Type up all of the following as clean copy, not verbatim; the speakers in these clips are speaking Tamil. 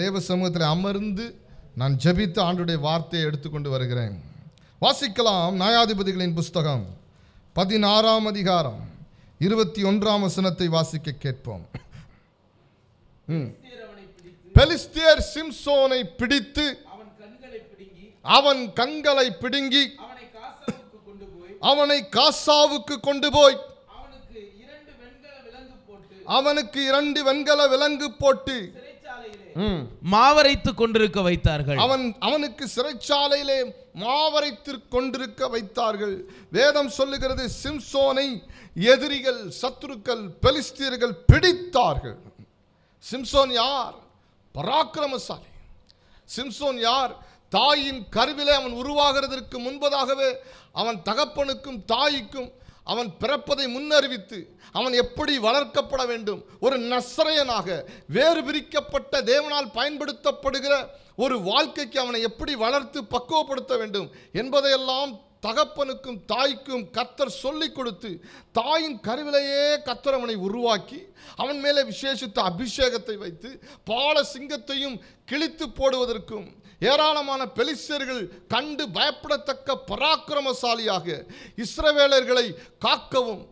தேவ சமூகத்தில் அமர்ந்து நான் ஜெபித்து ஆண்டுடைய வார்த்தையை எடுத்துக்கொண்டு வருகிறேன். வாசிக்கலாம். நியாயாதிபதிகளின் புஸ்தகம் 16ஆம் அதிகாரம் 21ஆம் வசனத்தை வாசிக்க கேட்போம். பெலிஸ்தியர் சிம்சோனை பிடித்து அவன் கண்களை பிடுங்கி அவனை காசாவுக்கு கொண்டு போய் அவனுக்கு 2 வெண்கல விலங்கு போட்டு மாவரைத்து கொண்டிருக்க வைத்தார்கள். அவனுக்கு சிறைச்சாலையிலே மாவரைத்து கொண்டிருக்க வைத்தார்கள். வேதம் சொல்லுகிறது, சிம்சோனை எதிரிகள், சத்துருக்கள், பெலிஸ்தியர்கள் பிடித்தார்கள். சிம்சோன் யார்? பராக்கிரமசாலி. சிம்சோன் யார்? தாயின் கருவிலே அவன் உருவாகிறதற்கு முன்பதாகவே அவன் தகப்பனுக்கும் தாய்க்கும் அவன் பிறப்பதை முன்னறிவித்து அவன் எப்படி வளர்க்கப்பட வேண்டும், ஒரு நசரேயனாக வேறு பிரிக்கப்பட்ட தேவனால் பயன்படுத்தப்படுகிற ஒரு வாழ்க்கைக்கு அவனை எப்படி வளர்த்து பக்குவப்படுத்த வேண்டும் என்பதையெல்லாம் தகப்பனுக்கும் தாய்க்கும் கர்த்தர் சொல்லிக் கொடுத்து, தாயின் கருவிலேயே கர்த்தர் அவனை உருவாக்கி அவன் மேலே விசேஷித்த அபிஷேகத்தை வைத்து பால சிங்கத்தையும் கிழித்து போடுவதற்கும் ஏராளமான பெலிஸ்தியர்கள் கண்டு பயப்படத்தக்க பராக்கிரமசாலியாக இஸ்ரவேலர்களை காக்கவும்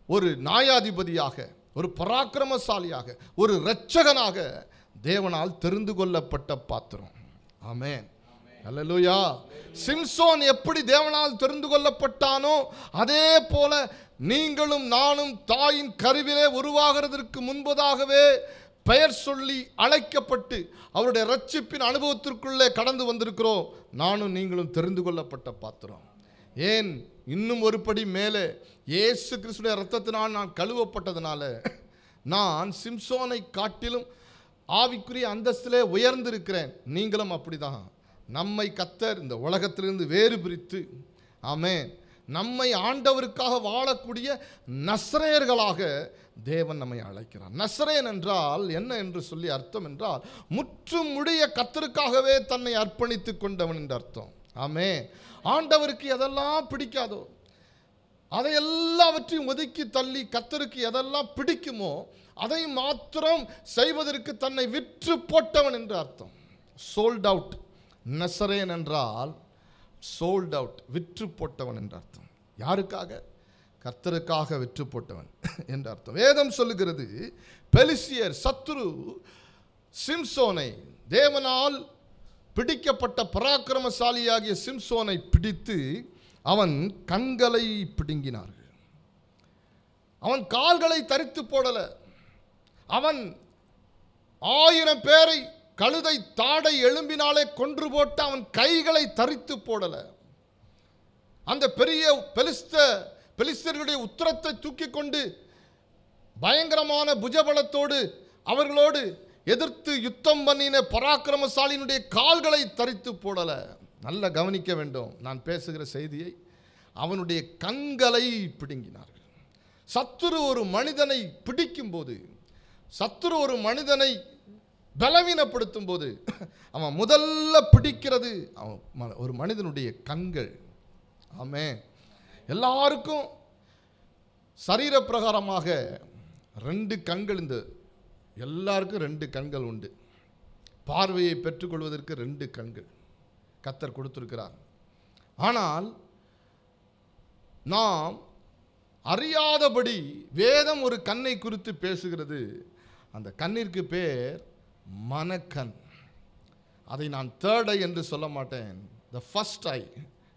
ஒரு நியாயாதிபதியாக, ஒரு பராக்கிரமசாலியாக, ஒரு இரட்சகனாக தேவனால் தெரிந்து கொள்ளப்பட்ட பாத்திரம். ஆமென், அல்லேலூயா. சிம்சோன் எப்படி தேவனால் தெரிந்து கொள்ளப்பட்டானோ அதே போல நீங்களும் நானும் தாயின் கருவிலே உருவாகிறதற்கு முன்பதாகவே பெயர் சொல்லி அழைக்கப்பட்டு அவருடைய இரட்சிப்பின் அனுபவத்திற்குள்ளே கடந்து வந்திருக்கிறோம். நானும் நீங்களும் தெரிந்து கொள்ளப்பட்ட பாத்திரம். ஏன் இன்னும் ஒரு படி மேலே இயேசு கிறிஸ்துவின் இரத்தத்தினால் நான் கழுவப்பட்டதுனால நான் சிம்சோனை காட்டிலும் ஆவிக்குரிய அந்தஸ்திலே உயர்ந்திருக்கிறேன். நீங்களும் அப்படிதான். நம்மை கர்த்தர் இந்த உலகத்திலிருந்து வேறு பிரித்து, ஆமென், நம்மை ஆண்டவருக்காக வாழக்கூடிய நசரேயர்களாக தேவன் நம்மை அழைக்கிறார். நசரேயன் என்றால் என்ன என்று சொல்லி அர்த்தம் என்றால் முற்றும் முடிய கர்த்தருக்காகவே தன்னை அர்ப்பணித்துக் கொண்டவன் என்று அர்த்தம். ஆமென். ஆண்டவருக்கு எதெல்லாம் பிடிக்காதோ அதை எல்லாவற்றையும் ஒதுக்கி தள்ளி கர்த்தருக்கு எதெல்லாம் பிடிக்குமோ அதை மாத்திரம் செய்வதற்கு தன்னை விற்று போட்டவன் என்று அர்த்தம். Sold out. நசரேயன் என்றால் சோல்ட் அவுட், விற்று போட்டவன் என்று அர்த்தம். யாருக்காக? கர்த்தருக்காக விற்று போட்டவன் என்று அர்த்தம். வேதம் சொல்லுகிறது, பெலிஸ்தியர் சத்துரு சிம்சோனை, தேவனால் பிடிக்கப்பட்ட பராக்கிரமசாலியாகிய சிம்சோனை பிடித்து அவன் கண்களை பிடுங்கினார்கள். அவன் கால்களை தரித்து போடல. அவன் 1000 பேரை கழுதை தாடை எலும்பினாலே கொன்று போட்டு அவன் கைகளை தரித்து போடல. அந்த பெரிய பெலிஸ்தர்களுடைய உத்தரத்தை தூக்கி கொண்டு பயங்கரமான புஜபலத்தோடு அவர்களோடு எதிர்த்து யுத்தம் பண்ணின பராக்கிரமசாலியினுடைய கால்களை தரித்து போடல. நல்ல கவனிக்க வேண்டும் நான் பேசுகிற செய்தியை. அவனுடைய கண்களை பிடுங்கினார்கள். சத்துரு ஒரு மனிதனை பிடிக்கும் போது, சத்துரு ஒரு மனிதனை பலவீனப்படுத்தும் போது அவன் முதல்ல பிடிக்கிறது ஒரு மனிதனுடைய கண்கள். ஆமென். எல்லாருக்கும் சரீர பிரகாரமாக 2 கண்கள், இந்த எல்லாருக்கும் 2 கண்கள் உண்டு. பார்வையை பெற்றுக்கொள்வதற்கு 2 கண்கள் கர்த்தர் கொடுத்திருக்கிறார். ஆனால் நாம் அறியாதபடி வேதம் ஒரு கண்ணை குறித்து பேசுகிறது. அந்த கண்ணிற்கு பேர் மனக்கண். அதை நான் தேர்ட் ஐ என்று சொல்ல மாட்டேன், த ஃபர்ஸ்ட் ஐ.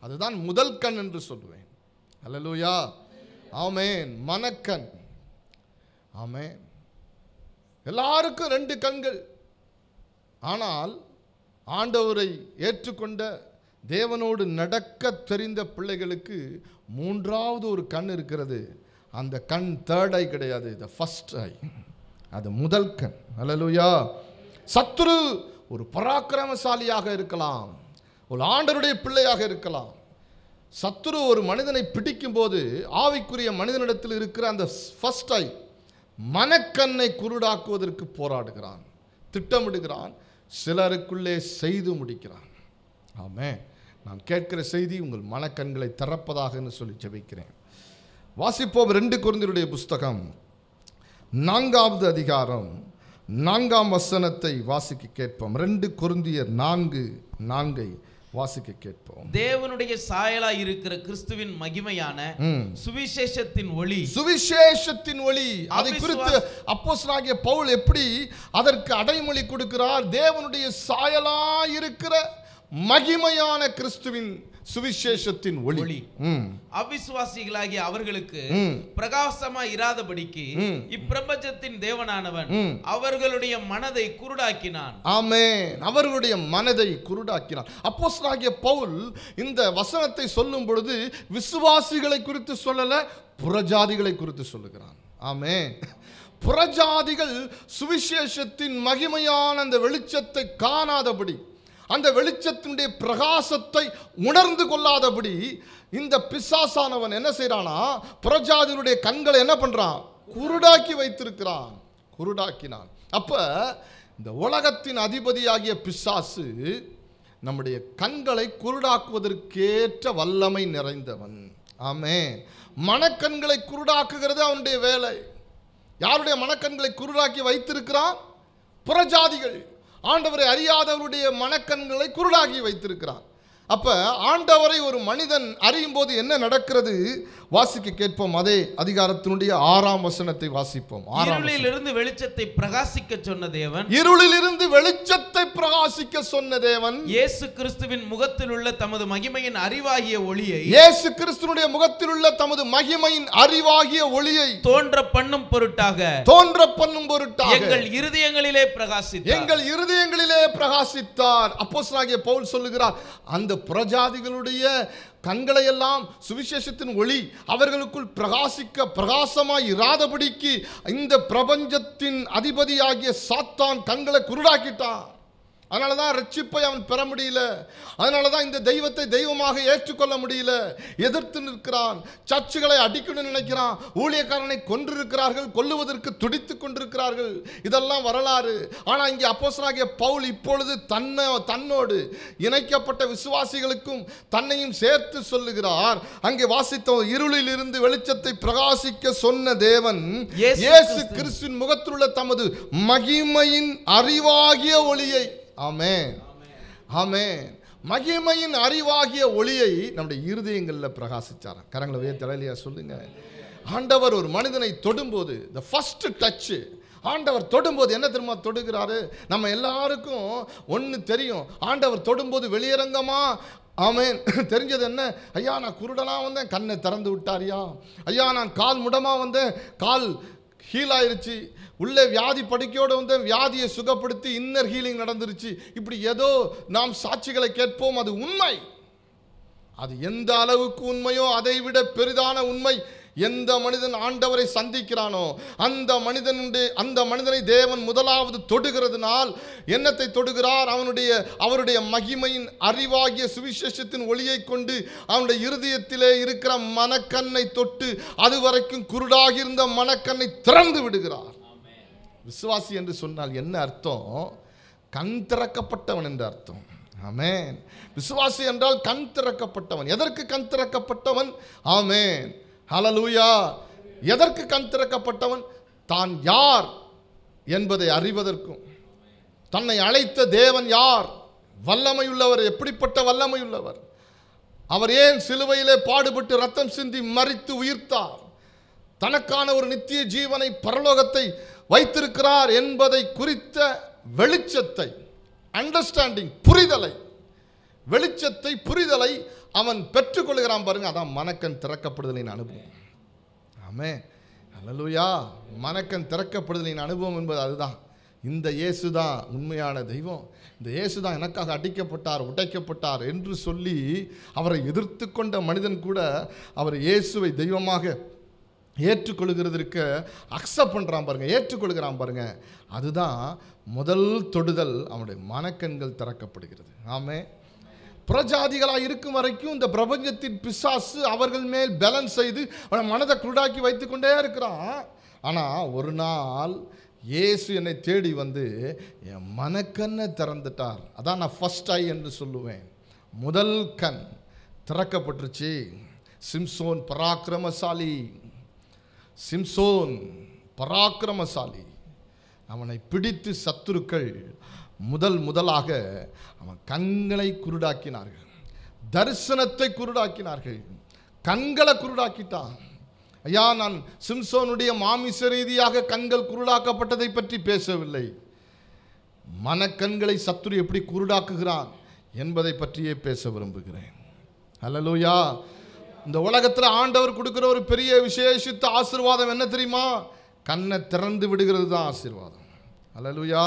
அதுதான் முதல் கண் என்று சொல்லுவேன். அல்லேலூயா, ஆமென். மனக்கண். ஆமென். எல்லாருக்கும் 2 கண்கள். ஆனால் ஆண்டவரை ஏற்றுக்கொண்ட தேவனோடு நடக்க தெரிந்த பிள்ளைகளுக்கு 3வது ஒரு கண் இருக்கிறது. அந்த கண் தேர்ட் ஐ கிடையாது, த ஃபர்ஸ்ட் ஐ. அது முதல் கண். அல்லேலூயா. சத்துரு ஒரு பராக்கிரமசாலியாக இருக்கலாம், ஒரு ஆண்டவருடைய பிள்ளையாக இருக்கலாம். சத்துரு ஒரு மனிதனை பிடிக்கும் போது ஆவிக்குரிய மனிதனிடத்தில் இருக்கிற அந்த ஃபர்ஸ்ட் ஐ, மனக்கண்ணை குருடாக்குவதற்கு போராடுகிறான், திட்டமிடுகிறான், சிலருக்குள்ளே செய்து முடிக்கிறான். ஆமென். நான் கேட்கிற செய்தி உங்கள் மனக்கண்களை திறப்பதாக என்று சொல்லி ஜெபிக்கிறேன். வாசிப்போம். 2 கொரிந்தியருடைய புஸ்தகம் 4வது அதிகாரம் 4ஆம் வசனத்தை வாசிக்க கேட்போம். 2 கொரிந்தியர் 4:4 வாசிக்க கேட்போம். தேவனுடைய சாயலாய் இருக்கிற கிறிஸ்துவின் மகிமையான சுவிசேஷத்தின் ஒளி, சுவிசேஷத்தின் ஒளி. அதை குறித்து அப்போஸ்தலனாகிய பவுல் எப்படி அதற்கு அடைமொழி கொடுக்கிறார்? தேவனுடைய சாயலாய் இருக்கிற மகிமையான கிறிஸ்துவின் சுவிசேஷத்தின் ஒளி. அவிசுவாசிகளாகிய அவர்களுக்கு பிரகாசமாய் இராதபடிக்கு இப்பிரபஞ்சத்தின் தேவனானவன் அவர்களுடைய மனதை குருடாக்கினான். ஆமென். அவர்களுடைய மனதை குருடாக்கினான். அப்போஸ்தலனாகிய பவுல் இந்த வசனத்தை சொல்லும் பொழுது விசுவாசிகளை குறித்து சொல்லல, புறஜாதிகளை குறித்து சொல்லுகிறான். ஆமென். புறஜாதிகள் சுவிசேஷத்தின் மகிமையான அந்த வெளிச்சத்தை காணாதபடி, அந்த வெளிச்சத்தினுடைய பிரகாசத்தை உணர்ந்து கொள்ளாதபடி இந்த பிசாசானவன் என்ன செய்யறானா, புறஜாதிகளுடைய கண்களை என்ன பண்றான்? குருடாக்கி வைத்திருக்கிறான், குருடாக்கினான். அப்ப இந்த உலகத்தின் அதிபதியாகிய பிசாசு நம்முடைய கண்களை குருடாக்குவதற்கேற்ற வல்லமை நிறைந்தவன். ஆமென். மனக்கண்களை குருடாக்குகிறது அவனுடைய வேலை. யாருடைய மனக்கண்களை குருடாக்கி வைத்திருக்கிறான்? புறஜாதிகள். ஆண்டவரை அறியாதவருடைய மனக்கண்களை குருடாகி வைத்திருக்கிறான். அப்ப ஆண்டவரை ஒரு மனிதன் அறியும் போது என்ன நடக்கிறது? வாசிக்க கேட்போம். அதே அதிகாரத்தினுடைய 6ஆம் வசனத்தை வாசிப்போம். இருளிலிருந்து வெளிச்சத்தை பிரகாசிக்க சொன்ன தேவன், இருளிலிருந்து வெளிச்சத்தை பிரகாசிக்க சொன்ன தேவன் இயேசு கிறிஸ்துவின் முகத்தில் உள்ள தமது மகிமையின் அறிவாகிய ஒளியை, இயேசு கிறிஸ்துவினுடைய முகத்தில் உள்ள தமது மகிமையின் அறிவாகிய ஒளியை தோன்ற பண்ணும் பொருட்டாக, எங்கள் இருதயங்களிலே பிரகாசித்தார், எங்கள் இருதயங்களிலே பிரகாசித்தார். அப்போஸ்தலனாகிய பவுல் சொல்லுகிறார், அந்த புறஜாதிகளுடைய கண்களை எல்லாம் சுவிசேஷத்தின் ஒளி அவர்களுக்குள் பிரகாசமாய் இராதபடிக்கு இந்த பிரபஞ்சத்தின் அதிபதியாகிய சாத்தான் கண்களை குருடாக்கிட்டான். அதனாலதான் ரட்சிப்பை அவன் பெற முடியல. அதனாலதான் இந்த தெய்வத்தை தெய்வமாக ஏற்றுக்கொள்ள முடியல. எதிர்த்து நிற்கிறான். சர்ச்சுகளை அடிக்கணும்னு நினைக்கிறான். ஊழியக்காரனை கொன்றிருக்கிறார்கள், கொல்லுவதற்கு துடித்துக் கொண்டிருக்கிறார்கள். இதெல்லாம் வரலாறு. ஆனா இங்கே அப்போஸ்தலனாகிய பவுல் இப்பொழுது தன்னோடு இணைக்கப்பட்ட விசுவாசிகளுக்கும் தன்னையும் சேர்த்து சொல்லுகிறார். அங்கே வாசித்த இருளில் இருந்து வெளிச்சத்தை பிரகாசிக்க சொன்ன தேவன் இயேசு கிறிஸ்துவின் முகத்தில் உள்ள தமது மகிமையின் அறிவாகிய ஒளியை, ஆமென், ஆமென், மகிமையின் அறிவாகிய ஒளியை நம்முடைய இருதயங்களில் பிரகாசிச்சார். கரங்களை உயர்த்தி தலையிலையா சொல்லுங்க. ஆண்டவர் ஒரு மனிதனை தொடும்போது, the first touch, ஆண்டவர் தொடும்போது என்ன தெரியுமா தொடுகிறாரு? நம்ம எல்லாருக்கும் ஒன்று தெரியும். ஆண்டவர் தொடும்போது வெளியரங்கமா ஆமென் தெரிஞ்சது என்ன? ஐயா நான் குருடனா வந்தேன், கண்ணை திறந்து விட்டாரியா. ஐயா நான் கால் முடமா வந்தேன், கால் ஹீல் ஆயிருச்சு. உள்ளே வியாதி படுக்கையோடு வந்து வியாதியை சுகப்படுத்தி இன்னர் ஹீலிங் நடந்துருச்சு. இப்படி ஏதோ நாம் சாட்சிகளை கேட்போம். அது உண்மை. அது எந்த அளவுக்கு உண்மையோ அதை விட பெரிதான உண்மை. எந்த மனிதன் ஆண்டவரை சந்திக்கிறானோ அந்த மனிதனை தேவன் முதலாவது தொடுகிறதுனால் என்னத்தை தொடுகிறார்? அவருடைய மகிமையின் அறிவாகிய சுவிசேஷத்தின் ஒளியை கொண்டு அவனுடைய இருதயத்திலே இருக்கிற மனக்கண்ணை தொட்டு அதுவரைக்கும் குருடாகி இருந்த மனக்கண்ணை திறந்து விடுகிறார். விசுவாசி என்று சொன்னால் என்ன அர்த்தம்? கண் திறக்கப்பட்டவன் என்று அர்த்தம். ஆமென். விசுவாசி என்றால் கண் திறக்கப்பட்டவன். எதற்கு கண் திறக்கப்பட்டவன்? ஆமென், ஹல்லேலூயா. எதற்கு கண் திறக்கப்பட்டவன்? தான் யார் என்பதை அறிவதற்கும், தன்னை அழைத்த தேவன் யார், வல்லமையுள்ளவர், எப்படிப்பட்ட வல்லமையுள்ளவர், அவர் ஏன் சிலுவையிலே பாடுபட்டு ரத்தம் சிந்தி மரித்து உயிர்த்தார், தனக்கான ஒரு நித்திய ஜீவனை பரலோகத்தை வைத்திருக்கிறார் என்பதை குறித்த வெளிச்சத்தை, அண்டர்ஸ்டாண்டிங், புரிதலை, வெளிச்சத்தை, புரிதலை அவன் பெற்றுக்கொள்கிறான். பாருங்க, அதான் மனக்கண் திறக்கப்படுதலின் அனுபவம். ஆமென், ஹல்லேலூயா. மனக்கண் திறக்கப்படுதலின் அனுபவம் என்பது அதுதான். இந்த இயேசு தான் உண்மையான தெய்வம், இந்த இயேசு தான் எனக்காக அடிக்கப்பட்டார், உடைக்கப்பட்டார் என்று சொல்லி அவரை எதிர்த்து கொண்ட மனிதன் கூட அவர் இயேசுவை தெய்வமாக ஏற்றுக்கொள்கிறதற்கு அக்செப்ட் பண்ணுறான் பாருங்க, ஏற்றுக்கொள்கிறான் பாருங்க. அதுதான் முதல் தொடுதல். அவனுடைய மனக்கண்கள் திறக்கப்படுகிறது. ஆமென். புறஜாதிகளாக இருக்கும் வரைக்கும் இந்த பிரபஞ்சத்தின் பிசாசு அவர்கள் மேல் பேலன்ஸ் செய்து அவன் மனதை குருடாக்கி வைத்து கொண்டே இருக்கிறான். ஆனால் ஒரு நாள் இயேசு என்னை தேடி வந்து என் மனக்கண்ணை திறந்துட்டார். அதான் நான் ஃபர்ஸ்ட் ஐ என்று சொல்லுவேன். முதல் கண் திறக்கப்பட்டுருச்சு. சிம்சோன் பராக்கிரமசாலி, சிம்சோன் பராக்கிரமசாலி. அவனை பிடித்து சத்துருக்கள் முதலாக அவன் கண்களை குருடாக்கினார்கள், தரிசனத்தை குருடாக்கினார்கள், கண்களை குருடாக்கிட்டான். ஐயா, நான் சிம்சோனுடைய மாமிச ரீதியாக கண்கள் குருடாக்கப்பட்டதை பற்றி பேசவில்லை. மனக்கண்களை சத்துரு எப்படி குருடாக்குகிறான் என்பதை பற்றியே பேச விரும்புகிறேன். அல்லேலூயா. இந்த உலகத்தில் ஆண்டவர் கொடுக்கிற ஒரு பெரிய விசேஷித்த ஆசீர்வாதம் என்ன தெரியுமா? கண்ணை திறந்து விடுகிறது தான் ஆசீர்வாதம். அல்லேலூயா.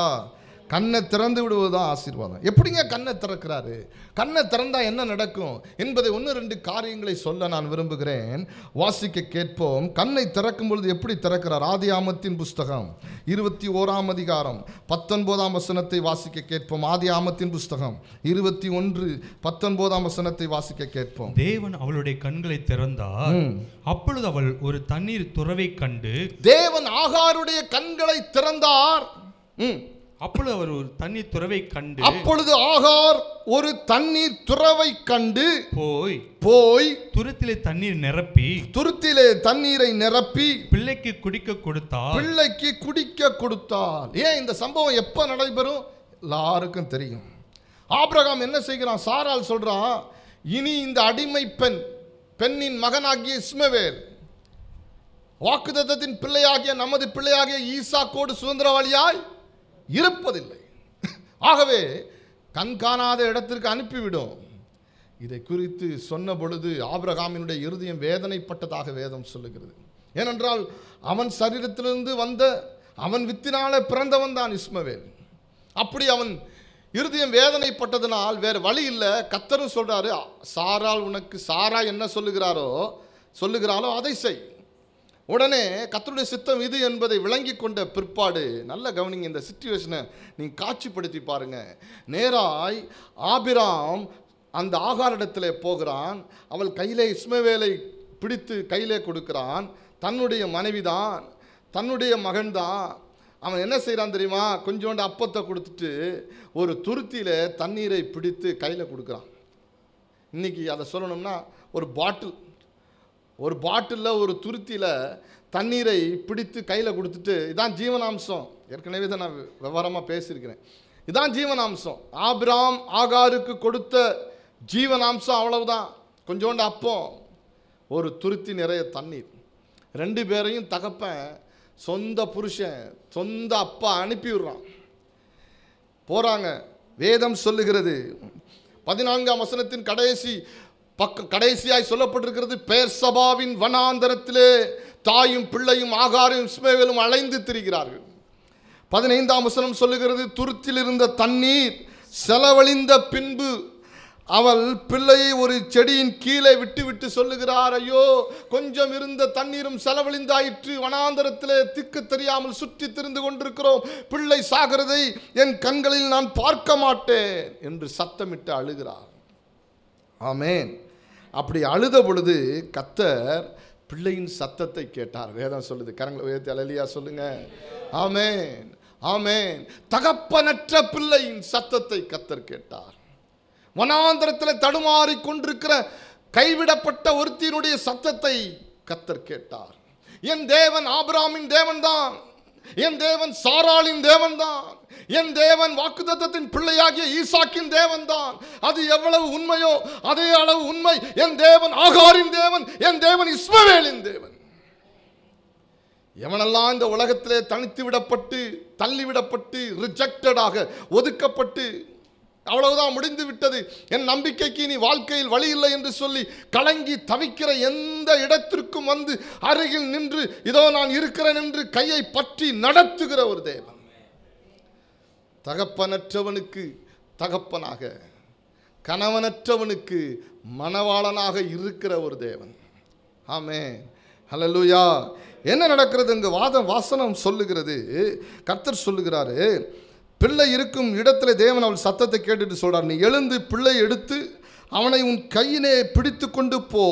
கண்ணை திறந்து விடுவது தான் ஆசீர்வாதம். எப்படிங்க கண்ணை திறக்கிறாரு? கண்ணை திறந்தா என்ன நடக்கும் என்பதை 1-2 காரியங்களை சொல்ல நான் விரும்புகிறேன். வாசிக்க கேட்போம். கண்ணை திறக்கும் பொழுது எப்படி திறக்கிறார்? ஆதியாமத்தின் புஸ்தகம் 21ஆம் அதிகாரம் 19ஆம் வசனத்தை வாசிக்க கேட்போம். ஆதியாமத்தின் புஸ்தகம் 21:19 வசனத்தை வாசிக்க கேட்போம். தேவன் அவளுடைய கண்களை திறந்தார். அப்பொழுது அவள் ஒரு தண்ணீர் துறவை கண்டு. தேவன் ஆகாருடைய கண்களை திறந்தார். அப்பொழுது அவர் ஒரு தண்ணீர் துறவை கண்டு. அப்பொழுது ஆகார் ஒரு தண்ணீர் துறவை கண்டு போய் துருத்திலே தண்ணீர் நிரப்பி, துருத்திலே தண்ணீரை நிரப்பி பிள்ளைக்கு குடிக்க கொடுத்தார். பிள்ளைக்கு குடிக்க கொடுத்தார். ஏன் இந்த சம்பவம் எப்ப நடைபெறும்? எல்லாருக்கும் தெரியும். ஆபிரகாம் என்ன செய்கிறான்? சாராள் சொல்றான், இனி இந்த அடிமை பெண்ணின் மகனாகிய இஸ்மவேல் வாக்குத்தத்தத்தின் பிள்ளையாகிய நமது பிள்ளையாகிய ஈசாக்கோடு சுதந்திரவாளியாய் இருப்பதில்லை. ஆகவே கண்காணாத இடத்திற்கு அனுப்பிவிடும். இதை குறித்து சொன்ன பொழுது ஆபிரகாமினுடைய இருதயம் வேதனைப்பட்டதாக வேதம் சொல்லுகிறது. ஏனென்றால் அவன் சரீரத்திலிருந்து வந்த, அவன் வித்தினால பிறந்தவன் தான் இஸ்மவேல். அப்படி அவன் இருதயம் வேதனைப்பட்டதனால் வேறு வழி இல்லை. கர்த்தரும் சொல்றாரு, சாரால் உனக்கு சாரா என்ன சொல்லுகிறாளோ அதை செய். உடனே கர்த்தருடைய சித்தம் இது என்பதை விளங்கி கொண்ட பிற்பாடு, நல்ல கவனிங்க, இந்த சிச்சுவேஷனை நீங்கள் காட்சிப்படுத்தி பாருங்க. நேராய் ஆபிராம் அந்த ஆகாரிடத்தில் போகிறான். அவள் கையிலே இஸ்மவேலை பிடித்து கையிலே கொடுக்கிறான். தன்னுடைய மனைவிதான், தன்னுடைய மகன்தான். அவன் என்ன செய்கிறான் தெரியுமா? கொஞ்சோண்டு அப்பத்தை கொடுத்துட்டு ஒரு துருத்தியில் தண்ணீரை பிடித்து கையில் கொடுக்குறான். இன்றைக்கி அதை சொல்லணும்னா ஒரு பாட்டிலில் ஒரு துருத்தியில் தண்ணீரை பிடித்து கையில் கொடுத்துட்டு, இதான் ஜீவனாம்சம். ஏற்கனவே தான் நான் விவரமாக பேசியிருக்கிறேன். இதான் ஜீவனாம்சம். ஆபிராம் ஆகாருக்கு கொடுத்த ஜீவனாம்சம் அவ்வளவுதான். கொஞ்சோண்டு அப்பம், ஒரு துருத்தி நிறைய தண்ணீர். 2 பேரையும் தகப்பன், சொந்த புருஷன், சொந்த அப்பா அனுப்பி விடுறான். போகிறாங்க. வேதம் சொல்லுகிறது 14ஆம் வசனத்தின் கடைசியாய் சொல்லப்பட்டிருக்கிறது, பெயர்சபாவின் வனாந்தரத்திலே தாயும் பிள்ளையும் ஆகாரும் இஸ்மவேலும் அலைந்து திரிகிறார்கள். 15ஆம் வசனம் சொல்லுகிறது, துருத்தில் இருந்த தண்ணீர் செலவழிந்த பின்பு அவள் பிள்ளையை ஒரு செடியின் கீழே விட்டு சொல்லுகிறார், ஐயோ கொஞ்சம் இருந்த தண்ணீரும் செலவழிந்தாயிற்று, வனாந்தரத்திலே திக்கு தெரியாமல் சுற்றி திரிந்து கொண்டிருக்கிறோம், பிள்ளை சாகிறதை என் கண்களில் நான் பார்க்க மாட்டேன் என்று சத்தமிட்டு அழுகிறார். ஆமேன். அப்படி அழுத பொழுது கர்த்தர் பிள்ளையின் சத்தத்தை கேட்டார். வேதம் சொல்லுது. கரங்களை உயர்த்தி அல்லேலூயா சொல்லுங்க. ஆமேன், ஆமேன். தகப்பனற்ற பிள்ளையின் சத்தத்தை கர்த்தர் கேட்டார். வனாந்தரத்தில் தடுமாறி கொண்டிருக்கிற கைவிடப்பட்ட ஒருத்தினுடைய சத்தத்தை கர்த்தர் கேட்டார். என் தேவன் ஆபிரகாமின் தேவன் தான், என் தேவன் சாராளின் தேவன் தான், என் தேவன் வாக்குத்தத்தத்தின் பிள்ளையாகிய ஈசாக்கின் தேவன் தான். அது எவ்வளவு உண்மையோ அதே அளவு உண்மை என் தேவன் ஆகாரின் தேவன், என் தேவன் இஸ்மவேலின் தேவன். எவனெல்லாம் இந்த உலகத்திலே தனித்து விடப்பட்டு, தள்ளிவிடப்பட்டு, ரிஜெக்டடாக ஒதுக்கப்பட்டு, அவ்வளவுதான் முடிந்து விட்டது, என் நம்பிக்கைக்கு இனி வாழ்க்கையில் வழி இல்லை என்று சொல்லி கலங்கி தவிக்கிற எந்த இடத்திற்கும் வந்து அருகில் நின்று, இதோ நான் இருக்கிறேன் என்று கையை பற்றி நடத்துகிற ஒரு தேவன். தகப்பனற்றவனுக்கு தகப்பனாக, கணவனற்றவனுக்கு மணவாளனாக இருக்கிற ஒரு தேவன். ஆமென், ஹல்லேலூயா. என்ன நடக்கிறது? இங்கு வாசனம் சொல்லுகிறது, கர்த்தர் சொல்லுகிறாரு, பிள்ளை இருக்கும் இடத்துல தேவன் அவள் சத்தத்தை கேட்டுட்டு சொல்றார், நீ எழுந்து பிள்ளை எடுத்து அவனை உன் கையிலே பிடித்து கொண்டு போ,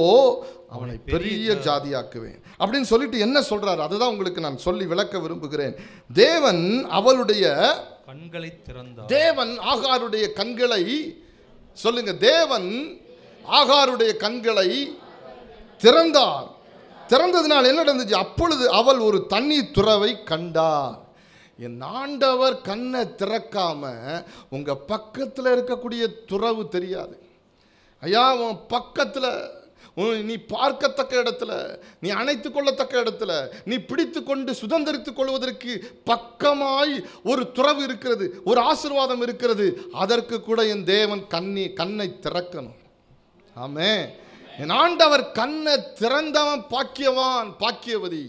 அவனை பெரிய ஜாதியாக்குவேன் அப்படின்னு சொல்லிட்டு என்ன சொல்றாரு, அதுதான் உங்களுக்கு நான் சொல்லி விளக்க விரும்புகிறேன். தேவன் அவளுடைய கண்களை திறந்தார். தேவன் ஆகாருடைய கண்களை, சொல்லுங்க, தேவன் ஆகாருடைய கண்களை திறந்தார். திறந்ததினால் என்ன நடந்துச்சு? அப்பொழுது அவள் ஒரு தண்ணீர் துறவை கண்டார். என் ஆண்டவர் கண்ணை திறக்காம உங்க பக்கத்தில் இருக்கக்கூடிய துறவு தெரியாது. ஐயா, உன் பக்கத்தில் நீ பார்க்கத்தக்க இடத்துல, நீ அணைத்து கொள்ளத்தக்க இடத்துல, நீ பிடித்து கொண்டு சுதந்திரித்துக் கொள்வதற்கு பக்கமாய் ஒரு துறவு இருக்கிறது, ஒரு ஆசீர்வாதம் இருக்கிறது. அதற்கு கூட என் தேவன் கண்ணை திறக்கணும். ஆமென். என் ஆண்டவர் கண்ணை திறந்தவன் பாக்கியவான், பாக்கியவதி.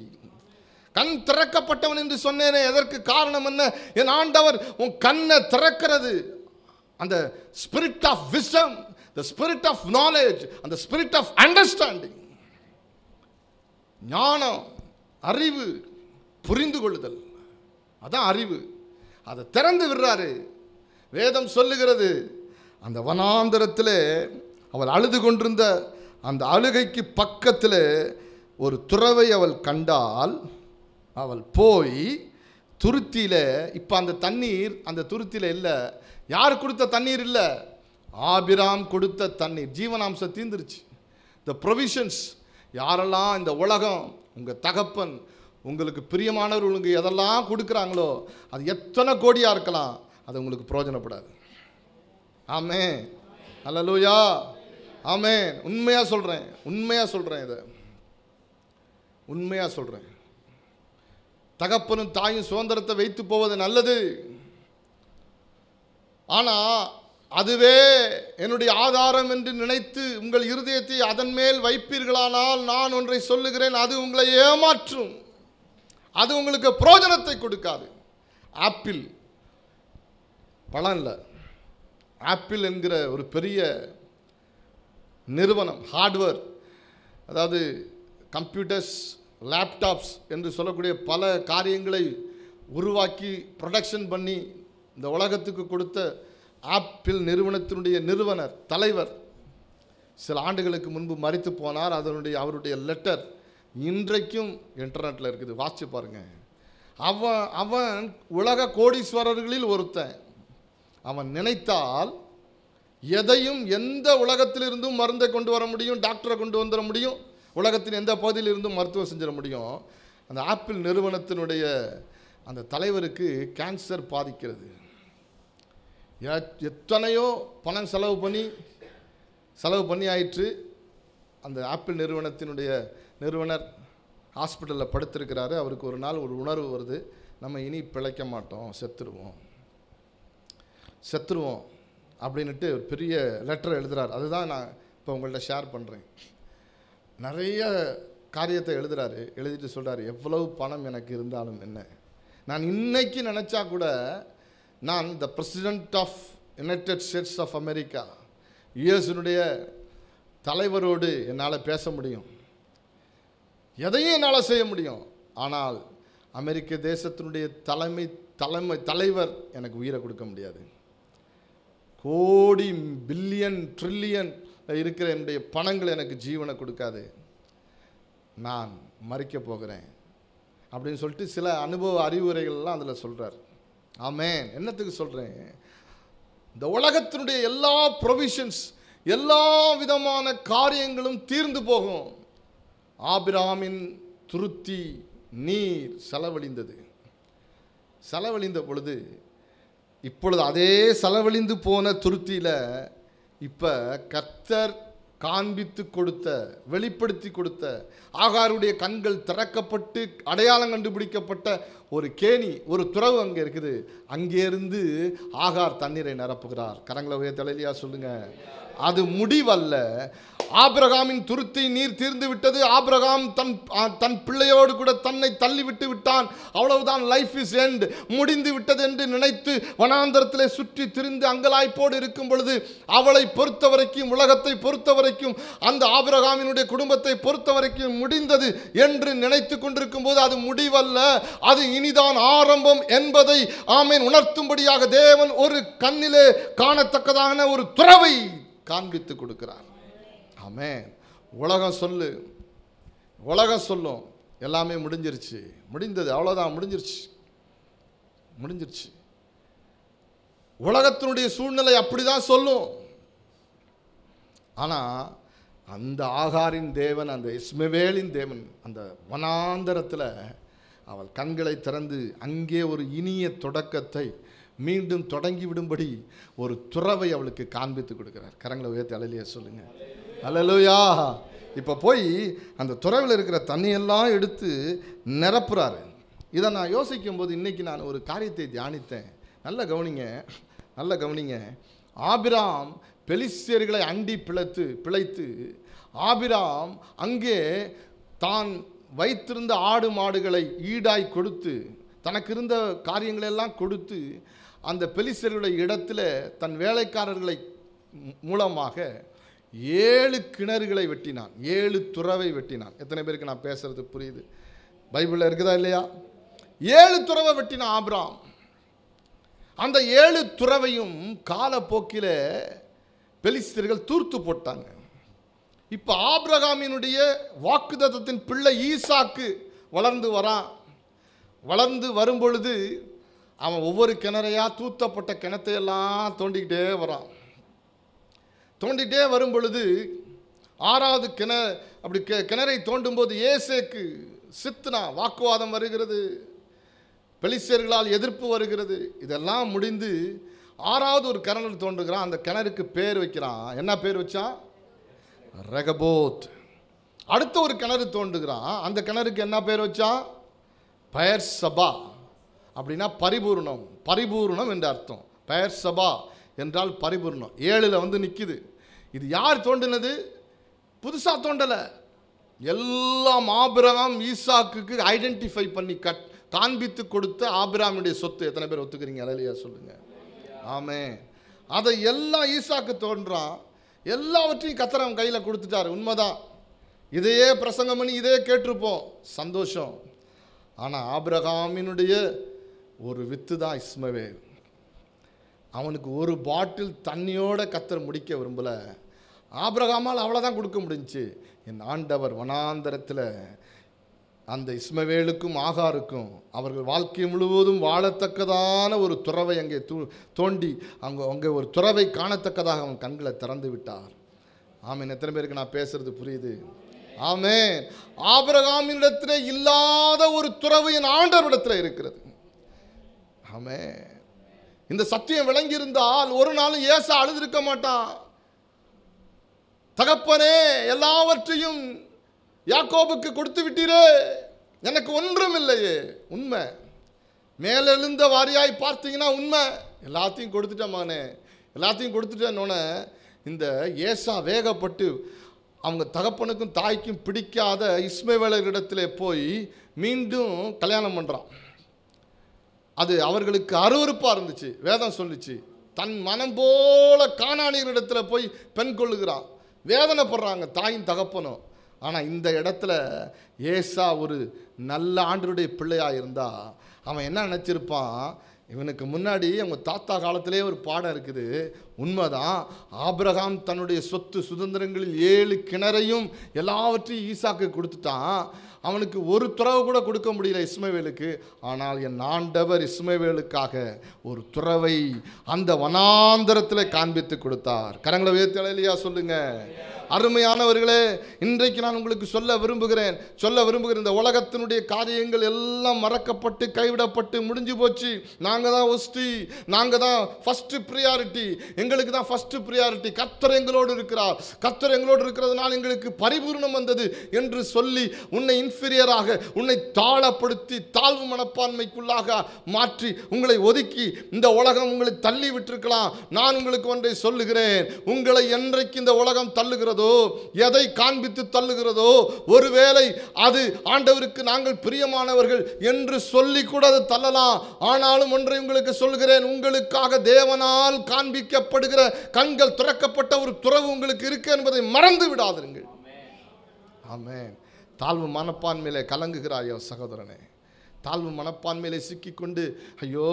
கண் திறக்கப்பட்டவன் என்று சொன்னேனே, எதற்கு காரணம் என்ன? என் ஆண்டவர் உன் கண்ணை திறக்கிறது. அந்த spirit of wisdom, the spirit of knowledge and the spirit of understanding, ஞானம், அறிவு, புரிந்து கொள்ளுதல், அதான் அறிவு. அதை திறந்து விடுறாரு. வேதம் சொல்லுகிறது, அந்த வனாந்தரத்திலே அவள் அழுது கொண்டிருந்த அந்த அழுகைக்கு பக்கத்தில் ஒரு துறவை அவள் கண்டால், அவள் போய் துருத்தியில், இப்போ அந்த தண்ணீர் அந்த துருத்தியில் இல்லை. யார் கொடுத்த தண்ணீர் இல்லை, ஆபிராம் கொடுத்த தண்ணீர். ஜீவனாம்சம் தீர்ந்துருச்சு. த ப்ரொவிஷன்ஸ். யாரெல்லாம் இந்த உலகம், உங்கள் தகப்பன், உங்களுக்கு பிரியமானவர் உங்களுக்கு எதெல்லாம் கொடுக்குறாங்களோ, அது எத்தனை கோடியாக இருக்கலாம், அது உங்களுக்கு பிரயோஜனப்படாது. ஆமென். அல்லேலூயா. ஆமென். உண்மையாக சொல்கிறேன், உண்மையாக சொல்கிறேன், இதை உண்மையாக சொல்கிறேன். தகப்பனும் தாயும் சுதந்திரத்தை வைத்து போவது நல்லது. ஆனால் அதுவே என்னுடைய ஆதாரம் என்று நினைத்து உங்கள் இருதயத்தை அதன் மேல் வைப்பீர்களானால், நான் ஒன்றை சொல்லுகிறேன், அது உங்களை ஏமாற்றும். அது உங்களுக்கு பிரயோஜனத்தை கொடுக்காது. ஆப்பிள் பழம் இல்லை, ஆப்பிள் என்கிற ஒரு பெரிய நிறுவனம், ஹார்ட்வேர், அதாவது கம்ப்யூட்டர்ஸ், லேப்டாப்ஸ் என்று சொல்லக்கூடிய பல காரியங்களை உருவாக்கி ப்ரொடக்ஷன் பண்ணி இந்த உலகத்துக்கு கொடுத்த ஆப்பிள் நிறுவனத்தினுடைய நிறுவனர், தலைவர் சில ஆண்டுகளுக்கு முன்பு மரித்து போனார். அவருடைய லெட்டர் இன்றைக்கும் இன்டர்நெட்டில் இருக்குது, வாசிச்சு பாருங்க. அவன் உலக கோடீஸ்வரர்களில் ஒருத்தன். அவன் நினைத்தால் எதையும், எந்த உலகத்திலிருந்தும் மருந்தை கொண்டு வர முடியும், டாக்டரை கொண்டு வந்துட முடியும், உலகத்தின் எந்த பகுதியிலிருந்தும் மருத்துவம் செஞ்சிட முடியும். அந்த ஆப்பிள் நிறுவனத்தினுடைய அந்த தலைவருக்கு கேன்சர் பாதிக்கிறது. எத்தனையோ பணம் செலவு பண்ணி ஆயிற்று. அந்த ஆப்பிள் நிறுவனத்தினுடைய நிறுவனர் ஹாஸ்பிட்டலில் படுத்திருக்கிறாரு. அவருக்கு ஒரு நாள் ஒரு உணர்வு வருது, நம்ம இனி பிழைக்க மாட்டோம், செத்துருவோம் அப்படின்ட்டு ஒரு பெரிய லெட்டர் எழுதுகிறார். அதுதான் நான் இப்போ உங்கள்கிட்ட ஷேர் பண்ணுறேன். நிறைய காரியத்தை எழுதுகிறாரு. எழுதிட்டு சொல்கிறார், எவ்வளவு பணம் எனக்கு இருந்தாலும் என்ன, நான் இன்னைக்கு நினச்சா கூட நான் the president of United States of America, யுஎஸ்னுடைய தலைவரோடு என்னால் பேச முடியும், எதையும் என்னால் செய்ய முடியும். ஆனால் அமெரிக்க தேசத்தினுடைய தலைவர் எனக்கு உயிரை கொடுக்க முடியாது. கோடி பில்லியன் ட்ரில்லியன் இருக்கிற என்னுடைய பணங்கள் எனக்கு ஜீவனை கொடுக்காது. நான் மறிக்க போகிறேன் அப்படின்னு சொல்லிட்டு சில அனுபவ அறிவுரைகள்லாம் அதில் சொல்கிறார். ஆமென். என்னத்துக்கு சொல்கிறேன், இந்த உலகத்தினுடைய எல்லா ப்ரொவிஷன்ஸ், எல்லா விதமான காரியங்களும் தீர்ந்து போகும். ஆபிரகாமின் துருத்தி நீர் செலவழிந்த பொழுது, இப்பொழுது அதே செலவழிந்து போன துருத்தியில் இப்போ கர்த்தர் காண்பித்து கொடுத்த, வெளிப்படுத்தி கொடுத்த, ஆகாருடைய கண்கள் திறக்கப்பட்டு அடையாளம் கண்டுபிடிக்கப்பட்ட ஒரு கேணி, ஒரு துறவு அங்கே இருக்குது. அங்கேருந்து ஆகார் தண்ணீரை நிரப்புகிறார். கரங்களை உயர்த்தலையா சொல்லுங்க. அது முடிவல்ல. ஆபிரகாமின் துருத்தி நீர் தீர்ந்து விட்டது. ஆபிரகாம் தன் பிள்ளையோடு கூட தன்னை தள்ளிவிட்டு விட்டான். அவ்வளவுதான், லைஃப் இஸ் எண்ட், முடிந்து விட்டது என்று நினைத்து வனாந்தரத்திலே சுற்றி திரிந்து அங்கலாய்ப்போடு இருக்கும் பொழுது, அவளை பொறுத்த வரைக்கும், உலகத்தை பொறுத்த வரைக்கும், அந்த ஆபிரகாமினுடைய குடும்பத்தை பொறுத்த வரைக்கும் முடிந்தது என்று நினைத்து கொண்டிருக்கும் போது, அது முடிவல்ல, அது இனிதான் ஆரம்பம் என்பதை ஆமென் உணர்த்தும்படியாக தேவன் ஒரு கண்ணிலே காணத்தக்கதான ஒரு துறவை காண்பித்து கொடுக்கிறார். ஆமென். உலகம் சொல்லும் எல்லாமே முடிந்தது, அவ்வளோதான், முடிஞ்சிருச்சு. உலகத்தினுடைய சூழ்நிலை அப்படிதான் சொல்லும். ஆனால் அந்த ஆகாரின் தேவன், அந்த இஸ்மவேலின் தேவன் அந்த வனாந்தரத்தில் அவள் கண்களை திறந்து அங்கே ஒரு இனிய தொடக்கத்தை மீண்டும் தொடங்கி விடும்படி ஒரு துறவை அவளுக்கு காண்பித்து கொடுக்கிறார். கரங்களை உயர்த்தி அல்லேலூயா சொல்லுங்க. அல்லேலூயா. இப்போ போய் அந்த துறவில் இருக்கிற தண்ணியெல்லாம் எடுத்து நிரப்புறாரு. இதை நான் யோசிக்கும் போது இன்றைக்கி நான் ஒரு காரியத்தை தியானித்தேன். நல்ல கவனிங்க. ஆபிராம் பெலிஸ்தியர்களை அண்டி பிழைத்து ஆபிராம் அங்கே தான் வைத்திருந்த ஆடு மாடுகளை ஈடாய் கொடுத்து தனக்கு இருந்த காரியங்களெல்லாம் கொடுத்து அந்த பெலிஸ்தியர்களுடைய இடத்துல தன் வேலைக்காரர்களை மூலமாக 7 கிணறுகளை வெட்டினான், 7 துறவை வெட்டினான். எத்தனை பேருக்கு நான் பேசுறது புரியுது? பைபிளில் இருக்குதா இல்லையா? 7 துறவை வெட்டினான் ஆபிராம். அந்த 7 துறவையும் காலப்போக்கில் பெலிஸ்தியர்கள் தூர்த்து போட்டாங்க. இப்போ ஆபிரகாமினுடைய வாக்குத்தத்தத்தின் பிள்ளை ஈசாக்கு வளர்ந்து வரும் பொழுது அவன் ஒவ்வொரு கிணறையா தூத்தப்பட்ட கிணத்தையெல்லாம் தோண்டிகிட்டே வரும் பொழுது 6வது கிணறை தோண்டும் போது ஏசேக்கு சித்னா வாக்குவாதம் வருகிறது, பெலிஸ்தியர்களால் எதிர்ப்பு வருகிறது. இதெல்லாம் முடிந்து 6வது ஒரு கிணறு தோன்றுகிறான். அந்த கிணறுக்கு பேர் வைக்கிறான். என்ன பேர் வச்சான்? ரெகபோத். அடுத்த ஒரு கிணறு தோன்றுகிறான். அந்த கிணறுக்கு என்ன பேர் வச்சான்? பெயர் சபா. அப்படின்னா பரிபூர்ணம் என்ற அர்த்தம். பெயர் சபா என்றால் பரிபூர்ணம். 7ல் வந்து நிற்குது. இது யார் தோண்டினது? புதுசாக தோண்டலை. எல்லாம் ஆபிரகாம் ஈசாக்குக்கு ஐடென்டிஃபை பண்ணி காண்பித்து கொடுத்த ஆபிரகாமுடைய சொத்து. எத்தனை பேர் ஒத்துக்கிறீங்க? அல்லேலூயா சொல்லுங்க. ஆமென். அதை எல்லாம் ஈசாக்கு தோன்றான். எல்லாவற்றையும் கர்த்தர் அவன் கையில் கொடுத்துட்டாரு. உண்மைதான். இதையே பிரசங்கம் பண்ணி இதையே கேட்டிருப்போம், சந்தோஷம். ஆனால் ஆபிரகாமினுடைய ஒரு வித்து தான் இஸ்மவேல். அவனுக்கு ஒரு பாட்டில் தண்ணியோட கர்த்தர் முடிக்க விரும்பலை. ஆபிரகாமால் அவ்வளோதான் கொடுக்க முடிஞ்சிச்சு. என் ஆண்டவர் வனாந்தரத்தில் அந்த இஸ்மவேலுக்கும் ஆகாருக்கும் அவர்கள் வாழ்க்கை முழுவதும் வாழத்தக்கதான ஒரு துறவை அங்கே தோண்டி அங்கே ஒரு துறவை காணத்தக்கதாக அவன் கண்களை திறந்து விட்டார். ஆமென். எத்தனை பேருக்கு நான் பேசுறது புரியுது? ஆமென். ஆபிரகாமினிடத்தில் இல்லாத ஒரு துறவு என் ஆண்டவரிடத்தில் இருக்கிறது. ஆமென். இந்த சத்தியம் விளங்கியிருந்தால் ஒரு நாளும் ஏசா அழுதிருக்க மாட்டான். தகப்பனே, எல்லாவற்றையும் யாக்கோபுக்கு கொடுத்து விட்டீரே, எனக்கு ஒன்றும் இல்லையே. உண்மை. மேலெழுந்த வாரியாய் பார்த்தீங்கன்னா உண்மை. எல்லாத்தையும் கொடுத்துட்டேன், எல்லாத்தையும் கொடுத்துட்டேன்னொன்னே இந்த ஏசா வேகப்பட்டு அவங்க தகப்பனுக்கும் தாய்க்கும் பிடிக்காத இஸ்மவேலரிடத்தில் போய் மீண்டும் கல்யாணம் பண்ணுறான். அது அவர்களுக்கு அருவருப்பாக இருந்துச்சு. வேதம் சொல்லிச்சு, தன் மனம் போல கானானியரிடத்தில் போய் பெண் கொள்ளுகிறான். வேதனைப்படுறாங்க தாயும் தகப்பனும். ஆனால் இந்த இடத்துல ஏசா ஒரு நல்ல ஆண்டருடைய பிள்ளையாக இருந்தால் அவன் என்ன நினச்சிருப்பான்? இவனுக்கு முன்னாடி அவங்க தாத்தா காலத்திலே ஒரு பாடம் இருக்குது. உண்மைதான். ஆபிரகாம் தன்னுடைய சொத்து சுதந்திரங்களில் 7 கிணறையும் எல்லாவற்றையும் ஈசாக்கு கொடுத்துட்டான். அவனுக்கு ஒரு துறவு கூட கொடுக்க முடியல இஸ்மவேலுக்கு. ஆனால் என் ஆண்டவர் இஸ்மவேலுக்காக ஒரு துறவை அந்த வனாந்தரத்தில் காண்பித்து கொடுத்தார். கரங்களை உயர்த்தி அல்லேலூயா சொல்லுங்க. அருமையானவர்களே, இன்றைக்கு நான் உங்களுக்கு சொல்ல விரும்புகிறேன் இந்த உலகத்தினுடைய காரியங்கள் எல்லாம் மறக்கப்பட்டு கைவிடப்பட்டு முடிஞ்சு போச்சு. நாங்கள் தான் ஒஸ்தி, நாங்கள் தான் ஃபஸ்ட்டு ப்ரியாரிட்டி, எங்களுக்கு தான் ஃபஸ்ட்டு ப்ரியாரிட்டி. கர்த்தர் எங்களோடு இருக்கிறார், கர்த்தர் எங்களோடு இருக்கிறதுனால எங்களுக்கு பரிபூர்ணம் வந்தது என்று சொல்லி உன்னை இன்ஃபீரியராக, உன்னை தாழப்படுத்தி தாழ்வு மனப்பான்மைக்குள்ளாக மாற்றி உங்களை ஒதுக்கி இந்த உலகம் உங்களை தள்ளி விட்டிருக்கலாம். நான் உங்களுக்கு ஒன்றை சொல்லுகிறேன், உங்களை என்றைக்கு இந்த உலகம் தள்ளுகிறதோ, எதை காண்பித்து தள்ளுகிறதோ, ஒருவேளை அது ஆண்டவருக்கு நாங்கள் பிரியமானவர்கள் என்று சொல்லி கூட அது தள்ளலாம். ஆனாலும் ஒன்றை உங்களுக்கு சொல்கிறேன், உங்களுக்காக தேவனால் காண்பிக்கப்படுகிற கண்கள் திறக்கப்பட்ட ஒரு துறவு உங்களுக்கு இருக்கு என்பதை மறந்து விடாதீர்கள். ஆமென். தாழ்வு மனப்பான்மையிலே கலங்குகிறாயோ சகோதரனே? தாழ்வு மனப்பான்மையிலே சிக்கிக்கொண்டு, ஐயோ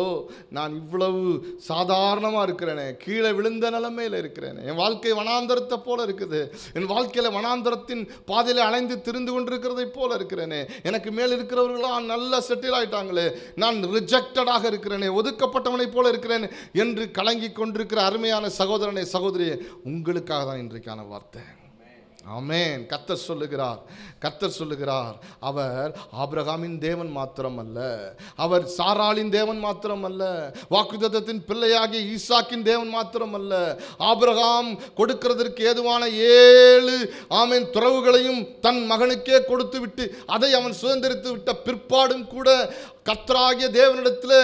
நான் இவ்வளவு சாதாரணமாக இருக்கிறேனே, கீழே விழுந்த நிலைமையில் இருக்கிறேனே, என் வாழ்க்கை வனாந்தரத்தை போல இருக்குது, என் வாழ்க்கையில் வனாந்தரத்தின் பாதையில் அலைந்து திரிந்து கொண்டிருக்கிறதை போல இருக்கிறேனே, எனக்கு மேல் இருக்கிறவர்களாம் நல்ல செட்டில் ஆகிட்டாங்களே, நான் ரிஜெக்டடாக இருக்கிறேனே, ஒதுக்கப்பட்டவனை போல இருக்கிறேன் என்று கலங்கி கொண்டிருக்கிற அருமையான சகோதரனே சகோதரியே, உங்களுக்காக தான் இன்றைக்கான வார்த்தை. ஆமென். கர்த்தர் சொல்லுகிறார் அவர் ஆபிரகாமின் தேவன் மாத்திரமல்ல, அவர் சாராளின் தேவன் மாத்திரமல்ல, வாக்குத்தத்தத்தின் பிள்ளையாகிய ஈசாக்கின் தேவன் மாத்திரமல்ல, ஆபிரகாம் கொடுக்கிறதற்கு ஏதுவான 7 ஆமென் துறவுகளையும் தன் மகனுக்கே கொடுத்து விட்டு அதை அவன் சுதந்திரித்து விட்ட பிற்பாடும் கூட கர்த்தராகிய தேவனிடத்தில்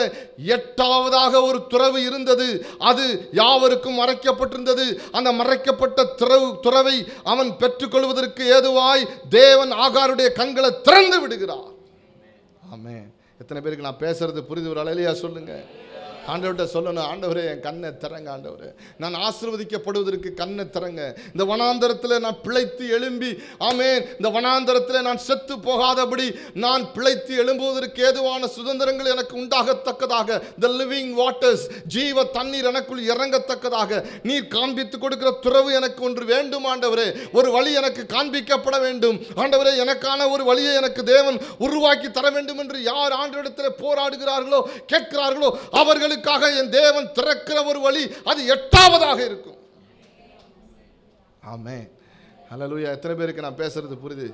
8வது ஒரு துறவு இருந்தது. அது யாவருக்கும் மறைக்கப்பட்டிருந்தது. அந்த மறைக்கப்பட்ட துறவை அவன் பெற்றுக்கொள்வதற்கு ஏதுவாய் தேவன் ஆகாருடைய கண்களை திறந்து விடுகிறார். ஆமென். எத்தனை பேருக்கு நான் பேசுறது புரியுது? ஒரு அல்லேலூயா சொல்லுங்க. ஆண்டவர்கிட்ட சொல்லணும், ஆண்டவரே என் கண்ணை திறங்க, ஆண்டவரே நான் ஆசீர்வதிக்கப்படுவதற்கு கண்ணை திறங்க. இந்த வனாந்தரத்தில் நான் பிழைத்து எழும்பி, ஆமென், இந்த வனாந்தரத்தில் நான் செத்து போகாதபடி நான் பிழைத்து எழும்புவதற்கு ஏதுவான சுதந்திரங்கள் எனக்கு உண்டாகத்தக்கதாக, த லிவிங் வாட்டர்ஸ், ஜீவ தண்ணீர் எனக்குள் இறங்கத்தக்கதாக நீர் காண்பித்து கொடுக்கிற துறவு எனக்கு ஒன்று வேண்டும் ஆண்டவரே. ஒரு வழி எனக்கு காண்பிக்கப்பட வேண்டும் ஆண்டவரே. எனக்கான ஒரு வழியை எனக்கு தேவன் உருவாக்கி தர வேண்டும் என்று யார் ஆண்டவரிடத்தில் போராடுகிறார்களோ, கேட்கிறார்களோ, அவர்கள் என் தேவன் திறக்கிற ஒரு வழி அது 8வதாக இருக்கும். ஆமென். ஹல்லேலூயா. எத்தனை பேருக்கு நான் பேசுறது புரியுது?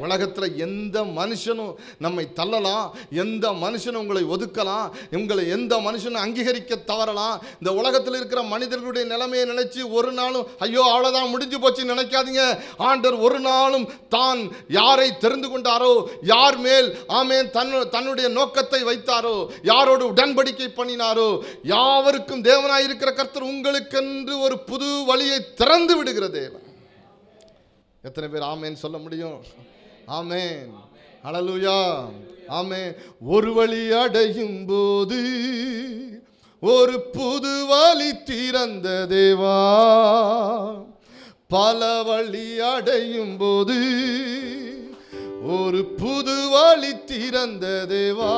உலகத்தில் எந்த மனுஷனும் நம்மை தள்ளலாம், எந்த மனுஷனும் உங்களை ஒதுக்கலாம், உங்களை எந்த மனுஷனும் அங்கீகரிக்க தவறலாம். இந்த உலகத்தில் இருக்கிற மனிதர்களுடைய நிலைமையை நினைச்சு ஒரு நாளும் ஐயோ அவ்வளோதான் முடிஞ்சு போச்சு நினைக்காதீங்க. ஆண்டவர் ஒரு நாளும் தான் யாரை தெரிந்து கொண்டாரோ, யார் மேல் ஆமென் தன்னுடைய நோக்கத்தை வைத்தாரோ, யாரோடு உடன்படிக்கை பண்ணினாரோ, யாவருக்கும் தேவனாயிருக்கிற கர்த்தர் உங்களுக்கென்று ஒரு புது வழியை திறந்து விடுகிற தேவன். எத்தனை பேர் ஆமென் சொல்ல முடியும்? ஆமென். ஹல்லேலூயா. ஆமென். ஒரு வழி அடையும் போது ஒரு புது வழி திறந்த தேவா, பல வழி அடையும் போது ஒரு புது வழி திறந்த தேவா,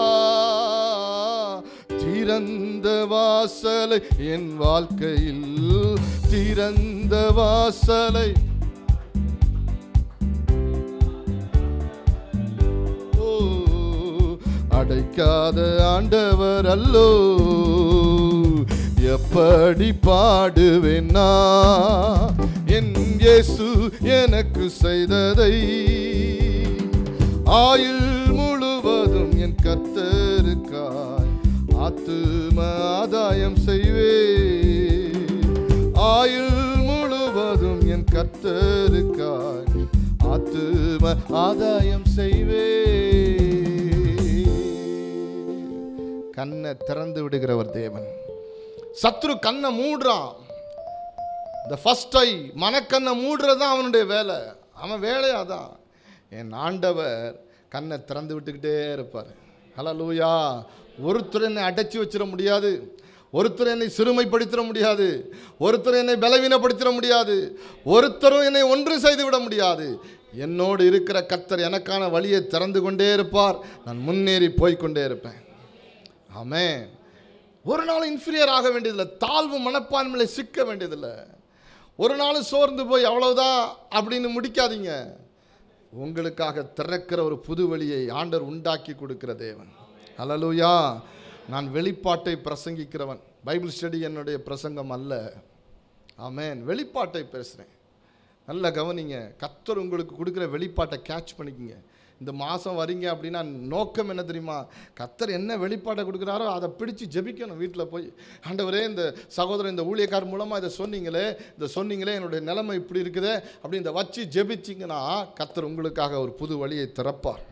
திறந்த வாசலை என் வாழ்க்கையில், திறந்த வாசலை அடைக்காத ஆண்டவர் அல்லோ, எப்படி பாடுவேன்னா என் இயேசு எனக்கு செய்ததை, ஆயுள் முழுவதும் என் கர்த்தருக்காய் ஆத்தும ஆதாயம் செய்வே, ஆயுள் முழுவதும் என் கர்த்தருக்காய் ஆத்தும ஆதாயம் செய்வே. கண்ணை திறந்து விடுகிறவர் தேவன். சத்ரு கண்ணை மூடுறான். இந்த ஃபர்ஸ்ட் ஐ மனக்கண்ணை மூடுறது தான் அவனுடைய வேலை. அவன் வேலையாதான். என் ஆண்டவர் கண்ணை திறந்து விட்டுக்கிட்டே இருப்பார். ஹல்லேலூயா. ஒருத்தர் என்னை அடைச்சி வச்சிட முடியாது, ஒருத்தர் என்னை சிறுமைப்படுத்திட முடியாது, ஒருத்தர் என்னை பலவீனப்படுத்திட முடியாது, ஒருத்தரும் என்னை ஒன்று செய்து விட முடியாது. என்னோடு இருக்கிற கர்த்தர் எனக்கான வழியை திறந்து கொண்டே இருப்பார். நான் முன்னேறி போய்கொண்டே இருப்பேன். ஆமென். ஒரு நாள் இன்ஃபீரியர் ஆக வேண்டியதில்லை, தாழ்வு மனப்பான்மையில் சிக்க வேண்டியதில்லை, ஒரு நாள் சோர்ந்து போய் அவ்வளவுதான் அப்படின்னு முடிக்காதீங்க. உங்களுக்காக திறக்கிற ஒரு புது வழியை ஆண்டவர் உண்டாக்கி கொடுக்கிற தேவன். ஹல்லேலூயா. நான் வெளிப்பாட்டை பிரசங்கிக்கிறவன். பைபிள் ஸ்டடி என்னுடைய பிரசங்கம் அல்ல. ஆமென். வெளிப்பாட்டை பேசுகிறேன். நல்ல கவனிங்க. கர்த்தர் உங்களுக்கு கொடுக்குற வெளிப்பாட்டை கேட்ச் பண்ணிக்கோங்க. இந்த மாதம் வரீங்க அப்படின்னா நோக்கம் என்ன தெரியுமா? கர்த்தர் என்ன வெளிப்பாட்டை கொடுக்குறாரோ அதை பிடிச்சி ஜெபிக்கணும். வீட்டில் போய் ஆண்டவரே இந்த சகோதரன் இந்த ஊழியக்காரர் மூலமாக இதை சொன்னீங்களே என்னுடைய நிலைமை இப்படி இருக்குதே அப்படி இந்த வச்சு ஜெபிச்சிங்கன்னா கர்த்தர் உங்களுக்காக ஒரு புது வழியை திறப்பார்.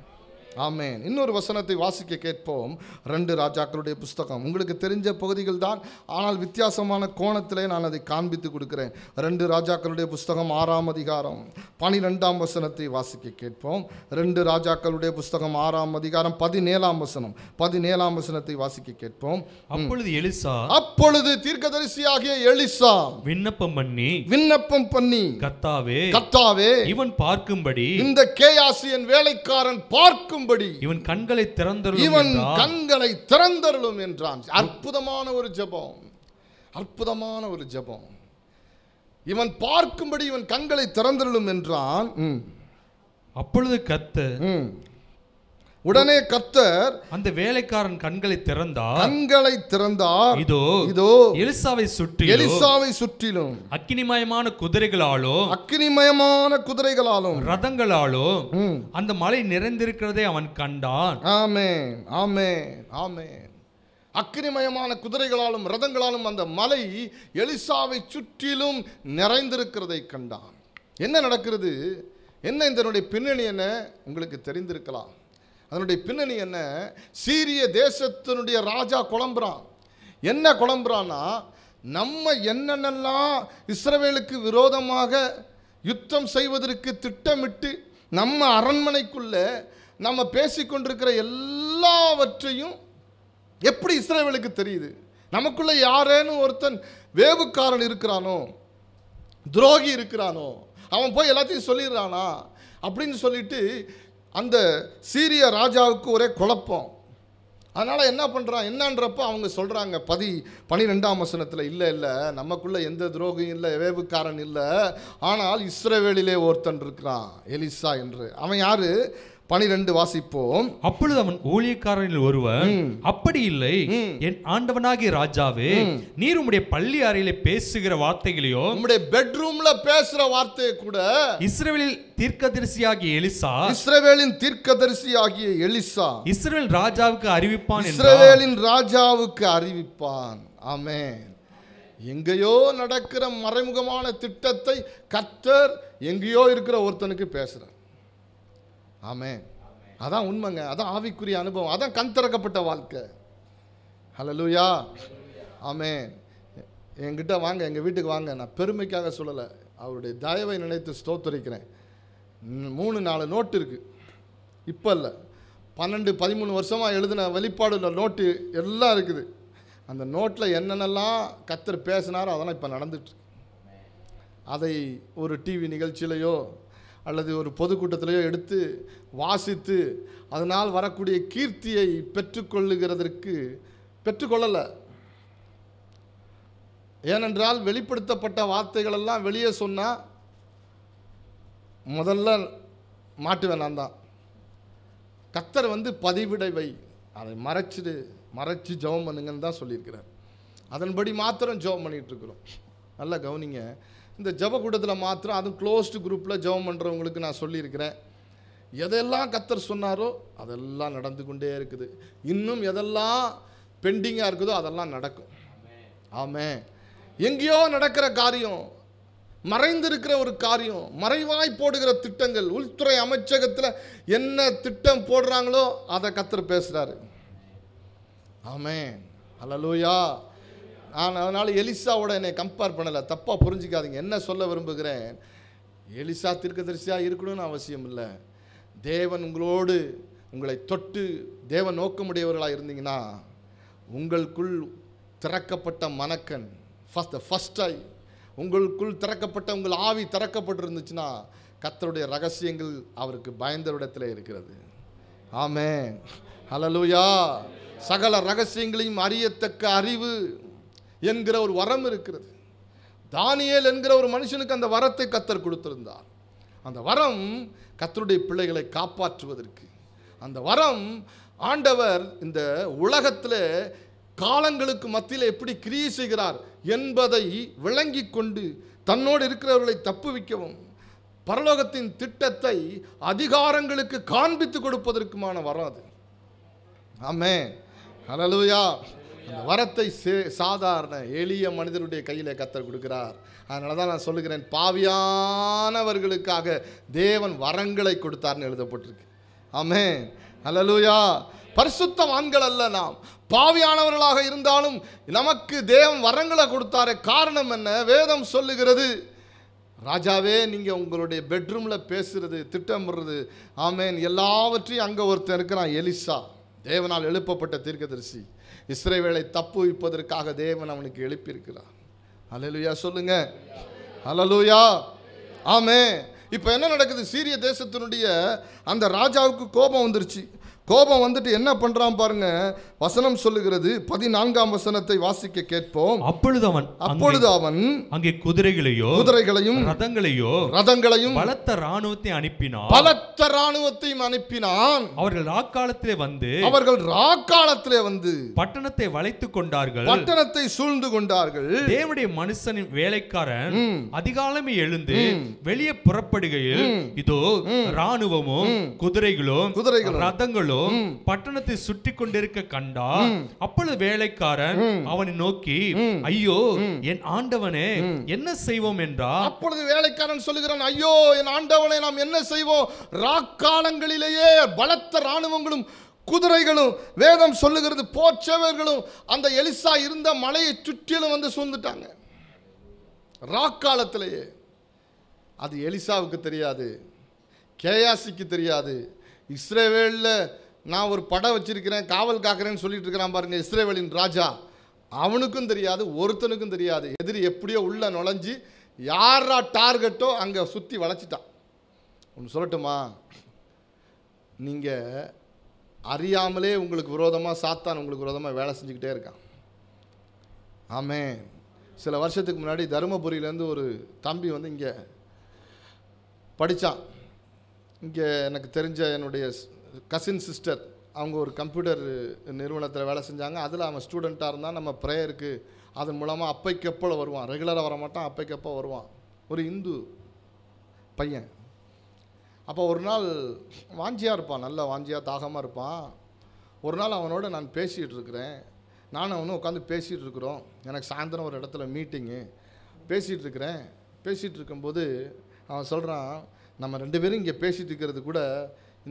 ஆமென். இன்னொரு வசனத்தை வாசிக்க கேட்போம். 2 ராஜாக்களுடைய புஸ்தகம். உங்களுக்கு தெரிஞ்ச பகுதிகள் தான், ஆனால் வித்தியாசமான கோணத்திலே நான் அதை காண்பித்து கொடுக்கிறேன். 2 ராஜாக்களுடைய புஸ்தகம் 6ஆம் அதிகாரம் 12ஆம் வசனத்தை வாசிக்க கேட்போம். 2 ராஜாக்களுடைய புஸ்தகம் 6ஆம் அதிகாரம் 17ஆம் வசனம், 17ஆம் வசனத்தை வாசிக்க கேட்போம். அப்பொழுது தீர்க்கதரிசியாகிய எலிசா விண்ணப்பம் பண்ணி கர்த்தாவே இவன் பார்க்கும்படி, இந்த கேயாசி என் வேலைக்காரன் பார்க்கும், இவன் கண்களை திறந்தருளும் என்றான். அற்புதமான ஒரு ஜெபம், அற்புதமான ஒரு ஜெபம். இவன் பார்க்கும்படி இவன் கண்களை திறந்தருளும் என்றான். அப்பொழுது கர்த்தர் உடனே கர்த்தர் அந்த வேலைக்காரன் கண்களை திறந்தார். இதோ எலிசாவை சுற்றிலும் அக்கினிமயமான குதிரைகளாலும் ரதங்களாலும் அந்த மலை நிறைந்திருக்கிறதை அவன் கண்டான். ஆமென், ஆமென், ஆமென். அக்கினிமயமான குதிரைகளாலும் ரதங்களாலும் அந்த மலை எலிசாவை சுற்றிலும் நிறைந்திருக்கிறதை கண்டான். என்ன நடக்கிறது? என்ன இதனுடைய பின்னணி என்ன உங்களுக்கு தெரிந்திருக்கலாம். அதனுடைய பின்னணி என்ன? சீரிய தேசத்தினுடைய ராஜா குழம்புறான். என்ன குழம்புறான்னா, நம்ம என்னென்னலாம் இஸ்ரவேலுக்கு விரோதமாக யுத்தம் செய்வதற்கு திட்டமிட்டு நம்ம அரண்மனைக்குள்ள நம்ம பேசிக்கொண்டிருக்கிற எல்லாவற்றையும் எப்படி இஸ்ரவேலுக்கு தெரியுது? நமக்குள்ள யாரேனும் ஒருத்தன் வேவுக்காரன் இருக்கிறானோ, துரோகி இருக்கிறானோ, அவன் போய் எல்லாத்தையும் சொல்லிடுறானா அப்படின்னு சொல்லிட்டு அந்த சீரிய ராஜாவுக்கு ஒரே குழப்பம். அதனால் என்ன பண்ணுறான்? என்னன்றப்ப அவங்க சொல்கிறாங்க 12ஆம் வசனத்தில், இல்லை நமக்குள்ளே எந்த துரோகியும் இல்லை, வேவுக்காரன் இல்லை, ஆனால் இஸ்ரவேலிலே ஒருத்தன் இருக்கிறான் எலிசா என்று. அவன் யாரு? 12 வாசிப்போம். அப்பொழுது அவன் ஊழியக்காரனில் ஒருவன், அப்படி இல்லை என் ஆண்டவனாகிய ராஜாவே, நீர் உம்முடைய பள்ளி அறையிலே பேசுகிற வார்த்தைகளையோ, உம்முடைய பெட்ரூம்ல பேசுற வார்த்தையை கூட இஸ்ரவேலின் தீர்க்கதரிசியாகிய எலிசா இஸ்ரவேல் ராஜாவுக்கு அறிவிப்பான். ஆமென். எங்கேயோ நடக்கிற மறைமுகமான திட்டத்தை கர்த்தர் எங்கேயோ இருக்கிற ஒருத்தனுக்கு பேசுறார். ஆமென். அதான் உண்மைங்க. அதான் ஆவிக்குரிய அனுபவம். அதான் கண் திறக்கப்பட்ட வாழ்க்கை. ஹல்லேலூயா. ஆமென். என்கிட்ட வாங்க, எங்கள் வீட்டுக்கு வாங்க. நான் பெருமைக்காக சொல்லலை, அவருடைய தயவை நினைத்து ஸ்தோத்திரிக்கிறேன். 3-4 நோட்டு இருக்குது. இப்போ இல்லை, 12-13 வருஷமாக எழுதின வெளிப்பாடுள்ள நோட்டு எல்லாம் இருக்குது. அந்த நோட்டில் என்னென்னலாம் கர்த்தர் பேசினாரோ அதெல்லாம் இப்போ நடந்துட்டு. அதை ஒரு டிவி நிகழ்ச்சியிலையோ அல்லது ஒரு பொதுக்கூட்டத்திலேயோ எடுத்து வாசித்து அதனால் வரக்கூடிய கீர்த்தியை பெற்றுக்கொள்ளலை. ஏனென்றால் வெளிப்படுத்தப்பட்ட வார்த்தைகள் எல்லாம் வெளியே சொன்னால் முதல்ல மாட்டுவேன் நான் தான். கர்த்தர் பதிவிடை வை, அதை மறைச்சு ஜெபம் பண்ணுங்கன்னு தான் சொல்லியிருக்கிறார். அதன்படி மாத்திரம் ஜெபம் பண்ணிகிட்டு இருக்கிறோம். நல்லா கவனிங்க. இந்த ஜெப கூட்டத்தில் மாத்திரம், அதுவும் க்ளோஸ்டு குரூப்பில் ஜெபம் பண்ணுறவங்களுக்கு நான் சொல்லியிருக்கிறேன், எதெல்லாம் கர்த்தர் சொன்னாரோ அதெல்லாம் நடந்து கொண்டே இருக்குது. இன்னும் எதெல்லாம் பெண்டிங்காக இருக்குதோ அதெல்லாம் நடக்கும். ஆமென். எங்கேயோ நடக்கிற காரியம், மறைந்திருக்கிற ஒரு காரியம், மறைவாய் போடுகிற திட்டங்கள், உள்துறை அமைச்சகத்தில் என்ன திட்டம் போடுறாங்களோ அதை கர்த்தர் பேசுகிறாரு. ஆமென். ஹல்லேலூயா. நான் அதனால் எலிசாவோட என்னை கம்பேர் பண்ணலை, தப்பாக புரிஞ்சிக்காதீங்க. என்ன சொல்ல விரும்புகிறேன், எலிசா தீர்க்கதரிசியாக இருக்கணும்னு அவசியம் இல்லை. தேவன் உங்களை தொட்டு தேவன் நோக்கமுடையவர்களாக இருந்தீங்கன்னா, உங்களுக்குள் திறக்கப்பட்ட மனக்கண், ஃபர்ஸ்ட் ஐ, உங்களுக்குள் திறக்கப்பட்ட உங்கள் ஆவி திறக்கப்பட்டிருந்துச்சுன்னா கர்த்தருடைய ரகசியங்கள் அவருக்கு பயந்த இடத்துல இருக்கிறது. ஆமென். ஹல்லேலூயா. சகல ரகசியங்களையும் அறியத்தக்க அறிவு என்கிற ஒரு வரம் இருக்கிறது. தானியேல் என்கிற ஒரு மனுஷனுக்கு அந்த வரத்தை கர்த்தர் கொடுத்திருந்தார். அந்த வரம் கர்த்தருடைய பிள்ளைகளை காப்பாற்றுவதற்கு. அந்த வரம் ஆண்டவர் இந்த உலகத்தில் காலங்களுக்கு மத்தியில் எப்படி கிரியை செய்கிறார் என்பதை விளங்கி கொண்டு தன்னோடு இருக்கிறவர்களை தப்புவிக்கவும் பரலோகத்தின் திட்டத்தை அதிகாரங்களுக்கு காண்பித்து கொடுப்பதற்குமான வரம் அது. ஆமென். ஹல்லேலூயா. அந்த வரத்தை சாதாரண எளிய மனிதருடைய கையில் கர்த்தர் கொடுக்கிறார். அதனால தான் நான் சொல்லுகிறேன், பாவியானவர்களுக்காக தேவன் வரங்களை கொடுத்தார்னு எழுதப்பட்டிருக்கு. ஆமென். ஹல்லேலூயா. பரிசுத்தவான்கள் அல்ல நாம், பாவியானவர்களாக இருந்தாலும் நமக்கு தேவன் வரங்களை கொடுத்தாரே. காரணம் என்ன? வேதம் சொல்லுகிறது, ராஜாவே நீங்கள் உங்களுடைய பெட்ரூமில் பேசுறது, திட்டமிடுறது, ஆமென், எல்லாவற்றையும் அங்கே ஒருத்தன் இருக்கிறான், எலிசா, தேவனால் எழுப்பப்பட்ட தீர்க்கதரிசி. இஸ்ரவேலை தப்புவிப்பதற்காக தேவன் அவனுக்கு எழுப்பியிருக்கிறார். ஹல்லேலூயா சொல்லுங்க. ஹல்லேலூயா. ஆமென். இப்போ என்ன நடக்குது? சீரிய தேசத்தினுடைய அந்த ராஜாவுக்கு கோபம் வந்துருச்சு. கோபம் வந்துட்டு என்ன பண்றான் பாருங்க. வசனம் சொல்லுகிறது, 14ஆம் வசனத்தை வாசிக்க கேட்போம். அப்பொழுது அவன் அங்கே குதிரைகளையும் ரதங்களையும் பலத்த ராணுவத்தையும் அனுப்பினான். அவர்கள் ராக்காலத்திலே வந்து பட்டணத்தை வளைத்துக் கொண்டார்கள், பட்டணத்தை சூழ்ந்து கொண்டார்கள். தேவனுடைய மனுஷனின் வேலைக்காரன் அதிகாலமே எழுந்து வெளியே புறப்படுகையில் இதோ ராணுவமும் குதிரைகளும் ரதங்களும் பட்டணத்தை சுற்றி கொண்டிருக்க கண்டா. அப்பொழுது வேலைக்காரன் அவனை நோக்கி, ஐயோ என் ஆண்டவனே என்ன செய்வோம் என்றார். அப்பொழுது வேலைக்காரன் சொல்லுகிறான், ஐயோ என் ஆண்டவனே நாம் என்ன செய்வோம்? ராக்காலங்களிலேயே பலத்த ராணுவங்களும் குதிரைகளும், வேதம் சொல்லுகிறது போர்ச்சவர்களும் அந்த எலிசா இருந்த மலையை சுற்றிலும் வந்து சூழ்ந்துட்டாங்க. ராக்காலத்திலேயே. அது எலிசாவுக்கு தெரியாது, கேயாசிக்கு தெரியாது. இஸ்ரவேலில் நான் ஒரு படம் வச்சிருக்கிறேன், காவல் காக்கிறேன்னு சொல்லிட்டு இருக்கிறான் பாருங்க இஸ்ரவேலின் ராஜா. அவனுக்கும் தெரியாது, ஒருத்தனுக்கும் தெரியாது. எதிரி எப்படியோ உள்ள நுழைஞ்சு யாரா டார்கெட்டோ அங்கே சுற்றி வளைச்சிட்டான். ஒன்று சொல்லட்டுமா, நீங்கள் அறியாமலே உங்களுக்கு விரோதமாக சாத்தான் உங்களுக்கு விரோதமாக வேலை செஞ்சுக்கிட்டே இருக்கான். ஆமென். சில வருஷத்துக்கு முன்னாடி தருமபுரியிலேருந்து ஒரு தம்பி வந்து இங்கே படித்தான். இங்கே எனக்கு தெரிஞ்ச என்னுடைய கசின் சிஸ்டர், அவங்க ஒரு கம்ப்யூட்டர் நிறுவனத்தில் வேலை செஞ்சாங்க. அதில் அவன் ஸ்டூடெண்ட்டாக இருந்தால் நம்ம ப்ரேயருக்கு அதன் மூலமாக அப்பைக்கப்போ வருவான். ரெகுலராக வரமாட்டான், அப்பைக்கப்போ வருவான். ஒரு இந்து பையன். அப்போ ஒரு நாள் வாஞ்சியாக இருப்பான், நல்ல வாஞ்சியாக தாகமாக இருப்பான். ஒரு நாள் அவனோட நான் பேசிகிட்டு இருக்கிறேன், நானும் அவனும் உட்காந்து பேசிகிட்டு இருக்கிறோம். எனக்கு சாயந்தரம் ஒரு இடத்துல மீட்டிங்கு, பேசிகிட்டு இருக்கும்போது அவன் சொல்கிறான், நம்ம 2 பேரும் இங்கே பேசிகிட்டு இருக்கிறது கூட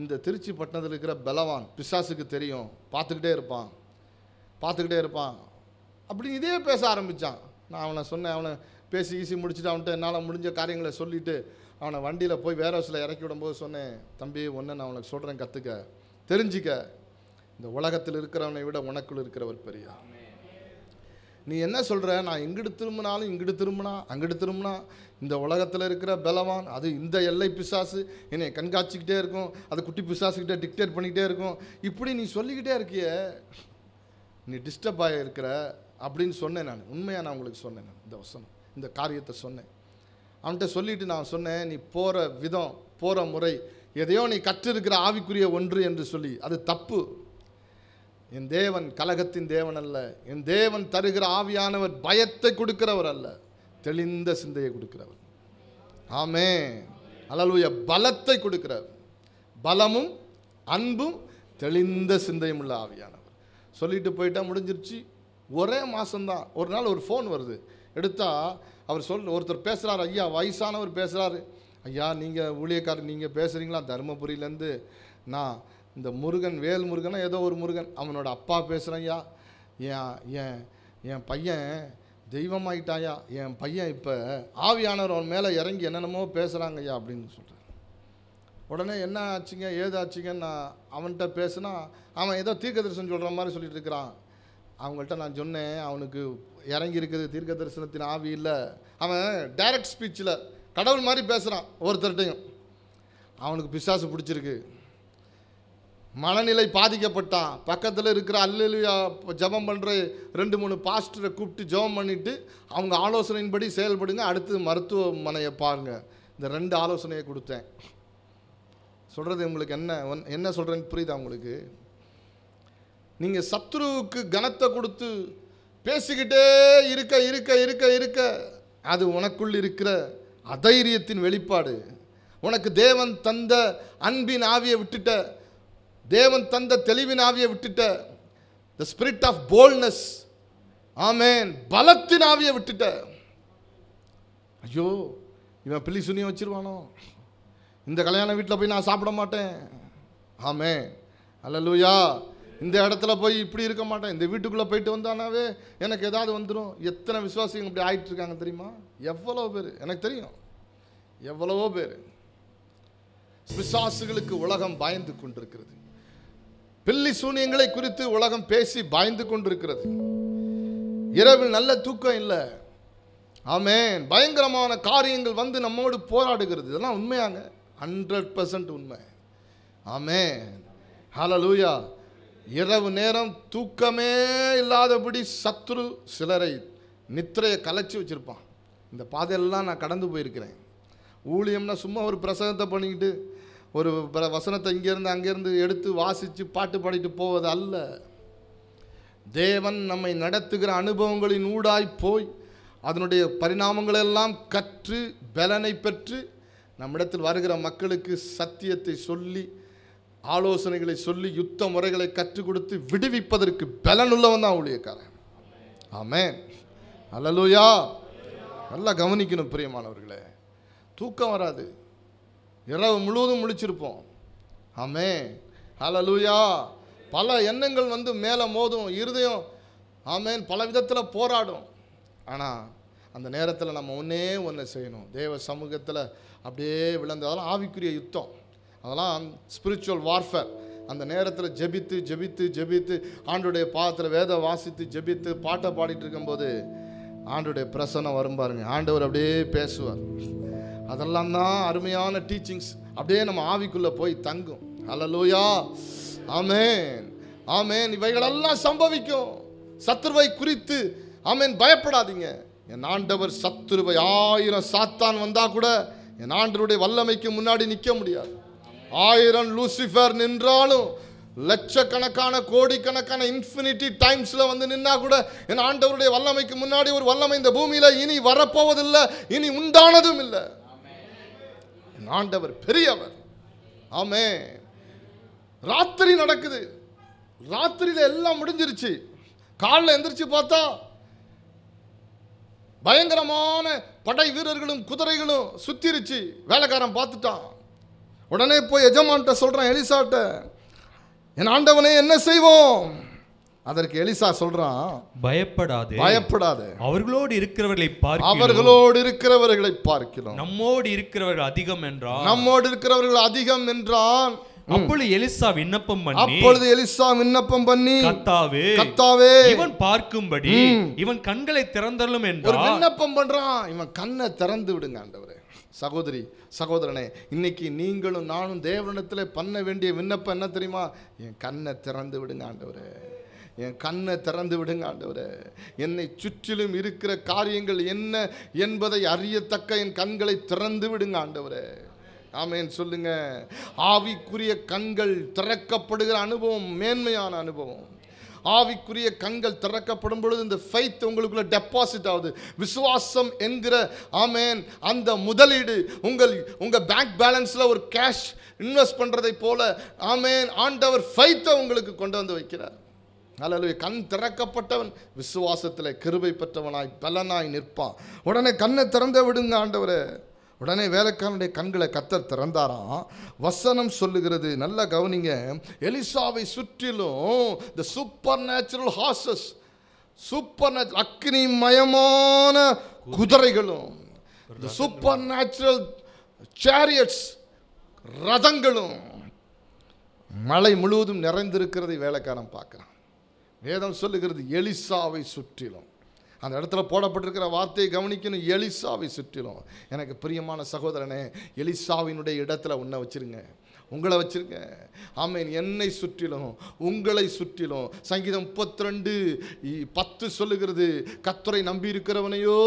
இந்த திருச்சி பட்டணத்தில் இருக்கிற பலவான் பிசாசுக்கு தெரியும், பார்த்துக்கிட்டே இருப்பான் அப்படி இதே பேச ஆரம்பித்தான். நான் அவனை சொன்னேன், அவனை பேசி முடிச்சுட்டு அவன்கிட்ட என்னால் முடிஞ்ச காரியங்களை சொல்லிவிட்டு அவனை வண்டியில் போய் வேர் ஹவுஸில் இறக்கி விடும்போது சொன்னேன், தம்பி ஒன்று நான் உனக்கு சொல்கிறேன், கற்றுக்க, தெரிஞ்சிக்க, இந்த உலகத்தில் இருக்கிறவனை விட உனக்குள் இருக்கிறவர் பெரியா. நீ என்ன சொல்கிற? நான் இங்கிட்டு திரும்பினாலும் அங்கிட்டு திரும்பினா இந்த உலகத்தில் இருக்கிற பலவான், அது இந்த எல்லை பிசாசு என்னை கண்காட்சிக்கிட்டே இருக்கும், அது குட்டி பிசாசுக்கிட்டே டிக்டேட் பண்ணிக்கிட்டே இருக்கும், இப்படி நீ சொல்லிக்கிட்டே இருக்கிய, நீ டிஸ்டர்ப் ஆகி இருக்கிற அப்படின்னு சொன்னேன். நான் உண்மையாக நான் உங்களுக்கு சொன்னேன், நான் இந்த வசனம் இந்த காரியத்தை சொன்னேன். அவன்கிட்ட சொல்லிவிட்டு நான் சொன்னேன், நீ போகிற விதம், போகிற முறை எதையோ நீ கற்றிருக்கிற ஆவிக்குரிய ஒன்று என்று சொல்லி அது தப்பு. என் தேவன் கலகத்தின் தேவன் அல்ல. என் தேவன் தருகிற ஆவியானவர் பயத்தை கொடுக்கிறவர் அல்ல, தெளிந்த சிந்தையை கொடுக்கிறவர். ஆமென், அல்லேலூயா. பலத்தை கொடுக்கிறவர், பலமும் அன்பும் தெளிந்த சிந்தையும் உள்ள ஆவியானவர். சொல்லிட்டு போயிட்டா முடிஞ்சிருச்சு. ஒரே மாதம்தான். ஒரு நாள் ஒரு ஃபோன் வருது, எடுத்தால் அவர் ஒருத்தர் பேசுகிறார், ஐயா வயசானவர் பேசுகிறாரு, ஐயா நீங்கள் ஊழியக்காரர் நீங்கள் பேசுகிறீங்களா? தருமபுரியிலேருந்து நான் இந்த முருகன், வேல் முருகனா ஏதோ ஒரு முருகன், அவனோட அப்பா பேசுகிறேன் ஐயா, என் பையன் தெய்வமாயிட்டாயா, என் பையன் இப்போ ஆவியானவர் அவன் மேலே இறங்கி என்னென்னமோ பேசுகிறாங்க ஐயா அப்படின்னு சொல்கிறேன். உடனே என்ன ஆச்சுங்க ஏதாச்சுங்கன்னு நான் அவன்கிட்ட பேசுனா அவன் ஏதோ தீர்க்க தரிசனம் சொல்கிற மாதிரி சொல்லிட்டு இருக்கிறான். அவங்கள்ட்ட நான் சொன்னேன், அவனுக்கு இறங்கி இருக்குது தீர்க்க தரிசனத்தின் ஆவி இல்லை, அவன் டைரக்ட் ஸ்பீச்சில் கடவுள் மாதிரி பேசுகிறான் ஒருத்தர்கிட்டையும். அவனுக்கு பிசாசு பிடிச்சிருக்கு, மனநிலை பாதிக்கப்பட்டான். பக்கத்தில் இருக்கிற அல்லேலூயா ஜெபம் பண்ணுற 2-3 பாஸ்டரை கூப்பிட்டு ஜெபம் பண்ணிவிட்டு அவங்க ஆலோசனையின்படி செயல்படுங்க, அடுத்து மருத்துவமனையை பாருங்கள். இந்த 2 ஆலோசனையை கொடுத்தேன். சொல்கிறது உங்களுக்கு என்ன சொல்கிறேன்னு புரியுதா உங்களுக்கு? நீங்கள் சத்துருவுக்கு கனத்தை கொடுத்து பேசிக்கிட்டே இருக்க இருக்க இருக்க இருக்க அது உனக்குள் இருக்கிற அதைரியத்தின் வெளிப்பாடு. உனக்கு தேவன் தந்த அன்பின் ஆவியை விட்டுட்ட, தேவன் தந்த தெளிவின் ஆவியை விட்டுட்ட, the spirit of boldness, ஆமென், பலத்தின் ஆவியை விட்டுட்ட. ஐயோ இவன் பிள்ளை சுனியை வச்சிருவானோ, இந்த கல்யாண வீட்டில் போய் நான் சாப்பிட மாட்டேன், ஆமென், அல்லேலூயா, இந்த இடத்துல போய் இப்படி இருக்க மாட்டேன், இந்த வீட்டுக்குள்ளே போயிட்டு வந்தானாவே எனக்கு ஏதாவது வந்துடும். எத்தனை விசுவாசிகள் இப்படி ஆகிட்டு இருக்காங்க தெரியுமா? எவ்வளோ பேர் எனக்கு தெரியும், எவ்வளவோ பேர். பிசாசுகளுக்கு உலகம் பயந்து கொண்டிருக்கிறது. பில்லி சூனியங்களை குறித்து உலகம் பேசி பயந்து கொண்டிருக்கிறது. இரவில் நல்ல தூக்கம் இல்லை, ஆமென், பயங்கரமான காரியங்கள் வந்து நம்மோடு போராடுகிறது. இதெல்லாம் உண்மையாங்க, 100% உண்மை. ஆமென், ஹல்லேலூயா. இரவு நேரம் தூக்கமே இல்லாதபடி சத்துரு சிலரை நித்திரையை கலைச்சி வச்சுருப்பான். இந்த பாதையெல்லாம் நான் கடந்து போயிருக்கிறேன். ஊழியம்னா சும்மா ஒரு பிரசங்கத்தை பண்ணிக்கிட்டு ஒரு வசனத்தை இங்கேருந்து அங்கேருந்து எடுத்து வாசித்து பாட்டு பாடிட்டு போவது அல்ல. தேவன் நம்மை நடத்துகிற அனுபவங்களின் ஊடாய் போய் அதனுடைய பரிணாமங்களெல்லாம் கற்று பலனை பெற்று நம்மிடத்தில் வருகிற மக்களுக்கு சத்தியத்தை சொல்லி ஆலோசனைகளை சொல்லி யுத்த முறைகளை கற்றுக் கொடுத்து விடுவிப்பதற்கு பலனுள்ளவன் தான் ஊழியக்காரன். ஆமென். ஹல்லேலூயா. நல்லா கவனிக்கணும் பிரியமானவர்களே. தூக்கம் வராது, இரவு முழுவதும் முழிச்சிருப்போம். ஆமென். ஹல்லேலூயா. பல எண்ணங்கள் வந்து மேலே மோதும், இருதயம் ஆமென் பல விதத்தில் போராடும். ஆனால் அந்த நேரத்தில் நம்ம ஒன்று செய்யணும். தேவ சமூகத்தில் அப்படியே விழுந்து, அதெல்லாம் ஆவிக்குரிய யுத்தம், அதெல்லாம் ஸ்பிரிச்சுவல் வார்ஃபேர். அந்த நேரத்தில் ஜெபித்து ஜெபித்து ஜெபித்து ஆண்டுடைய பாதத்தில் வேத வாசித்து ஜெபித்து பாட்டை பாடிட்டு இருக்கும்போது ஆண்டுடைய பிரசன்னம் வரும் பாருங்க. ஆண்டவர் அப்படியே பேசுவார். அதெல்லாம் தான் அருமையான டீச்சிங்ஸ். அப்படியே நம்ம ஆவிக்குள்ளே போய் தங்கும். ஹல்லேலூயா. ஆமென். ஆமென். இவைகளெல்லாம் சம்பவிக்கும். சத்துருவை குறித்து ஆமென் பயப்படாதீங்க. என் ஆண்டவர் சத்துருவை 1000 சாத்தான் வந்தா கூட என் ஆண்டவருடைய வல்லமைக்கு முன்னாடி நிற்க முடியாது. 1000 லூசிஃபர் நின்றாலும், லட்சக்கணக்கான கோடிக்கணக்கான இன்ஃபினிட்டி டைம்ஸில் வந்து நின்னா கூட என் ஆண்டவருடைய வல்லமைக்கு முன்னாடி ஒரு வல்லமை இந்த பூமியில் இனி வரப்போவதில்லை, இனி உண்டானதும் இல்லை. என் ஆண்டவர் பெரியவர். ஆமென். ராத்திரி நடக்குது, ராத்திரியில் எல்லாம் முடிஞ்சிருச்சு. காலைல எந்திரிச்சு பார்த்தா பயங்கரமான படை வீரர்களும் குதிரைகளும் சுத்திருச்சு. வேலைக்காரன் பார்த்துட்டான். உடனே போய் எஜமான்ட்ட சொல்றான், எலிசாட்ட, என் ஆண்டவனே என்ன செய்வோம்? அதற்கு எலிசா சொல்றான், பயப்படாதே, பயப்படாதே, அவர்களோடு இருக்கிறவர்களை பார்க்கிறோம் நம்மோடு இருக்கிறவர்கள் அதிகம் என்றான். நம்மோடு இருக்கிறவர்கள் அதிகம் என்றான். அப்பொழுது எலிசா விண்ணப்பம் பண்ணி கர்த்தாவே இவன் பார்க்கும்படி இவன் கண்களை திறந்தருளும் என்றார். விண்ணப்பம் பண்றான், இவன் கண்ணை திறந்து விடுங்க ஆண்டவரே. சகோதரி சகோதரனே, இன்னைக்கு நீங்களும் நானும் தேவனிடத்தில் பண்ண வேண்டிய விண்ணப்பம் என்ன தெரியுமா? என் கண்ணை திறந்து விடுங்க ஆண்டவரே, என் கண்ணை திறந்து விடுங்க ஆண்டவரே. என்னை சுற்றிலும் இருக்கிற காரியங்கள் என்ன என்பதை அறியத்தக்க என் கண்களை திறந்து விடுங்க ஆண்டவரே. ஆமென் சொல்லுங்க. ஆவிக்குரிய கண்கள் திறக்கப்படுகிற அனுபவம் மேன்மையான அனுபவம். ஆவிக்குரிய கண்கள் திறக்கப்படும் பொழுது இந்த ஃபெய்த் உங்களுக்குள்ள டெபாசிட் ஆகுது. விசுவாசம் என்கிற ஆமென் அந்த முதலீடு உங்க பேங்க் பேலன்ஸ்ல ஒரு கேஷ் இன்வெஸ்ட் பண்றதை போல ஆமென் ஆண்டவர் ஃபெய்த்தை உங்களுக்கு கொண்டு வந்து வைக்கிறார். அல்லேலூயா. கண் திறக்கப்பட்டவன் விசுவாசத்தில் கிருபை பெற்றவனாய் பலனாய் நிற்பான். உடனே கண்ணை திறந்து விடுங்க ஆண்டவரே. உடனே வேலைக்காரனுடைய கண்களை கர்த்தர் திறந்தாராம். வசனம் சொல்லுகிறது, நல்லா கவனிங்க. எலிசாவை சுற்றிலும் the supernatural horses, supernatural அக்னிமயமான குதிரைகளும், the supernatural chariots ரதங்களும் மலை முழுவதும் நிறைந்திருக்கிறதை வேலைக்காரன் பார்க்குறான். வேதம் சொல்லுகிறது எலிசாவை சுற்றிலும். அந்த இடத்துல போடப்பட்டிருக்கிற வார்த்தையை கவனிக்கணும், எலிசாவை சுற்றிலும். எனக்கு பிரியமான சகோதரனே, எலிசாவினுடைய இடத்துல உன்னை வச்சிருங்க, உங்களை வச்சிருங்க. ஆமென். என்னை சுற்றிலும் உங்களை சுற்றிலும். சங்கீதம் 32:10 சொல்லுகிறது, கர்த்தரை நம்பி இருக்கிறவனையோ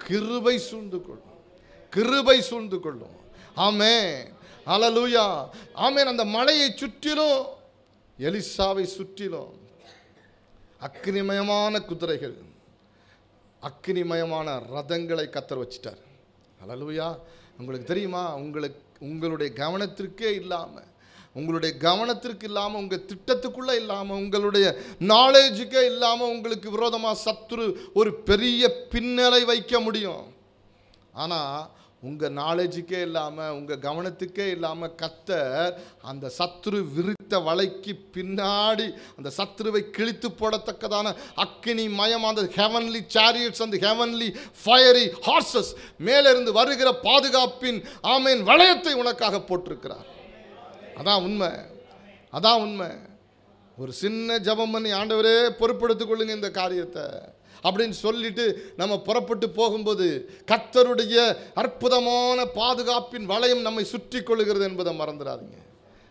கிருபை சூழ்ந்து கொள்ளும், கிருபை சூழ்ந்து கொள்ளும். ஆமென். ஹல்லேலூயா. ஆமென். அந்த மலையை சுற்றிலும் எலிசாவை சுற்றிலும் அக்னிமயமான குதிரைகள், அக்னிமயமான ரதங்களை கர்த்தர் வச்சிட்டார். ஹல்லேலூயா. உங்களுக்கு தெரியுமா, உங்களுடைய கவனத்திற்கே இல்லாமல், உங்களுடைய கவனத்திற்கு இல்லாமல், உங்கள் திட்டத்துக்குள்ளே இல்லாமல், உங்களுடைய நாலேஜுக்கே இல்லாமல் உங்களுக்கு விரோதமாக சத்துரு ஒரு பெரிய பின்னலை வைக்க முடியும். ஆனால் உங்கள் நாலேஜுக்கே இல்லாமல், உங்கள் கவனத்துக்கே இல்லாமல் கர்த்தர் அந்த சத்துரு விரித்த வலைக்கு பின்னாடி அந்த சத்துருவை கிழித்து போடத்தக்கதான அக்கினி மயமான ஹெவன்லி சாரியட்ஸ், அந்த ஹெவன்லி ஃபயரி ஹார்சஸ், மேலிருந்து வருகிற பாதுகாப்பின் ஆமென் வளையத்தை உனக்காக போட்டிருக்கிறார். அதான் உண்மை, அதான் உண்மை. ஒரு சின்ன ஜெபம் பண்ணி, ஆண்டவரே பொறுப்படுத்திக் கொள்ளுங்க இந்த காரியத்தை அப்படின்னு சொல்லிட்டு நம்ம புறப்பட்டு போகும்போது கர்த்தருடைய அற்புதமான பாதுகாப்பின் வளையம் நம்மை சுற்றி கொள்ளுகிறது என்பதை மறந்துடாதீங்க.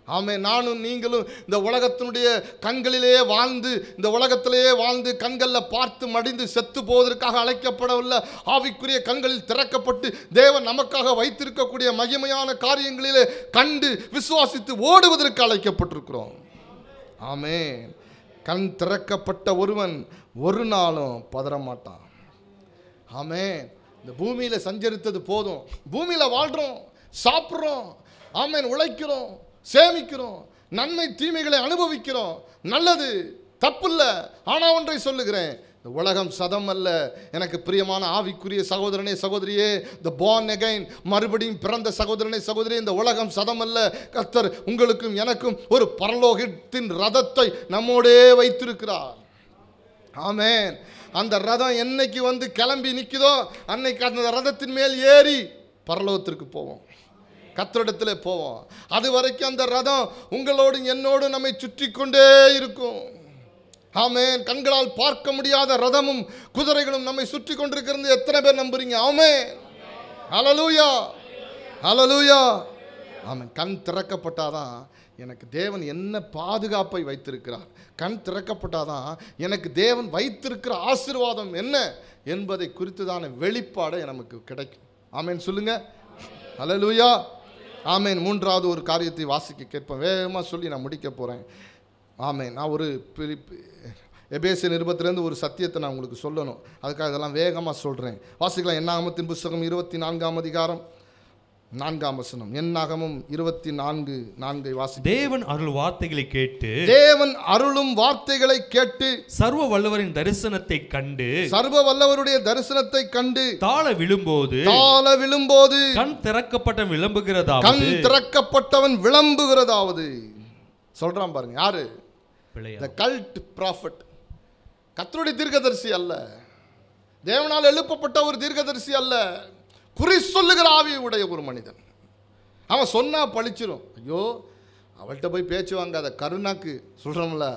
ஆமே, நானும் நீங்களும் இந்த உலகத்தினுடைய கண்களிலேயே வாழ்ந்து, இந்த உலகத்திலேயே வாழ்ந்து கண்களில் பார்த்து மடிந்து செத்து போவதற்காக அழைக்கப்படவில்லை. ஆவிக்குரிய கண்களில் திறக்கப்பட்டு தேவன் நமக்காக வைத்திருக்கக்கூடிய மகிமையான காரியங்களிலே கண்டு விசுவாசித்து ஓடுவதற்கு அழைக்கப்பட்டிருக்கிறோம். ஆமே, கண் திறக்கப்பட்ட ஒருவன் ஒரு நாளும் பதறமாட்டான். ஆமே, இந்த பூமியில் சஞ்சரித்தது போதும். பூமியில் வாழ்கிறோம், சாப்பிட்றோம், ஆமேன், உழைக்கிறோம், சேமிக்கிறோம், நன்மை தீமைகளை அனுபவிக்கிறோம். நல்லது, தப்பில்லை. ஆனால் ஒன்றை சொல்லுகிறேன், இந்த உலகம் சதம் அல்ல. எனக்கு பிரியமான ஆவிக்குரிய சகோதரனே சகோதரியே, த born again, மறுபடியும் பிறந்த சகோதரனே சகோதரியே, இந்த உலகம் சதம் அல்ல. கர்த்தர் உங்களுக்கும் எனக்கும் ஒரு பரலோகத்தின் ரதத்தை நம்மோடே வைத்திருக்கிறார். ஆமென். அந்த ரதம் என்னைக்கு வந்து கிளம்பி நிற்குதோ அன்னைக்கு அந்த ரதத்தின் மேல் ஏறி பரலோகத்திற்கு போவோம், கர்த்தரிடத்தில் போவோம். அது வரைக்கும் அந்த ரதம் உங்களோடு என்னோடு நம்மை சுற்றி கொண்டே இருக்கும். ஆமென். கண்களால் பார்க்க முடியாத ரதமும் குதிரைகளும் நம்மை சுற்றி கொண்டிருக்கிறது. எத்தனை பேர் நம்புறீங்க? ஆமென். ஹல்லேலூயா, ஹல்லேலூயா. ஆமென். கண் திறக்கப்பட்டாதான் எனக்கு தேவன் என்ன பாதுகாப்பை வைத்திருக்கிறார், கண் திறக்கப்பட்டாதான் எனக்கு தேவன் வைத்திருக்கிற ஆசீர்வாதம் என்ன என்பதை குறித்துதான வெளிப்பாடு நமக்கு கிடைக்கும். ஆமென் சொல்லுங்க. ஹல்லேலூயா, ஆமென். மூன்றாவது ஒரு காரியத்தை வாசிக்க கேட்பேன். வேகமாக சொல்லி நான் முடிக்க போகிறேன். ஆமென். நான் ஒரு எபேசியர் நிருபத்திலேருந்து ஒரு சத்தியத்தை நான் உங்களுக்கு சொல்லணும். அதுக்காக இதெல்லாம் வேகமாக சொல்கிறேன். வாசிக்கலாம். என்னாகமத்தின் புஸ்தகம் 24ஆம் அதிகாரம் 4ஆம் வசனம். என்னாகமம் 24:4 வாசி. தேவன் அருள் வார்த்தைகளை கேட்டு, தேவன் அருளும் வார்த்தைகளை கேட்டு, சர்வ வல்லவரின் தரிசனத்தை கண்டு, சர்வ வல்லவருடைய தரிசனத்தை கண்டு, தாழ விழும்போது கண் திறக்கப்பட்ட விளம்புகிறதாவது, கண் திறக்கப்பட்டவன் விளம்புகிறதாவது சொல்றான் பாருங்க. யாரு? பிள்ளையார். the cult prophet. கர்த்தருடைய தீர்க்கதரிசி அல்ல, தேவனால் எழுப்பப்பட்ட ஒரு தீர்க்கதரிசி அல்ல, குறி சொல்லுகிற ஆவி உடைய ஒரு மனிதன். அவன் சொன்னா பழிச்சிரும். ஐயோ, அவள்கிட்ட போய் பேச்சு வாங்காத, கருணாக்கு சொல்கிறோம்ல,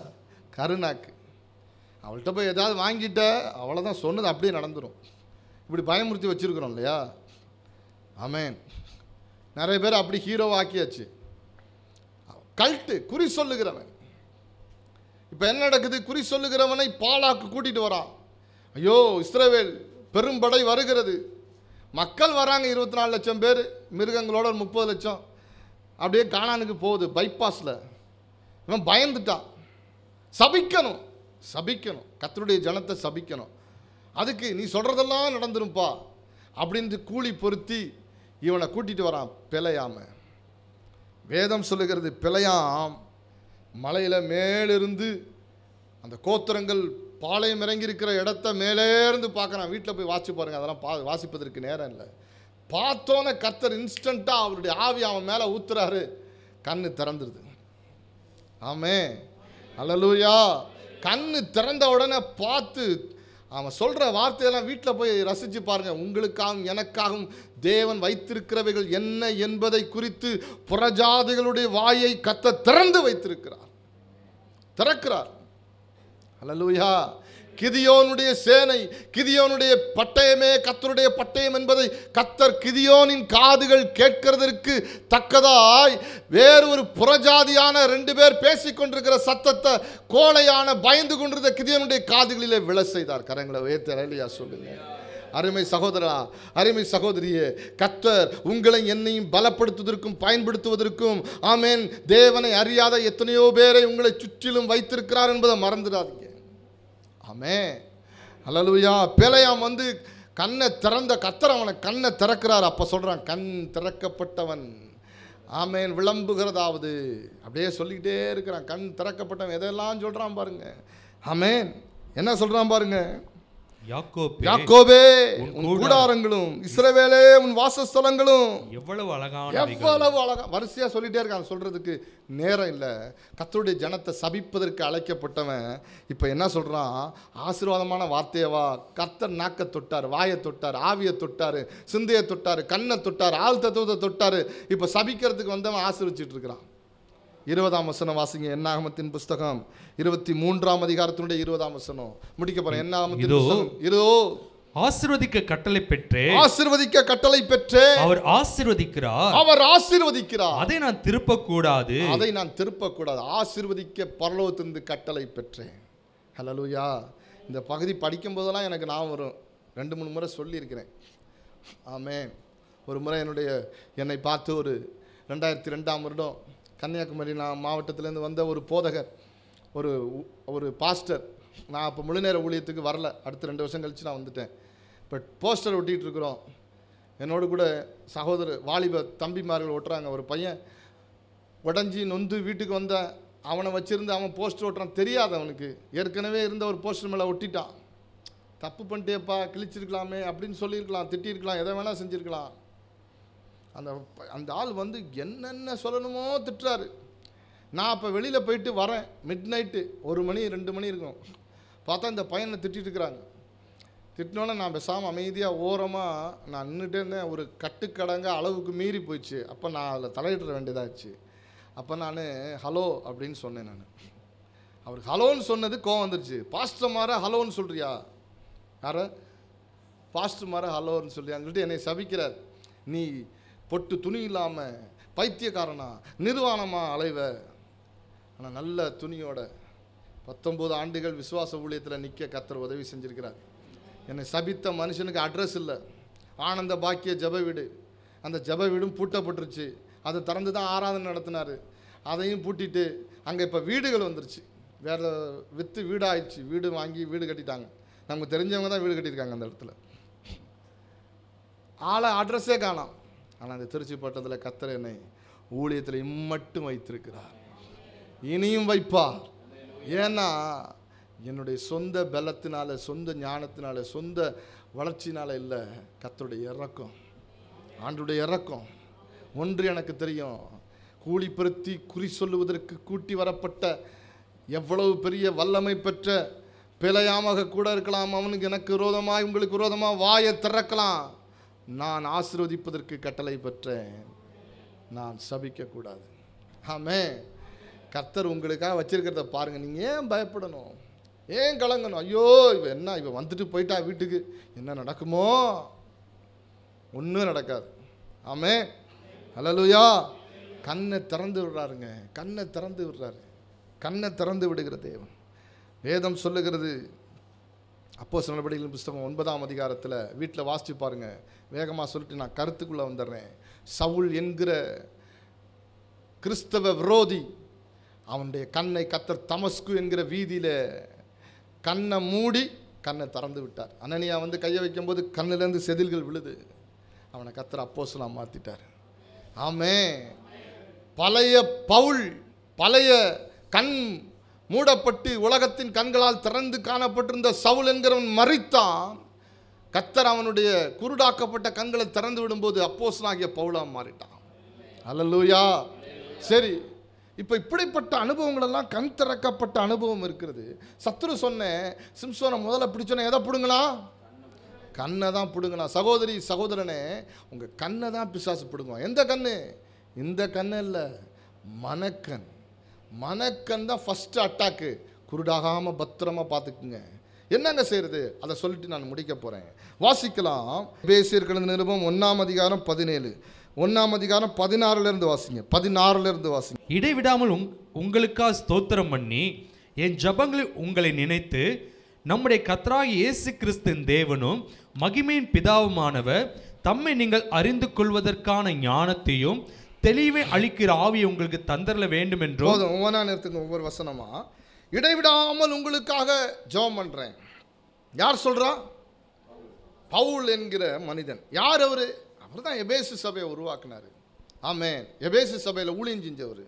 கருணாக்கு. அவள்கிட்ட போய் ஏதாவது வாங்கிட்ட அவ்வளோதான், சொன்னது அப்படியே நடந்துடும். இப்படி பயமுறுத்தி வச்சுருக்கிறோம் இல்லையா? ஆமென். நிறைய பேர் அப்படி ஹீரோவாக்கியாச்சு. கல்ட்டு, குறி சொல்லுகிறவன். இப்போ என்ன நடக்குது? குறி சொல்லுகிறவனை பாலாக்கு கூட்டிகிட்டு வரான். ஐயோ, இஸ்ரவேல் பெரும்படை வருகிறது, மக்கள் வராங்க, 24 லட்சம் பேர், மிருகங்களோட 30 லட்சம், அப்படியே கானானுக்கு போகுது பைபாஸில். இவன் பயந்துட்டான். சபிக்கணும், சபிக்கணும், கர்த்தருடைய ஜனத்தை சபிக்கணும். அதுக்கு நீ சொல்கிறதெல்லாம் நடந்துரும்பா அப்படின்ட்டு கூலி பொருத்தி இவனை கூட்டிகிட்டு வரான். பிழையாம வேதம் சொல்லுகிறது, பிழையாம் மலையில் மேலிருந்து அந்த கோத்திரங்கள் பாளையம் இறங்கி இருக்கிற இடத்த மேலே இருந்து பார்க்குறான். வீட்டில் போய் வாசி பாருங்கள், அதெல்லாம் வாசிப்பதற்கு நேரம் இல்லை. பார்த்தோன்னே கர்த்தர் இன்ஸ்டண்ட்டாக அவருடைய ஆவி அவன் மேலே ஊத்துறாரு, கண்ணு திறந்துருது. ஆமென், ஹல்லேலூயா. கண்ணு திறந்த உடனே பார்த்து அவன் சொல்கிற வார்த்தையெல்லாம் வீட்டில் போய் ரசித்து பாருங்கள். உங்களுக்காகவும் எனக்காகவும் தேவன் வைத்திருக்கிறவைகள் என்ன என்பதை குறித்து புறஜாதிகளுடைய வாயை கர்த்தர் திறந்து வைத்திருக்கிறார், திறக்கிறார். ஹல்லேலூயா. கிதியோனுடைய சேனை, கிதியோனுடைய பட்டயமே கர்த்தருடைய பட்டயம் என்பதை கர்த்தர் கிதியோனின் காதுகள் கேட்கிறதற்கு தக்கதாய் வேறு ஒரு புறஜாதியான 2 பேர் பேசிக்கொண்டிருக்கிற சத்தத்தை கோழையான பயந்து கொண்டிருந்த கிதியோனுடைய காதுகளிலே விழ செய்தார். கரங்களை உயர்த்தி ஹல்லேலூயா சொல்லுங்க. அருமை சகோதரா, அருமை சகோதரியே, கர்த்தர் உங்களை என்னையும் பலப்படுத்துவதற்கும் பயன்படுத்துவதற்கும், ஆமென், தேவனை அறியாத எத்தனையோ பேரை உங்களை சுற்றிலும் வைத்திருக்கிறார் என்பதை மறந்துடாதீங்க. ஆமென், ஹல்லேலூயா. பிழையாம் வந்து கண்ணை திறந்த கர்த்தர் அவனை கண்ணை திறக்கிறார். அப்போ சொல்கிறான், கண் திறக்கப்பட்டவன், ஆமென், விளம்புகிறதாவது. அப்படியே சொல்லிக்கிட்டே இருக்கிறான். கண் திறக்கப்பட்டவன் எதெல்லாம் சொல்கிறான் பாருங்க. ஆமென், என்ன சொல்கிறான் பாருங்க. யாக்கோபே உன் கூடாரங்களும், இஸ்ரவேலே உன் வாசஸ்தலங்களும் எவ்வளவு அழகா. வரிசையா சொல்லிட்டே இருக்கான், சொல்றதுக்கு நேரம் இல்லை. கர்த்தருடைய ஜனத்தை சபிப்பதற்கு அழைக்கப்பட்டவன் இப்போ என்ன சொல்றான்? ஆசீர்வாதமான வார்த்தையவா. கர்த்தர் நாக்க தொட்டார், வாயை தொட்டார், ஆவியை தொட்டார், சிந்தையை தொட்டார், கண்ணை தொட்டார், ஆள் தத்துவத்தை தொட்டார். இப்போ சபிக்கிறதுக்கு வந்தவன் ஆசீர்வச்சிட்டு இருக்கிறான். 20ஆம் வசனம் வாசிங்க. என்னாகமத்தின் புஸ்தகம் 23ஆம் அதிகாரத்தினுடைய 20ஆம் வசனம் முடிக்க போறேன். என்னாகமத்தின் புஸ்தகம் ஆசீர்வதிக்க கட்டளை பெற்று ஆசீர்வதிக்க கட்டளை பெற்று அவர் ஆசீர்வதிக்கிறார். அவர் ஆசீர்வதிக்கிறார். அதை நான் திருப்ப கூடாது. அதை நான் திருப்ப கூடாது. ஆசீர்வதிக்க பரலோகத்திலிருந்து கட்டளை பெற்றேன். ஹல்லேலூயா. இந்த பகுதி படிக்கும் போதெல்லாம் எனக்கு நான் வரும். 2-3 முறை சொல்லியிருக்கிறேன். ஆமென். ஒரு முறை என்னை பார்த்து ஒரு 2002ஆம் வருடம் கன்னியாகுமரி மாவட்டத்திலேருந்து வந்த ஒரு போதகர், ஒரு பாஸ்டர், நான் அப்போ முழுநேர ஊழியத்துக்கு வரல, அடுத்த 2 வருஷம் கழித்து நான் வந்துட்டேன். பட் போஸ்டர் ஒட்டிகிட்டு இருக்கிறோம். என்னோடு கூட வாலிப தம்பிமார்கள் ஒட்டுறாங்க. ஒரு பையன் உடஞ்சி நொந்து வீட்டுக்கு வந்த அவனை வச்சுருந்து அவன் போஸ்டர் ஒட்டுறான். தெரியாது அவனுக்கு, ஏற்கனவே இருந்த ஒரு போஸ்டர் மேலே ஒட்டிட்டான். தப்பு பண்ணிட்டேப்பா, கிழிச்சிருக்கலாமே அப்படின்னு சொல்லியிருக்கலாம், திட்டிருக்கலாம், எதை வேணால் செஞ்சுருக்கலாம். அந்த ஆள் வந்து என்னென்ன சொல்லணுமோ திட்டுறாரு. நான் அப்போ வெளியில் போயிட்டு வரேன். மிட் நைட்டு 1 மணி 2 மணி இருக்கும். பார்த்தா இந்த பையனை திட்டிட்டு இருக்கிறாங்க. திட்டினோன்னே நான் பேசாமல் அமைதியாக ஓரமாக நான் நின்றுட்டே இருந்தேன். ஒரு கட்டுக்கடங்க அளவுக்கு மீறி போயிடுச்சு. அப்போ நான் அதில் தலையிட வேண்டியதாகிடுச்சு. அப்போ நான் ஹலோ அப்படின்னு சொன்னேன். நான் அவருக்கு ஹலோன்னு சொன்னது கோவம் வந்துருச்சு. பாஸ்டர் மாற ஹலோன்னு சொல்கிறியா? யார பாஸ்டர் மாற ஹலோன்னு சொல்லியான்னு சொல்லிட்டு என்னை சபிக்கிறார். நீ பொட்டு துணி இல்லாமல் பைத்தியக்காரனா நிர்வாணமாக அலைவ. ஆனால் நல்ல துணியோட 19 ஆண்டுகள் விசுவாச ஊழியத்தில் நிற்க கர்த்தர் உதவி செஞ்சுருக்கிறார். என்னை சபித்த மனுஷனுக்கு அட்ரஸ் இல்லை. ஆனந்த பாக்கிய ஜப வீடு, அந்த ஜப வீடும் பூட்டப்பட்டுருச்சு. அதை திறந்து தான் ஆராதனை நடத்தினார். அதையும் பூட்டிட்டு அங்கே இப்போ வீடுகள் வந்துருச்சு. வேறு விற்று வீடாகிடுச்சு. வீடு வாங்கி வீடு கட்டிட்டாங்க. நமக்கு தெரிஞ்சவங்க தான் வீடு கட்டியிருக்காங்க அந்த இடத்துல. ஆளை அட்ரஸே காணோம். ஆனால் அந்த திருச்சி பட்டத்தில் கர்த்தர் என்னை ஊழியத்தில் இம்மட்டும் வைத்திருக்கிறார், இனியும் வைப்பார். ஏன்னா என்னுடைய சொந்த பலத்தினால, சொந்த ஞானத்தினால, சொந்த வளர்ச்சினால இல்லை, கர்த்தருடைய இரக்கம், ஆண்டுடைய இரக்கம். ஒன்று எனக்கு தெரியும், கூலிப்படுத்தி குறி சொல்லுவதற்கு கூட்டி வரப்பட்ட எவ்வளவு பெரிய வல்லமை பெற்ற பிழையாமக கூட இருக்கலாம். அவனுக்கு எனக்கு விரோதமாக உங்களுக்கு விரோதமாக வாயை திறக்கலாம். நான் ஆசீர்வதிப்பதற்கு கட்டளை பெற்றேன், நான் சபிக்கக்கூடாது. ஆமென். கர்த்தர் உங்களுக்காக வச்சிருக்கிறத பாருங்கள். நீங்கள் ஏன் பயப்படணும், ஏன் கலங்கணும்? ஐயோ இவன் வந்துட்டு போயிட்டா வீட்டுக்கு, என்ன நடக்குமோ? ஒன்றும் நடக்காது. ஆமென். ஹல்லேலூயா. கண்ணை திறந்து விடுறாருங்க, கண்ணை திறந்து விடுறாரு, கண்ணை திறந்து விடுகிற தேவன். வேதம் சொல்லுகிறது, அப்போஸ்தலர் நடபடிகளின் புத்தகம் 9ஆம் அதிகாரத்தில் வீட்டில் வாசித்து பாருங்க. வேகமாக சொல்லிட்டு நான் கருத்துக்குள்ளே வந்துடுறேன். சவுல் என்கிற கிறிஸ்தவ விரோதி, அவனுடைய கண்ணை கர்த்தர் தமஸ்கு என்கிற வீதியில் கண்ணை மூடி கண்ணை திறந்து விட்டார். அனனியா வந்து கையை வைக்கும்போது கண்ணிலேருந்து செதில்கள் விழுது. அவனை கர்த்தர் அப்போஸ்தலனா மாற்றிட்டார். ஆமென். பழைய பவுல், பழைய கண் மூடப்பட்டு உலகத்தின் கண்களால் திறந்து காணப்பட்டிருந்த சவுல் என்கிறவன் மரித்தான். கர்த்தர் அவனுடைய குருடாக்கப்பட்ட கண்களை திறந்து விடும்போது அப்போஸ்தலனாகிய பவுலா மாறிட்டான். அல்லேலூயா. சரி, இப்போ இப்படிப்பட்ட அனுபவங்களெல்லாம் கண் திறக்கப்பட்ட அனுபவம் இருக்கிறது. சத்துரு சொன்னேன், சிம்சோனை முதல்ல பிடிச்சோன்னே எதை பிடுங்கனா? கண்ணை தான் பிடுங்கனா. சகோதரி சகோதரனே, உங்கள் கண்ணை தான் பிசாசு பிடுங்குவான். எந்த கண்ணு? இந்த கண்ணு இல்லை, மனக்கண். மனக்கண் தான் ஃபஸ்ட்டு அட்டாக்கு. குருடாகாமல் பத்திரமா பார்த்துக்குங்க. என்னங்க செய்கிறது அதை சொல்லிட்டு நான் முடிக்க போகிறேன். வாசிக்கலாம். எபேசியர் நிருபம் 1ஆம் அதிகாரம் 17, 1ஆம் அதிகாரம் 16லேருந்து வாசிங்க, 16லேருந்து வாசிங்க. இடைவிடாமல் உங்களுக்காக ஸ்தோத்திரம் பண்ணி என் ஜபங்களில் உங்களை நினைத்து நம்முடைய கர்த்தராகிய இயேசு கிறிஸ்துவின் தேவனும் மகிமையின் பிதாவுமானவர் தம்மை நீங்கள் அறிந்து கொள்வதற்கான ஞானத்தையும் தெளிவை அளிக்கிற ஆவியை உங்களுக்கு தந்தரல வேண்டும் என்றும். ஒவ்வொன்றா நிறுத்துங்க, ஒவ்வொரு வசனமா. இடைவிடாமல் உங்களுக்காக ஜெபம் பண்றேன். யார் சொல்றா? பவுல் என்கிற மனிதன். யார் அவரு? அவர் தான் எபேசு சபையை உருவாக்குனாரு. ஆமென். எபேசு சபையில் ஊழியம் செஞ்சவர்.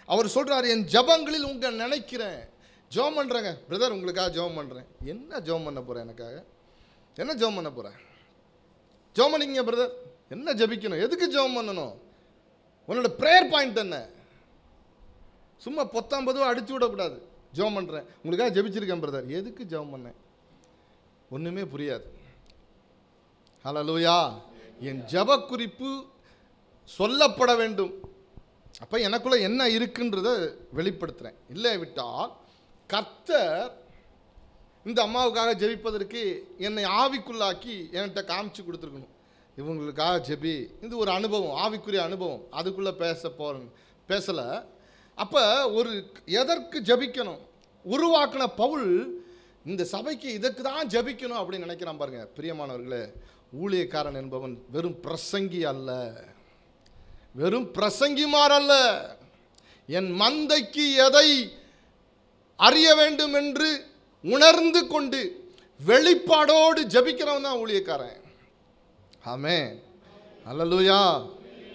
அவர் சொல்றாரு, என் ஜபங்களில் உங்க நினைக்கிறேன். ஜெபம் பண்றேங்க பிரதர், உங்களுக்காக ஜெபம் பண்றேன். என்ன ஜெபம் பண்ண போறேன்? எனக்காக என்ன ஜெபம் பண்ண போறேன்? ஜெபம் பண்ணிங்க பிரதர். என்ன ஜபிக்கணும்? எதுக்கு ஜெபம் பண்ணணும்? உன்னோட ப்ரேயர் பாயிண்ட் என்ன? சும்மா 19 அடிச்சு விடக்கூடாது. ஜெபம் பண்ணுறேன், உங்களுக்காக ஜெபிச்சிருக்கேன் பிரதர். எதுக்கு ஜெபம் பண்ணேன்? ஒன்றுமே புரியாது. ஹல்லேலூயா. என் ஜெப குறிப்பு சொல்லப்பட வேண்டும். அப்போ எனக்குள்ள என்ன இருக்குன்றதை வெளிப்படுத்துகிறேன். இல்லை விட்டால் கர்த்தர் இந்த அம்மாவுக்காக ஜெபிப்பதற்கு என்னை ஆவிக்குள்ளாக்கி என்கிட்ட காமிச்சு கொடுத்துருக்கணும். இவங்களுக்காக ஜெபி, இது ஒரு அனுபவம், ஆவிக்குரிய அனுபவம். அதுக்குள்ளே பேசலை. அப்போ ஒரு எதற்கு ஜெபிக்கணும் உருவாக்கின பவுல் இந்த சபைக்கு இதற்கு தான் ஜெபிக்கணும் அப்படின்னு நினைக்கிறான் பாருங்க. பிரியமானவர்களே, ஊழியக்காரன் என்பவன் வெறும் பிரசங்கி அல்ல, வெறும் பிரசங்கிமார் அல்ல. என் மந்தைக்கு எதை அறிய வேண்டும் என்று உணர்ந்து கொண்டு வெளிப்பாடோடு ஜெபிக்கிறவன் தான் ஊழியக்காரன். ஆமென், அல்லேலூயா.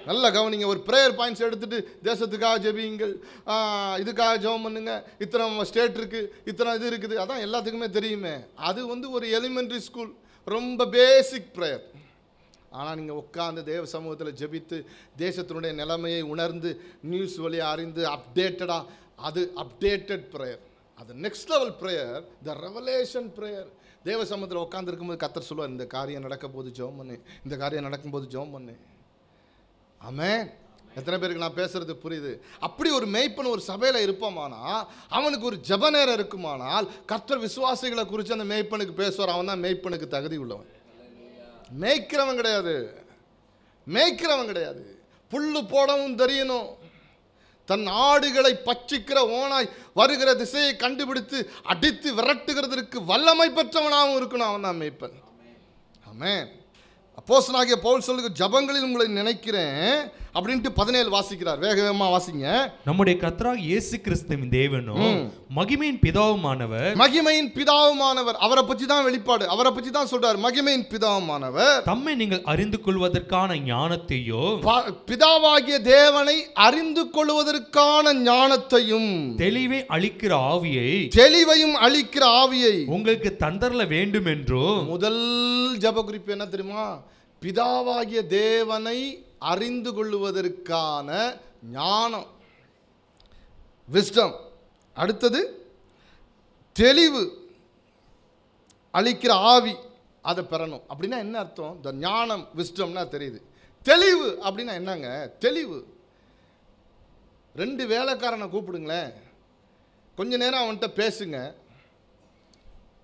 நல்ல கவனிங்க. ஒரு ப்ரேயர் பாயிண்ட்ஸ் எடுத்துட்டு தேசத்துக்காக ஜெபியுங்கள், இதுக்காக ஜெபம் பண்ணுங்க, இத்தனை ஸ்டேட் இருக்குது, இத்தனை இது இருக்குது, அதான் எல்லாத்துக்குமே தெரியுமே. அது ஒரு எலிமெண்ட்ரி ஸ்கூல், ரொம்ப பேசிக் ப்ரேயர். ஆனால் நீங்கள் உட்காந்து தேவ சமூகத்தில் ஜெபித்து தேசத்தினுடைய நிலைமையை உணர்ந்து நியூஸ் வழியாக அறிந்து அப்டேட்டடாக, அது அப்டேட்டட் ப்ரேயர். அது நெக்ஸ்ட் லெவல் ப்ரேயர், த ரெவலேஷன் ப்ரேயர். தேவ சமூகத்தில் உட்காந்துருக்கும்போது கர்த்தர் சொல்லுவார், இந்த காரியம் நடக்கும் போது ஜெபம் பண்ணு, இந்த காரியம் நடக்கும்போது ஜெபம் பண்ணு. ஆமென். எத்தனை பேருக்கு நான் பேசுறது புரியுது? அப்படி ஒரு மேய்ப்பன் ஒரு சபையில் இருப்போமானா, அவனுக்கு ஒரு ஜெப நேரம் இருக்குமானால், கர்த்தர் விசுவாசிகளை குறித்து அந்த மேய்ப்பனுக்கு பேசுவார். அவன் தான் மேய்ப்பனுக்கு தகுதி உள்ளவன். மேய்க்கிறவன் கிடையாது, மேய்க்கிறவன் கிடையாது. புல்லு போடவும் தெரியணும். தன் ஆடுகளை பட்சிக்கிற ஓனாய் வருகிற திசையை கண்டுபிடித்து அடித்து விரட்டுகிறதற்கு வல்லமை பெற்றவனாகவும் இருக்கணும். அவன் தான் மேய்ப்பன். ஆமென். அப்போஸ்தலனாகிய பவுல் சொல்லுங்க, ஜபங்களில் உங்களை நினைக்கிறேன் அப்படின்ட்டு 17 வாசிக்கிறார். வேக வேகமா வாசிங்க. நம்முடைய கர்த்தராகிய இயேசு கிறிஸ்துவின் தேவனும் மகிமையின் பிதாவுமானவர், மகிமையின் பிதாவுமானவர், அவரை பற்றி தான் வெளிப்பாடு, அவரை பற்றி தான் சொல்றார். மகிமையின் பிதாவுமானவர் தம்மை நீங்கள் அறிந்து கொள்வதற்கான ஞானத்தையோ, பிதாவாகிய தேவனை அறிந்து கொள்வதற்கான ஞானத்தையும் தெளிவை அளிக்கிற ஆவியை, தெளிவையும் அளிக்கிற ஆவியை உங்களுக்கு தந்தரல வேண்டும் என்றோ. முதல் ஜப குறிப்பு என்ன தெரியுமா? பிதாவாகிய தேவனை அறிந்து கொள்வதற்கான ஞானம், விஸ்டம். அடுத்தது தெளிவு அளிக்கிற ஆவி, அதை பெறணும். அப்படின்னா என்ன அர்த்தம்? இந்த ஞானம் விஸ்டம்னா தெரியுது. தெளிவு அப்படின்னா என்னங்க? தெளிவு. 2 வேலைக்காரனை கூப்பிடுங்களேன், கொஞ்ச நேரம் அவன்கிட்ட பேசுங்க.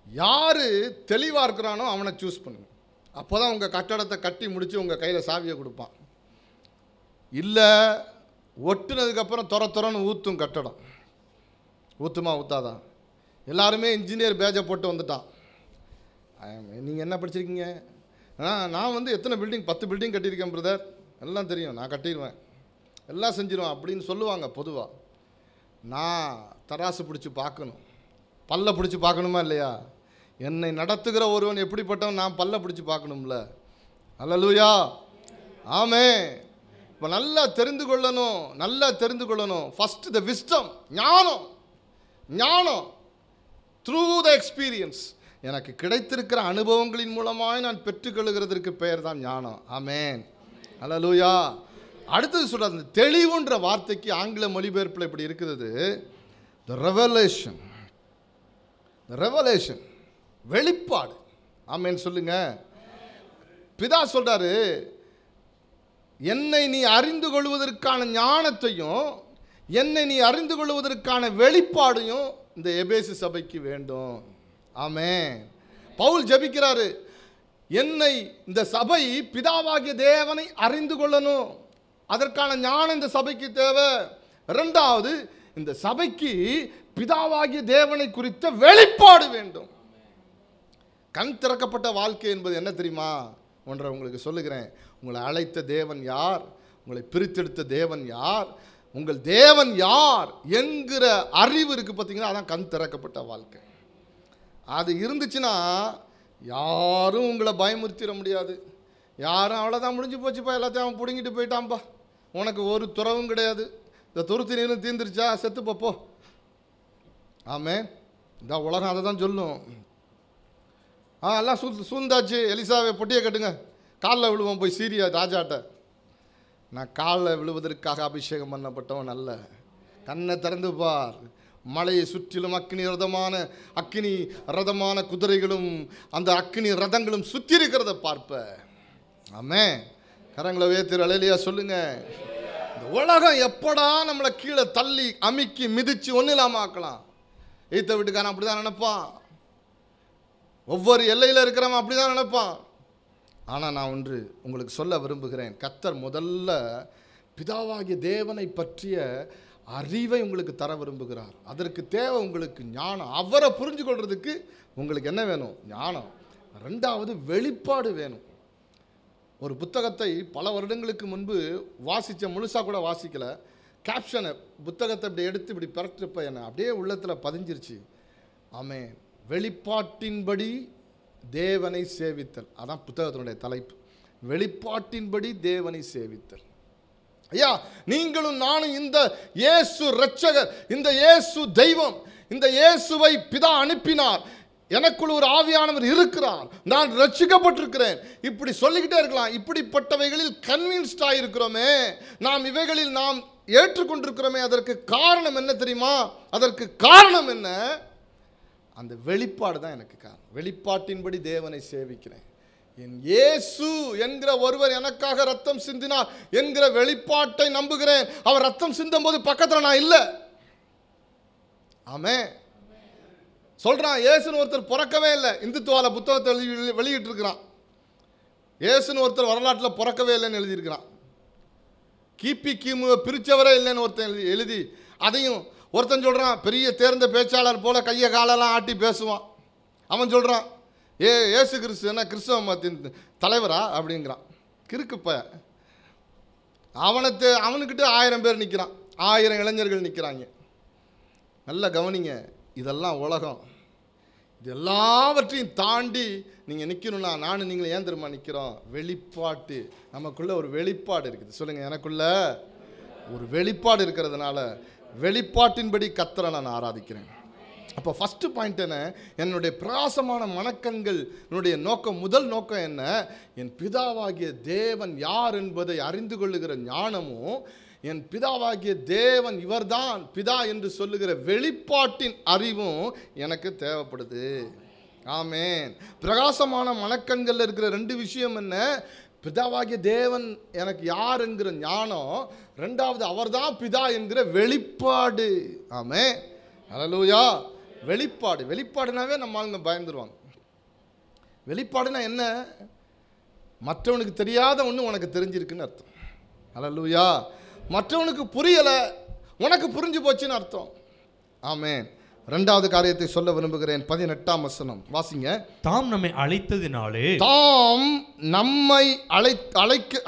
யார் தெளிவாக இருக்கிறானோ அவனை சூஸ் பண்ணுங்க. அப்போ தான் உங்கள் கட்டடத்தை கட்டி முடித்து உங்கள் கையில் சாவியை கொடுப்பான். இல்லை, ஒட்டுனதுக்கப்புறம் துறன்னு ஊற்றும் கட்டடம். ஊற்றுமா ஊற்றாதான்? எல்லாருமே இன்ஜினியர் பேஜை போட்டு வந்துட்டான். நீங்கள் என்ன படிச்சிருக்கீங்க? நான் எத்தனை பில்டிங், 10 பில்டிங் கட்டியிருக்கேன் பிரதர், எல்லாம் தெரியும், நான் கட்டிடுவேன், எல்லாம் செஞ்சிருவேன் அப்படின்னு சொல்லுவாங்க பொதுவாக. நான் தராசு பிடிச்சி பார்க்கணும், பல்ல பிடிச்சி பார்க்கணுமா இல்லையா? என்னை நடத்துகிற ஒருவன் எப்படிப்பட்டவன், நான் பல்ல பிடிச்சி பார்க்கணும்ல. அல்லேலூயா, ஆமென். இப்போ நல்லா தெரிந்து கொள்ளணும், நல்லா தெரிந்து கொள்ளணும். ஃபர்ஸ்ட் த விஸ்டம், ஞானம். ஞானம் த்ரூ த எக்ஸ்பீரியன்ஸ், எனக்கு கிடைத்திருக்கிற அனுபவங்களின் மூலமாக நான் பெற்றுக்கொள்கிறதற்கு பெயர் தான் ஞானம். ஆமென், அல்லேலூயா. அடுத்தது சொல்கிறார், அந்த தெளிவுன்ற வார்த்தைக்கு ஆங்கில மொழிபெயர்ப்பில் இப்படி இருக்குது, த ரெவலேஷன். ரெவலேஷன், வெளிப்பாடு. ஆமென் சொல்லுங்க. பிதா சொல்றாரு, என்னை நீ அறிந்து கொள்வதற்கான ஞானத்தையும் என்னை நீ அறிந்து கொள்வதற்கான வெளிப்பாடையும் இந்த எபேசு சபைக்கு வேண்டும். ஆமென். பவுல் ஜெபிக்கிறாரு, என்னை இந்த சபை பிதாவாகிய தேவனை அறிந்து கொள்ளணும், அதற்கான ஞானம் இந்த சபைக்கு தேவை. இரண்டாவது, இந்த சபைக்கு பிதாவாகிய தேவனை குறித்த வெளிப்பாடு வேண்டும். கண் திறக்கப்பட்ட வாழ்க்கை என்பது என்ன தெரியுமா? ஒன்றை உங்களுக்கு சொல்லுகிறேன். உங்களை அழைத்த தேவன் யார், உங்களை பிரித்தெடுத்த தேவன் யார், உங்கள் தேவன் யார் என்கிற அறிவு இருக்குது பார்த்தீங்கன்னா, அதான் கண் திறக்கப்பட்ட வாழ்க்கை. அது இருந்துச்சுன்னா யாரும் உங்களை பயமுறுத்திட முடியாது. யாரும் அவ்வளோதான், முடிஞ்சு போச்சுப்பா, எல்லாத்தையும் அவன் பிடுங்கிட்டு போயிட்டான்ப்பா, உனக்கு ஒரு துறவும் கிடையாது, இந்த துருத்தி நீரும் தீர்ந்துருச்சா, செத்து போ. ஆமென். இந்த உலகம் அதை தான் சொல்லும். எல்லாம் சூழ்ந்தாச்சு, எலிசாவை பொட்டியை கட்டுங்க, காலில் விழுவோம் போய் சீரியா ராஜாட்ட. நான் காலில் விழுவதற்காக அபிஷேகம் பண்ணப்பட்டவன் அல்ல. கண்ணை திறந்து பார், மலையை சுற்றிலும் அக்கினி ரதமான குதிரைகளும் அந்த அக்கினி ரதங்களும் சுற்றி இருக்கிறத பார்ப்ப. ஆமென். கரங்களை உயர்த்தி அல்லேலூயா சொல்லுங்க. இந்த உலகம் எப்படா நம்மளை கீழே தள்ளி அமுக்கி மிதிச்சு ஒன்றும் இல்லாமல் ஆக்கலாம். எய்த்த வீட்டுக்காரன் அப்படி தான் நினைப்பான். ஒவ்வொரு எல்லையில் இருக்கிறவன் அப்படி தான் நினைப்பான். ஆனால் நான் ஒன்று உங்களுக்கு சொல்ல விரும்புகிறேன். கர்த்தர் முதல்ல பிதாவாகிய தேவனை பற்றிய அறிவை உங்களுக்கு தர விரும்புகிறார். அதற்கு தேவை உங்களுக்கு ஞானம். அவரை புரிஞ்சு கொள்றதுக்கு உங்களுக்கு என்ன வேணும்? ஞானம். ரெண்டாவது வெளிப்பாடு வேணும். ஒரு புத்தகத்தை பல வருடங்களுக்கு முன்பு வாசித்த, முழுசாக கூட வாசிக்கலை, கேப்ஷனை புத்தகத்தை இப்படி எடுத்து இப்படி பரட்டுறப்ப என்ன அப்படியே உள்ளத்தில் பதிஞ்சிருச்சு. ஆமென். வெளிப்பாட்டின்படி தேவனை சேவித்தல், அதான் புத்தகத்தினுடைய தலைப்பு. வெளிப்பாட்டின்படி தேவனை சேவித்தல். ஐயா, நீங்களும் நானும் இந்த இயேசு இரட்சகர், இந்த இயேசு தெய்வம், இந்த இயேசுவை பிதா அனுப்பினார், எனக்குள் ஒரு ஆவியானவர் இருக்கிறார், நான் ரட்சிக்கப்பட்டிருக்கிறேன், இப்படி சொல்லிக்கிட்டே இருக்கலாம். இப்படிப்பட்டவைகளில் கன்வின்ஸ்டாக இருக்கிறோமே, நாம் இவைகளில் நாம் ஏற்றுக்கொண்டிருக்கிறோமே, அதற்கு காரணம் என்ன தெரியுமா? அதற்கு காரணம் என்ன? அந்த வெளிப்பாடு தான் எனக்கு காரணம். வெளிப்பாட்டின்படி தேவனை சேவிக்கிறேன். என் இயேசு என்கிற ஒருவர் எனக்காக ரத்தம் சிந்தினார் என்கிற வெளிப்பாட்டை நம்புகிறேன். அவர் ரத்தம் சிந்தும் போது பக்கத்தில் நான் இல்லை. ஆமே சொல்றான். இயேசுன்னு ஒருத்தர் பிறக்கவே இல்லை. இந்துத்துவால புத்தகத்தை வெளியிட்டு இருக்கிறான். இயேசுன்னு ஒருத்தர் வரலாற்றில் பிறக்கவே இல்லைன்னு எழுதியிருக்கிறான். கிபி கிமுவை பிரித்தவரே இல்லைன்னு ஒருத்தன் எழுதி அதையும் ஒருத்தன் சொல்கிறான். பெரிய தேர்ந்த பேச்சாளர் போல கையை காலெல்லாம் ஆட்டி பேசுவான். அவன் சொல்கிறான், ஏசு கிறிஸ்து என்ன கிறிஸ்தவ மதத்தின் தலைவரா அப்படிங்கிறான். கிறுக்குப்ப அவனுக்கிட்ட 1000 பேர் நிற்கிறான், 1000 இளைஞர்கள் நிற்கிறாங்க. நல்லா கவனிங்க, இதெல்லாம் உலகம். இது எல்லாவற்றையும் தாண்டி நீங்கள் நிற்கணும்னா நானும் நீங்களும் ஏன் தெரியுமா நிற்கிறோம்? வெளிப்பாட்டு. நமக்குள்ள ஒரு வெளிப்பாடு இருக்குது. சொல்லுங்கள், எனக்குள்ள ஒரு வெளிப்பாடு இருக்கிறதுனால வெளிப்பாட்டின்படி கர்த்தரை நான் ஆராதிக்கிறேன். அப்போ ஃபஸ்ட்டு பாயிண்ட் என்ன? என்னுடைய பிரகாசமான மனக்கண்கள் என்னுடைய நோக்கம், முதல் நோக்கம் என்ன? என் பிதாவாகிய தேவன் யார் என்பதை அறிந்து கொள்ளுகிற ஞானமும், என் பிதாவாகிய தேவன் இவர்தான் பிதா என்று சொல்லுகிற வெளிப்பாட்டின் அறிவும் எனக்கு தேவைப்படுது. ஆமென். பிரகாசமான மனக்கண்கள் இருக்கிற 2 விஷயம் என்ன? பிதாவாகிய தேவன் எனக்கு யார் என்கிற ஞானம், ரெண்டாவது அவர்தான் பிதா என்கிற வெளிப்பாடு. ஆமென். ஹல்லேலூயா. வெளிப்பாடு. வெளிப்பாடுனாவே நம்ம ஆளுங்க பயந்துருவாங்க. வெளிப்பாடுனா என்ன? மற்றவனுக்கு தெரியாத ஒன்று உனக்கு தெரிஞ்சிருக்குன்னு அர்த்தம். ஹல்லேலூயா. மற்றவனுக்கு புரியலை, உனக்கு புரிஞ்சு போச்சுன்னு அர்த்தம். ஆமென். ரெண்டாவது காரியத்தை சொல்ல விரும்புகிறேன். 18ஆம் வசனம் வாசிங்க. தாம் நம்மை அழைத்ததினாலே, தாம் நம்மை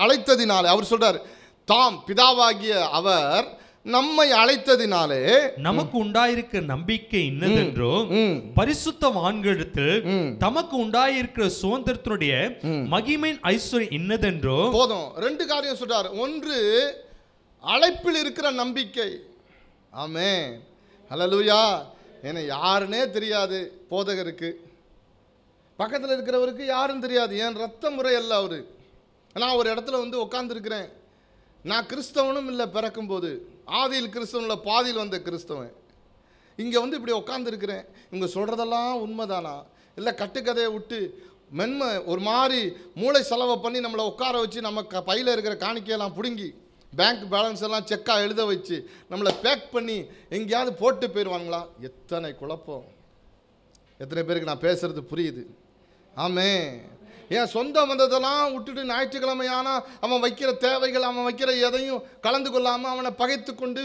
அழைத்ததினாலே, அவர் சொல்றார், தாம் பிதாவாகிய அவர் நம்மை அழைத்ததினாலே நமக்கு உண்டாயிருக்கிற நம்பிக்கை இன்னதென்றும், பரிசுத்தவான்களிடத்தில் தமக்கு உண்டாயிருக்கிற சுதந்திரத்தினுடைய மகிமையின் ஐஸ்வர்யம் இன்னதென்றும். போதும். 2 காரியம் சொல்றார். ஒன்று, அழைப்பில் இருக்கிற நம்பிக்கை. ஆமென். ஹல்லேலூயா. ஏன்னா யாருன்னே தெரியாது போதகருக்கு, பக்கத்தில் இருக்கிறவருக்கு யாரும் தெரியாது. என் ரத்த முறை அல்ல அவரு. நான் ஒரு இடத்துல வந்து உட்காந்துருக்கிறேன். நான் கிறிஸ்தவனும் இல்லை, பிறக்கும்போது ஆதியில் கிறிஸ்தவன் இல்லை, பாதியில் வந்த கிறிஸ்தவன். இங்கே வந்து இப்படி உட்காந்துருக்கிறேன். இவங்க சொல்கிறதெல்லாம் உண்மைதானா இல்லை கட்டுக்கதையை விட்டு மென்மை ஒரு மாதிரி மூளை செலவை பண்ணி நம்மளை உட்கார வச்சு நம்ம பையில் இருக்கிற காணிக்கையெல்லாம் பிடுங்கி பேங்க் பேலன்ஸ் எல்லாம் செக்காக எழுத வச்சு நம்மளை பேக் பண்ணி எங்கேயாவது போட்டு போயிடுவாங்களா? எத்தனை குழப்பம். எத்தனை பேருக்கு நான் பேசுகிறது புரியுது? ஆமென். என் சொந்த வந்ததெல்லாம் விட்டுட்டு ஞாயிற்றுக்கிழமையானா அவன் வைக்கிற தேவைகள், அவன் வைக்கிற எதையும் கலந்து கொள்ளாமல் அவனை பகைத்து கொண்டு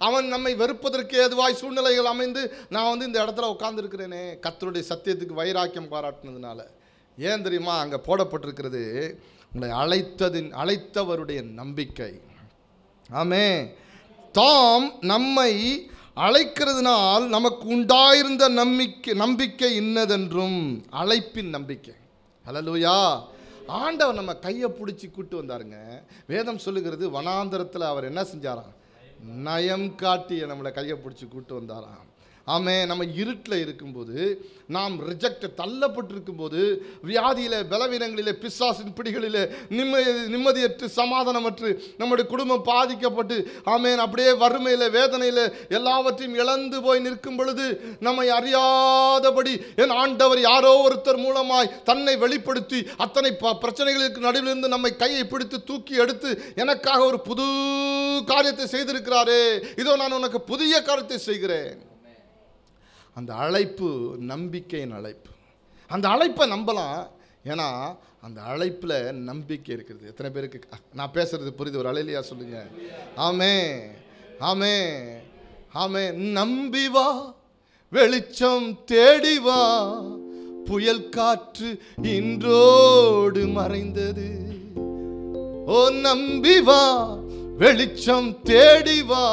அவன் நம்மை வெறுப்பதற்கு ஏதுவாய் சூழ்நிலைகள் அமைந்து நான் வந்து இந்த இடத்துல உட்கார்ந்துருக்கிறேனே, கர்த்தருடைய சத்தியத்துக்கு வைராக்கியம் பாராட்டினதுனால. ஏன் தெரியுமா? அங்கே போடப்பட்டிருக்கிறது உங்களை அழைத்தவருடைய நம்பிக்கை. ஆமென். தாம் நம்மை அழைக்கிறதுனால் நமக்கு உண்டாயிருந்த நம்பிக்கை இன்னதென்றும். அழைப்பின் நம்பிக்கை. ஹல்லேலூயா. ஆண்டவர் நம்ம கையை பிடிச்சி கூட்டு வந்தாருங்க. வேதம் சொல்லுகிறது, வனாந்தரத்தில் அவர் என்ன செஞ்சாராம்? நயம் காட்டி நம்மளை கையை பிடிச்சி கூட்டு வந்தாராம். ஆமென். நம்ம இருட்டில் இருக்கும்போது, நாம் தள்ளப்பட்டிருக்கும்போது, வியாதியில், பலவீனங்களிலே, பிசாசின் பிடிகளிலே, நிம்மதியற்று சமாதானமற்று நம்முடைய குடும்பம் பாதிக்கப்பட்டு, ஆமென், அப்படியே வறுமையில், வேதனையில் எல்லாவற்றையும் இழந்து போய் நிற்கும் பொழுது, நம்மை அறியாதபடி என் ஆண்டவர் யாரோ ஒருத்தர் மூலமாய் தன்னை வெளிப்படுத்தி அத்தனை பிரச்சனைகளுக்கு நடுவிலிருந்து நம்மை கையை பிடித்து தூக்கி எடுத்து எனக்காக ஒரு புது காரியத்தை செய்திருக்கிறாரே, இதோ நான் உனக்கு புதிய காரியத்தை செய்கிறேன். அந்த அழைப்பு நம்பிக்கையின் அழைப்பு. அந்த அழைப்பை நம்பலாம். ஏன்னா அந்த அழைப்பில் நம்பிக்கை இருக்கிறது. எத்தனை பேருக்கு நான் பேசுறது புரியுது? ஒரு அலையிலையா சொல்லுங்க. ஆமே ஆமே ஆமே. நம்பி வா, வெளிச்சம் தேடி வா, புயல் காற்று இன்றோடு மறைந்தது. ஓ நம்பி வா, வெளிச்சம் தேடி வா,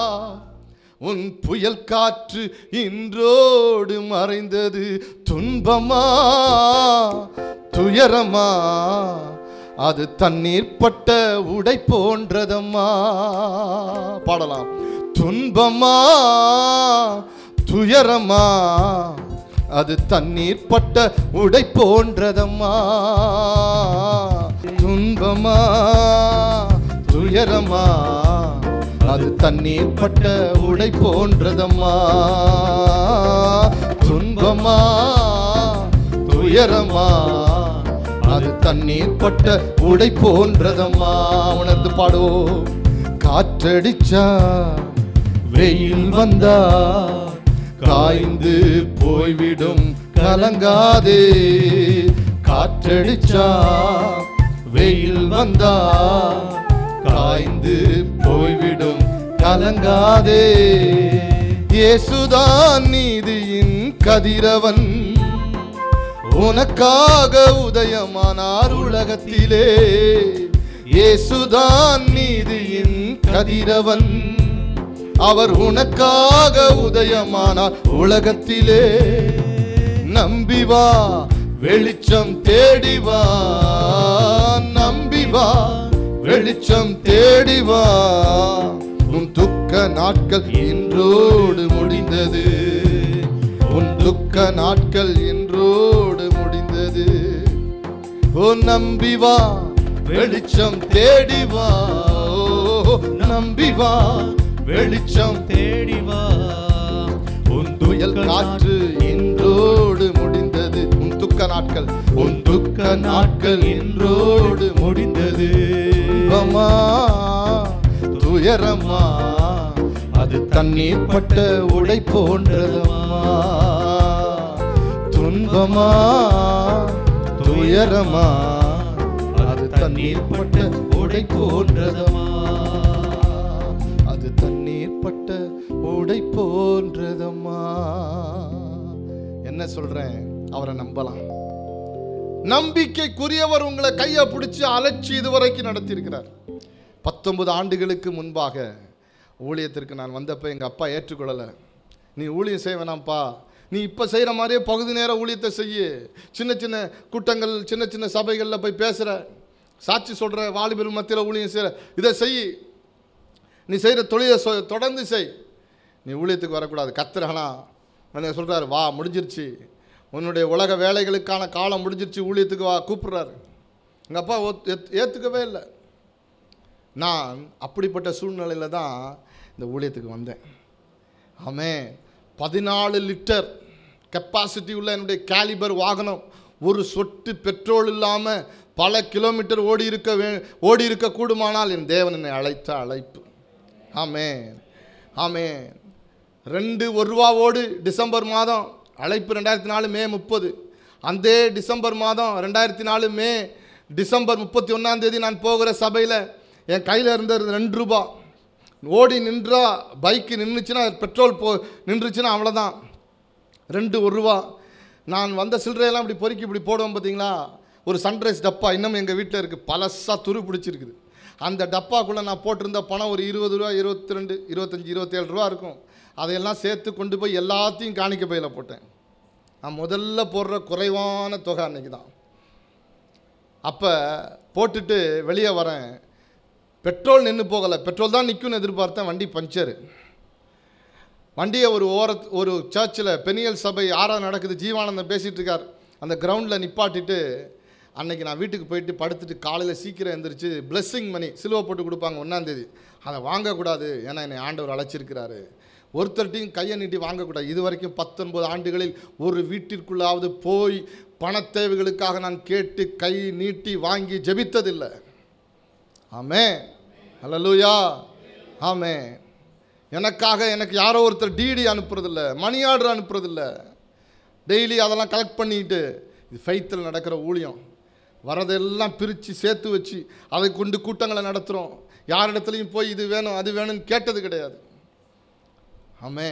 உன் புயல் காற்று இன்றோடு மறைந்தது. துன்பமா துயரமா அது தண்ணீர் பட்ட உடை போன்றதம்மா. பாடலாம். துன்பமா துயரமா அது தண்ணீர் பட்ட உடை போன்றதம்மா. துன்பமா துயரமா அது தண்ணீர் பட்ட உடை போன்றதம்மா. துன்பமா துயரமா அது தண்ணீர் பட்ட உடை போன்றதம்மா. உணர்ந்து பாடுவோம். காற்றடிச்சா வெயில் வந்தா காய்ந்து போய்விடும் கலங்காதே. காற்றடிச்சா வெயில் வந்தா காய்ந்து போய்விடும் கலங்காதே. இயேசுதான் நீதியின் கதிரவன், உனக்காக உதயமானார் உலகத்திலே. இயேசுதான் நீதியின் கதிரவன், அவர் உனக்காக உதயமானார் உலகத்திலே. நம்பி வா, வெளிச்சம் தேடி வா, நம்பி வா, வெளிச்சம் தேடி வா, உன் துக்க நாட்கள் இன்றோடு முடிந்தது. உன் துக்க நாட்கள் இன்றோடு முடிந்தது. ஓ நம்பி வா, வெளிச்சம் தேடி வா, ஓ நம்பி வா, வெளிச்சம் தேடி வா, உன் புயல் காற்று இன்றோடு முடிந்தது. உன் துக்க நாட்கள், உன் துக்க நாட்கள் இன்றோடு முடிந்தது. துன்பமா துயரமா அது தண்ணீர் பட்ட உடை போன்றதம்மா. துன்பமா துயரமா அது தண்ணீர் பட்ட உடை போன்றதம்மா. அது தண்ணீர் பட்ட உடை போன்றதம்மா. என்ன சொல்றேன்? அவரை நம்பலாம். நம்பிக்கைக்குரியவர் உங்களை கையை பிடிச்சி அழைச்சி இதுவரைக்கும் நடத்தியிருக்கிறார். 19 ஆண்டுகளுக்கு முன்பாக ஊழியத்திற்கு நான் வந்தப்போ எங்கள் அப்பா ஏற்றுக்கொள்ளலை. நீ ஊழியம் செய்ய வேணாம்ப்பா, நீ இப்போ செய்கிற மாதிரியே பகுதி நேரம் ஊழியத்தை செய்ய, சின்ன சின்ன கூட்டங்கள் சின்ன சின்ன சபைகளில் போய் பேசுகிற, சாட்சி சொல்கிற, வாலிபர் மத்தியில் ஊழியம் செய்கிற, இதை செய், நீ செய்கிற தொழிலை தொடர்ந்து செய், நீ ஊழியத்துக்கு வரக்கூடாது. கத்துறானா என்ன சொல்கிறாரு? வா, முடிஞ்சிருச்சு, உன்னுடைய உலக வேலைகளுக்கான காலம் முடிஞ்சிருச்சு, ஊழியத்துக்கு வா கூப்பிட்றாரு. எங்கள் அப்பா ஏற்றுக்கவே இல்லை. நான் அப்படிப்பட்ட சூழ்நிலையில் தான் இந்த ஊழியத்துக்கு வந்தேன். ஆமென். 14 லிட்டர் கெப்பாசிட்டி உள்ள என்னுடைய கேலிபர் வாகனம், ஒரு சொட்டு பெட்ரோல் இல்லாமல் பல கிலோமீட்டர் ஓடி இருக்க கூடுமானால் என் தேவன் என்னை அழைத்த அழைப்பு. ஆமென் ஆமென். 2 1 ரூபாவோடு டிசம்பர் மாதம் அழைப்பு 2004 மே 30. அந்த டிசம்பர் மாதம் 2004 மே டிசம்பர் 31ஆம் தேதி நான் போகிற சபையில் என் கையில் இருந்தது 2 ரூபா. ஓடி நின்றா, பைக்கு நின்றுச்சுன்னா, பெட்ரோல் நின்றுச்சுன்னா அவ்வளோதான். 2 1 ரூபா. நான் வந்த சில்லறையெல்லாம் இப்படி பொறுக்கி இப்படி போடுவோம் பார்த்தீங்களா, ஒரு சன்ரைஸ் டப்பா இன்னும் எங்கள் வீட்டில் இருக்குது, பழசாக துரு பிடிச்சிருக்குது. அந்த டப்பாக்குள்ளே நான் போட்டிருந்த பணம் ஒரு 20 ரூபா, 22 25 27 ரூபா இருக்கும். அதையெல்லாம் சேர்த்து கொண்டு போய் எல்லாத்தையும் காணிக்க பையில் போட்டேன். நான் முதல்ல போடுற குறைவான தொகை அன்றைக்கி தான். அப்போ போட்டுட்டு வெளியே வரேன், பெட்ரோல் நின்று போகலை, பெட்ரோல் தான் நிற்கும்னு எதிர்பார்த்தேன். வண்டி பஞ்சரு. வண்டியை ஒரு சர்ச்சில் பெனியல் சபை ஆராதனை நடக்குது, ஜீவானந்தம் பேசிகிட்டு இருக்கார், அந்த கிரவுண்டில் நிப்பாட்டிட்டு அன்றைக்கி நான் வீட்டுக்கு போயிட்டு படுத்துட்டு காலையில் சீக்கிரம் எழுந்திரிச்சு பிளெஸ்ஸிங் மணி சிலுவை போட்டு கொடுப்பாங்க 1ஆம் தேதி, அதை வாங்கக்கூடாது, ஏன்னா என்னை ஆண்டவர் அழைச்சிருக்கிறாரு. ஒருத்தர்ட்டையும் கையை நீட்டி வாங்கக்கூடாது. இது வரைக்கும் 19 ஆண்டுகளில் ஒரு வீட்டிற்குள்ளாவது போய் பண தேவைகளுக்காக நான் கேட்டு கை நீட்டி வாங்கி ஜெபித்ததில்லை. ஆமென் அல்லேலூயா ஆமென். எனக்கு யாரோ ஒருத்தர் டிடி அனுப்புறதில்ல, மணி ஆர்டர் அனுப்புறதில்ல. டெய்லி அதெல்லாம் கலெக்ட் பண்ணிட்டு இது ஃபெய்த்தில் நடக்கிற ஊழியம். வரதெல்லாம் பிரித்து சேர்த்து வச்சு அதை கொண்டு கூட்டங்களை நடத்துகிறோம். யாரிடத்துலையும் போய் இது வேணும் அது வேணும்னு கேட்டது கிடையாது. ஆமே,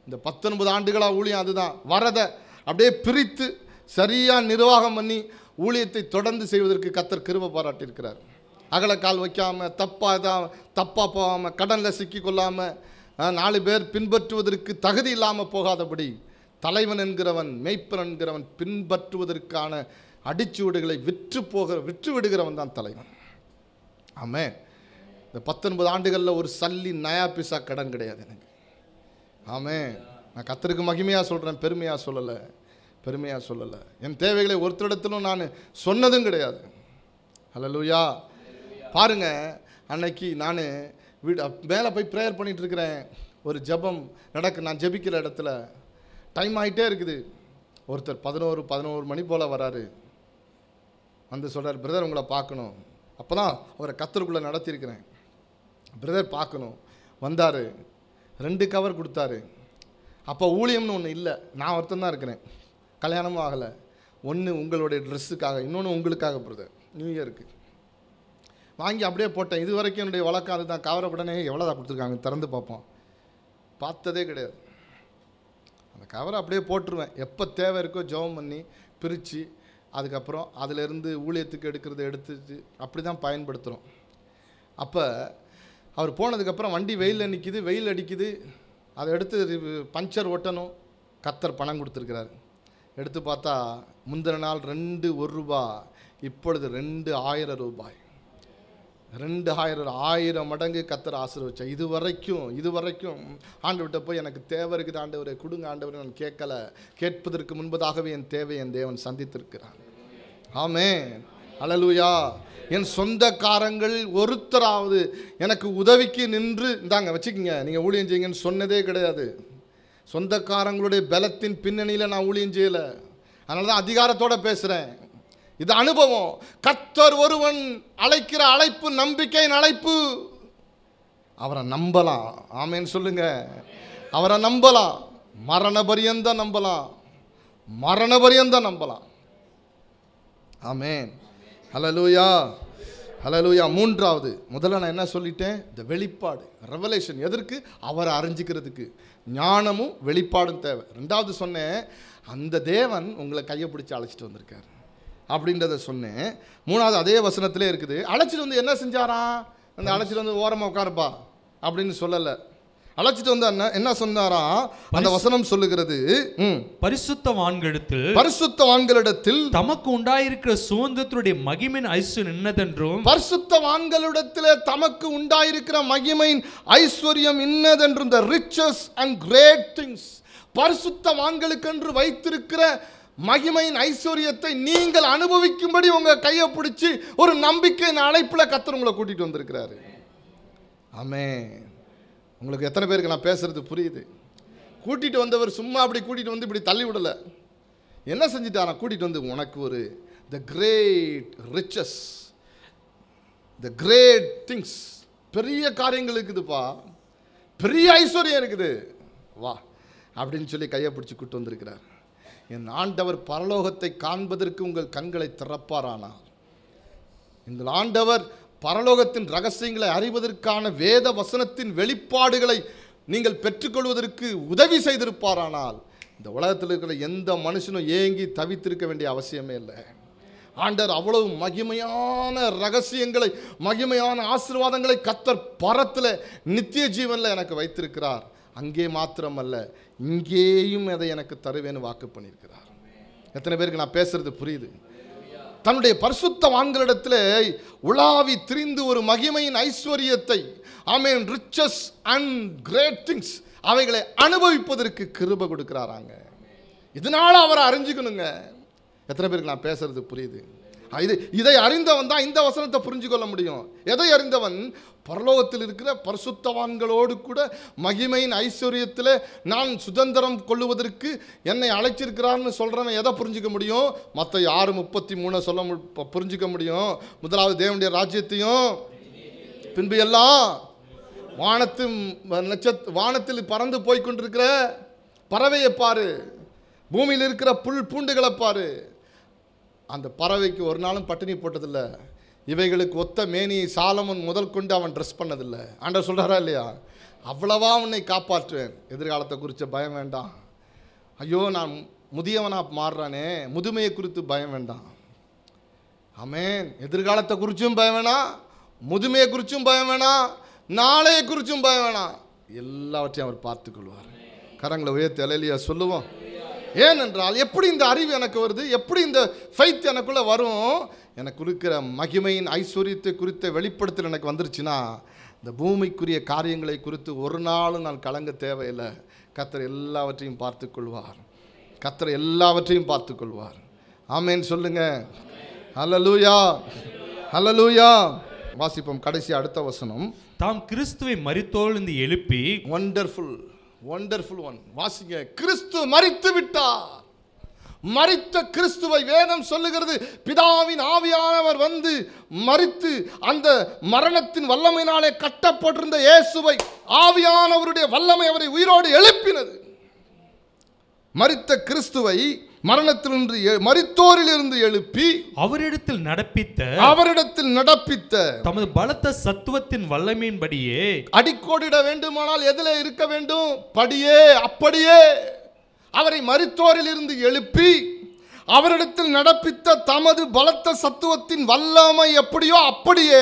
இந்த 19 ஆண்டுகளாக ஊழியம் அதுதான். வரதை அப்படியே பிரித்து சரியாக நிர்வாகம் பண்ணி ஊழியத்தை தொடர்ந்து செய்வதற்கு கர்த்தர் கிருபை பாராட்டியிருக்கிறார். அகலக்கால் வைக்காமல், தப்பாக போகாமல், கடனில் சிக்கி கொள்ளாமல், 4 பேர் பின்பற்றுவதற்கு தகுதி இல்லாமல் போகாதபடி தலைவன் என்கிறவன், மேய்ப்பன் என்கிறவன் பின்பற்றுவதற்கான அடிச்சுவடுகளை விற்று விடுகிறவன் தான் தலைவன். ஆமே, இந்த 19 ஆண்டுகளில் ஒரு சல்லி நயா பிசா கடன் கிடையாது எனக்கு. ஆமே, நான் கர்த்தருக்கு மகிமையாக சொல்கிறேன், பெருமையாக சொல்லலை. என் தேவைகளை ஒருத்தரிடத்திலும் நான் சொன்னதும் கிடையாது. ஹல்லேலூயா. பாருங்க, அன்னைக்கு நான் மேலே போய் ப்ரேயர் பண்ணிகிட்டு இருக்கிறேன். ஒரு ஜெபம் நான் ஜெபிக்கிற இடத்துல டைம் ஆகிட்டே இருக்குது. ஒருத்தர் 11 மணி போல் வராரு. வந்து சொல்கிறார், பிரதர் உங்களை பார்க்கணும். அப்போ தான் அவரை கர்த்தருக்குள்ளே நடத்தியிருக்கிறேன். பிரதர் பார்க்கணும். வந்தார், 2 கவர் கொடுத்தாரு. அப்போ ஊழியம்னு ஒன்று இல்லை, நான் ஒருத்தன் தான் இருக்கிறேன், கல்யாணமும் ஆகலை. ஒன்று உங்களுடைய ட்ரெஸ்ஸுக்காக, இன்னொன்று உங்களுக்காக பிரதர், நியூ இயருக்கு வாங்கி அப்படியே போட்டேன். இது வரைக்கும் என்னுடைய வழக்கம் அதுதான். கவரை எவ்வளோ தான் கொடுத்துருக்காங்க திறந்து பார்ப்போம், பார்த்ததே கிடையாது. அந்த கவரை அப்படியே போட்டுருவேன். எப்போ தேவை இருக்கோ ஜெபம் பண்ணி பிரித்து அதுக்கப்புறம் அதிலேருந்து ஊழியத்துக்கு எடுக்கிறத எடுத்துட்டு அப்படி தான் பயன்படுத்துகிறோம். அப்போ அவர் போனதுக்கப்புறம் வண்டி வெயில் நிற்கிது, வெயில் அடிக்குது. அதை எடுத்து பஞ்சர் ஒட்டணும். கர்த்தர் பணம் கொடுத்துருக்கிறார். எடுத்து பார்த்தா முந்தின நாள் 2 1 ரூபா, இப்பொழுது 2000 ரூபாய். 1000 மடங்கு கர்த்தர் ஆசீர்வதிச்சார். இது வரைக்கும் ஆண்டவர்கிட்ட போய் எனக்கு தேவை இருக்குது ஆண்டவரே கொடுங்க ஆண்டவரே நான் கேட்கல. கேட்பதற்கு முன்பதாகவே என் தேவை என் தேவன் சந்தித்திருக்கிறார். ஆமென், அல்லேலூயா. என் சொந்தக்காரங்கள் ஒருத்தராவது எனக்கு உதவிக்கு நின்று இந்தாங்க வச்சுக்கிங்க நீங்கள் ஊழியம் செய்யுங்கன்னு சொன்னதே கிடையாது. சொந்தக்காரங்களுடைய பலத்தின் பின்னணியில் நான் ஊழியம் செய்யலை. அதனால தான் அதிகாரத்தோடு பேசுகிறேன். இது அனுபவம். கர்த்தர் ஒருவன் அழைக்கிற அழைப்பு நம்பிக்கையின் அழைப்பு. அவரை நம்பலாம். ஆமென் சொல்லுங்க. அவரை நம்பலாம். மரண பரியந்தம் நம்பலாம். ஆமென், ஹல்லேலூயா, ஹல்லேலூயா. மூன்றாவது, முதல்ல நான் என்ன சொல்லிட்டேன், இந்த வெளிப்பாடு, ரெவலேஷன். எதற்கு? அவரை அறிஞ்சிக்கிறதுக்கு ஞானமும் வெளிப்பாடும் தேவை. 2வது சொன்னேன், அந்த தேவன் உங்களை கையை பிடிச்சி அழைச்சிட்டு வந்திருக்காரு அப்படின்றத சொன்னேன். 3வது அதே வசனத்திலே இருக்குது. அழைச்சிட்டு வந்து என்ன செஞ்சாராம்? அந்த அழைச்சிட்டு வந்து ஓரமாக உட்காருப்பா அப்படின்னு சொல்லலை. அழைச்சிட்டு வந்து என்ன சொன்னாராம்? அந்த வசனம் சொல்லுகிறது, பரிசுத்தவான்களிடத்தில் தமக்கு உண்டாயிருக்கிற சுதந்திரத்துடைய மகிமையின் ஐஸ்வர்யம் இன்னதென்றும், பரிசுத்தவான்களிடத்தில் தமக்கு உண்டாயிருக்கிற மகிமையின் ஐஸ்வர்யம் இன்னதென்றும், the riches and great things, பரிசுத்தவான்களுக்கென்று வைத்திருக்கிற மகிமையின் ஐஸ்வர்யத்தை நீங்கள் அனுபவிக்கும்படி உங்க கையை பிடிச்சி ஒரு நம்பிக்கையின் அழைப்பில் கர்த்தர் உங்களை கூட்டிட்டு வந்திருக்கிறாரு. ஆமென். உங்களுக்கு எத்தனை பேருக்கு நான் பேசுறது புரியுது? கூட்டிட்டு வந்தவர் சும்மா அப்படி கூட்டிட்டு வந்து இப்படி தள்ளி விடலை. என்ன செஞ்சுட்டாரா? கூட்டிட்டு வந்து உனக்கு ஒரு the great riches, the great things, பெரிய காரியங்கள் இருக்குதுப்பா, பெரிய ஐஸ்வர்யம் இருக்குது, வா அப்படின்னு சொல்லி கையை பிடிச்சி கூட்டு வந்திருக்கிறார். என் ஆண்டவர் பரலோகத்தை காண்பதற்கு உங்கள் கண்களை திறப்பாரானால், இந்த ஆண்டவர் பரலோகத்தின் ரகசியங்களை அறிவதற்கான வேத வசனத்தின் வெளிப்பாடுகளை நீங்கள் பெற்றுக்கொள்வதற்கு உதவி செய்திருப்பாரானால், இந்த உலகத்தில் இருக்கிற எந்த மனுஷனும் ஏங்கி தவித்திருக்க வேண்டிய அவசியமே இல்லை. ஆண்டவர் அவ்வளவு மகிமையான ரகசியங்களை, மகிமையான ஆசீர்வாதங்களை கர்த்தர் பரத்தில் நித்திய ஜீவனில் எனக்கு வைத்திருக்கிறார். அங்கே மாத்திரமல்ல, இங்கேயும் அதை எனக்கு தருவேன்னு வாக்கு பண்ணியிருக்கிறார். எத்தனை பேருக்கு நான் பேசுறது புரியுது? தன்னுடைய பரிசுத்தவான்களிடத்தில் உலாவி திரிந்து ஒரு மகிமையின் ஐஸ்வர்யத்தை, ஆமென், riches and great things, அவைகளை அனுபவிப்பதற்கு கிருபை கொடுக்கிறாராங்க. இதனால அவரை அறிஞ்சுக்கணுங்க. எத்தனை பேருக்கு நான் பேசுறது புரியுது? இதை அறிந்தவன் தான் இந்த வசனத்தை புரிஞ்சு கொள்ள முடியும். எதை அறிந்தவன்? பரலோகத்தில் இருக்கிற பரிசுத்தவான்களோடு கூட மகிமையின் ஐஸ்வர்யத்தில் நான் சுதந்திரம் கொள்ளுவதற்கு என்னை அழைச்சிருக்கிறான்னு சொல்கிறவன் எதை புரிஞ்சிக்க முடியும்? மற்ற 6:33 சொல்ல புரிஞ்சிக்க முடியும். முதலாவது தேவனுடைய ராஜ்யத்தையும், பின்பு எல்லாம் வானத்தில் பறந்து போய் கொண்டிருக்கிற பறவையை பாரு, பூமியில் இருக்கிற புல் பூண்டுகளை பாரு, அந்த பறவைக்கு ஒரு நாளும் பட்டினி போட்டதில்லை. இவைகளுக்கு ஒத்த மேனியை சாலமன் முதல் கொண்டு அவன் ட்ரெஸ் பண்ணதில்லை. ஆண்டவர் சொல்கிறாரா இல்லையா? அவ்வளவா உன்னை காப்பாற்றுவேன், எதிர்காலத்தை குறித்த பயம் வேண்டாம். ஐயோ நான் முதியவனாக மாறுறானே, முதுமையை குறித்து பயம் வேண்டாம். ஆமென். எதிர்காலத்தை குறிச்சும் பயம் வேணாம், முதுமையை குறிச்சும் பயம் வேணாம், நாளைய குறிச்சும் பயம் வேணாம். எல்லாவற்றையும் அவர் பார்த்துக்கொள்வார். கரங்களை உயர்த்தி அல்லேலூயா சொல்லுவோம். ஏனென்றால் எப்படி இந்த அறிவு எனக்கு வருது, எப்படி இந்த ஃபெய்த் எனக்குள்ளே வரும்? எனக்கு இருக்கிற மகிமையின் ஐஸ்வர்யத்தை குறித்த வெளிப்படுத்தல் எனக்கு வந்துருச்சுன்னா, இந்த பூமிக்குரிய காரியங்களை குறித்து ஒரு நாளும் நான் கலங்க தேவையில்லை. கர்த்தர் எல்லாவற்றையும் பார்த்துக்கொள்வார். கர்த்தர் எல்லாவற்றையும் பார்த்துக்கொள்வார். ஆமென் சொல்லுங்க. ஹல்லேலூயா, ஹல்லேலூயா. வாசிப்போம் கடைசி அடுத்த வசனம். தாம் கிறிஸ்துவை மரித்தோரிலிருந்து எழுப்பி. Wonderful, wonderful one. வாசிங்க. கிறிஸ்து மரித்து விட்டார். மரித்த கிறிஸ்துவை வேதம் சொல்லுகிறது, பிதாவின் ஆவியானவர் வந்து மரித்து அந்த மரணத்தின் வல்லமையினாலே கட்டப்பட்டிருந்த இயேசுவை ஆவியானவருடைய வல்லமை அவரை உயிரோடு எழுப்பினது. மரித்த கிறிஸ்துவை மரித்தோரிலிருந்து எழுப்பி அவரிடத்தில் நடப்பித்த தமது பலத்த சத்துவத்தின் வல்லமையின்படியே. அடிக்கோடிட வேண்டுமானால் எதில் இருக்க வேண்டும்? படியே. அப்படியே அவரை மரித்தோரிலிருந்து எழுப்பி அவரிடத்தில் நடப்பித்த தமது பலத்த சத்துவத்தின் வல்லமை எப்படியோ அப்படியே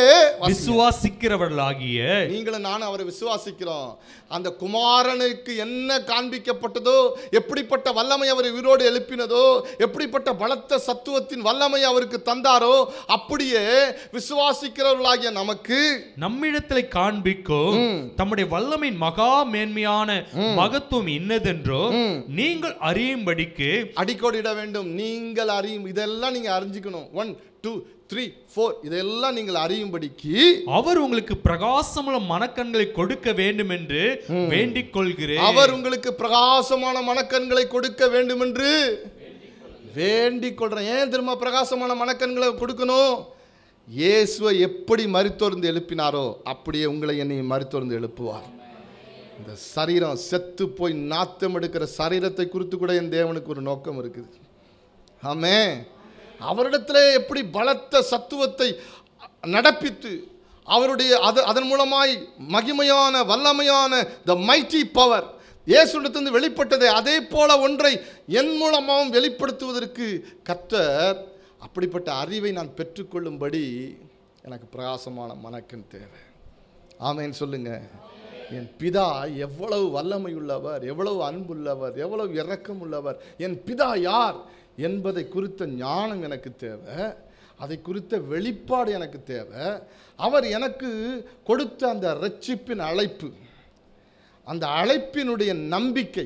விசுவாசிக்கிறவர்களாகிய நீங்களும் நானும் அவரை விசுவாசிக்கிறோம். அந்த குமாரனுக்கு என்ன காண்பிக்கப்பட்டதோ, எப்படிப்பட்ட வல்லமை அவரை உயிரோடு எழுப்பினதோ, எப்படிப்பட்ட பலத்த சத்துவத்தின் வல்லமை அவருக்கு தந்தாரோ, அப்படியே விசுவாசிக்கிறவர்களாகிய நமக்கு நம்மிடத்தில் காண்பிக்கும் தம்முடைய வல்லமையின் மகா மேன்மையான மகத்துவம் இன்னதென்றோ நீங்கள் அறியும்படிக்கு. அடிக்கோடிட வேண்டும். நீங்கள் அறியும், இதெல்லாம் நீங்க அறிஞ்சிக்கணும். 1 2 3 4 இதெல்லாம் நீங்கள் அறியும்படிக்கு அவர் உங்களுக்கு பிரகாசமான மனக்கண்களை கொடுக்க வேண்டும் என்று வேண்டிக் கொள்கிறேன். அவர் உங்களுக்கு பிரகாசமான மனக்கண்களை கொடுக்க வேண்டும் என்று வேண்டிக் கொள்றேன். ஏன் திரும்ப பிரகாசமான மனக்கண்களை கொடுக்கணும்? இயேசுவை எப்படி மரித்தோர்ந்து எழுப்பினாரோ அப்படியே உங்களை என்னை மரித்தோர்ந்து எழுப்புவார். இந்த சரீரம் செத்து போய் நாத்தம் எடுக்கிற சரீரத்தை குறித்து கூட என் தேவனுக்கு ஒரு நோக்கம் இருக்குது. ஆமென். அவரிடத்திலே எப்படி பலத்த சத்துவத்தை நடப்பித்து அவருடைய அதன் மூலமாய் மகிமையான வல்லமையான த மைட்டி பவர் இயேசுவிடத்திலிருந்து வெளிப்பட்டதை அதே போல ஒன்றை என் மூலமாகவும் வெளிப்படுத்துவதற்கு கர்த்தர் அப்படிப்பட்ட அறிவை நான் பெற்றுக்கொள்ளும்படி எனக்கு பிரகாசமான மனக்கண் தேவை. ஆமென் சொல்லுங்க. என் பிதா எவ்வளவு வல்லமை உள்ளவர், எவ்வளவு அன்புள்ளவர், எவ்வளவு இரக்கம் உள்ளவர், என் பிதா யார் என்பதை குறித்த ஞானம் எனக்கு தேவை. அதை குறித்த வெளிப்பாடு எனக்கு தேவை. அவர் எனக்கு கொடுத்த அந்த இரட்சிப்பின் அழைப்பு, அந்த அழைப்பினுடைய நம்பிக்கை,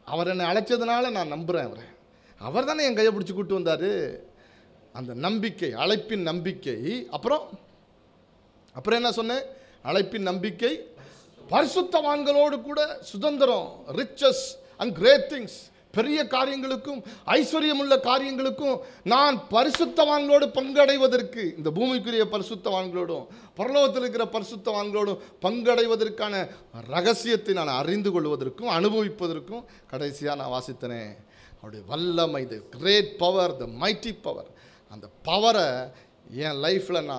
அவர் என்னை அழைச்சதுனால நான் நம்புகிறேன். அவர் தானே என் கையை பிடிச்சி கூட்டு வந்தார். அந்த நம்பிக்கை, அழைப்பின் நம்பிக்கை. அப்புறம் என்ன சொன்னேன்? அழைப்பின் நம்பிக்கை, பரிசுத்தவான்களோடு கூட சுதந்திரம், ரிச்சஸ் அண்ட் கிரேட் திங்ஸ். பெரிய காரியங்களுக்கும் ஐஸ்வர்யமுள்ள காரியங்களுக்கும் நான் பரிசுத்தவான்களோடு பங்கடைவதற்கு, இந்த பூமிக்குரிய பரிசுத்தவான்களோடும் பரலோகத்தில் இருக்கிற பரிசுத்தவான்களோடும் பங்கடைவதற்கான ரகசியத்தை நான் அறிந்து கொள்வதற்கும் அனுபவிப்பதற்கும் கடைசியாக நான் வாசித்தனே அவருடைய வல்லமை, the great power, the mighty power. அந்த பவரை என் லைஃப்பில்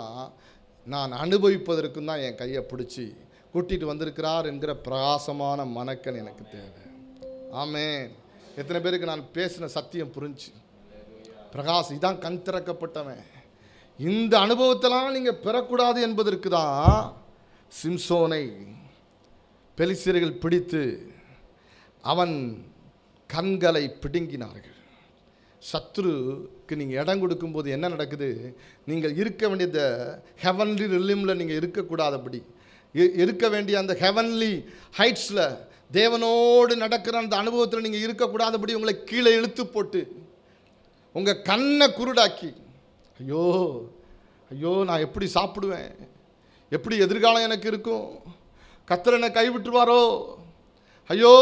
நான் அனுபவிப்பதற்கும் தான் என் கையை பிடிச்சி கூட்டிகிட்டு வந்திருக்கிறார் என்கிற பிரகாசமான மனக்கண் எனக்கு தேவை. ஆமென். எத்தனை பேருக்கு நான் பேசின சத்தியம் புரிஞ்சு? இதான் கண் திறக்கப்பட்டவன். இந்த அனுபவத்தெல்லாம் நீங்கள் பெறக்கூடாது என்பதற்கு தான் சிம்சோனை பெலிஸ்தர்கள் பிடித்து அவன் கண்களை பிடுங்கினார்கள். சத்துருக்கு நீங்கள் இடம் கொடுக்கும்போது என்ன நடக்குது? நீங்கள் இருக்க வேண்டிய ஹெவன்லி ரிலிமில் நீங்கள் இருக்கக்கூடாதபடி, இருக்க வேண்டிய அந்த ஹெவன்லி ஹைட்ஸில் தேவனோடு நடக்கிற அந்த அனுபவத்தில் நீங்கள் இருக்கக்கூடாதபடி உங்களை கீழே இழுத்து போட்டு உங்கள் கண்ணை குருடாக்கி, ஐயோ ஐயோ நான் எப்படி சாப்பிடுவேன், எப்படி எதிர்காலம் எனக்கு இருக்கும், கர்த்தர் என்னை கைவிட்டுருவாரோ, ஐயோ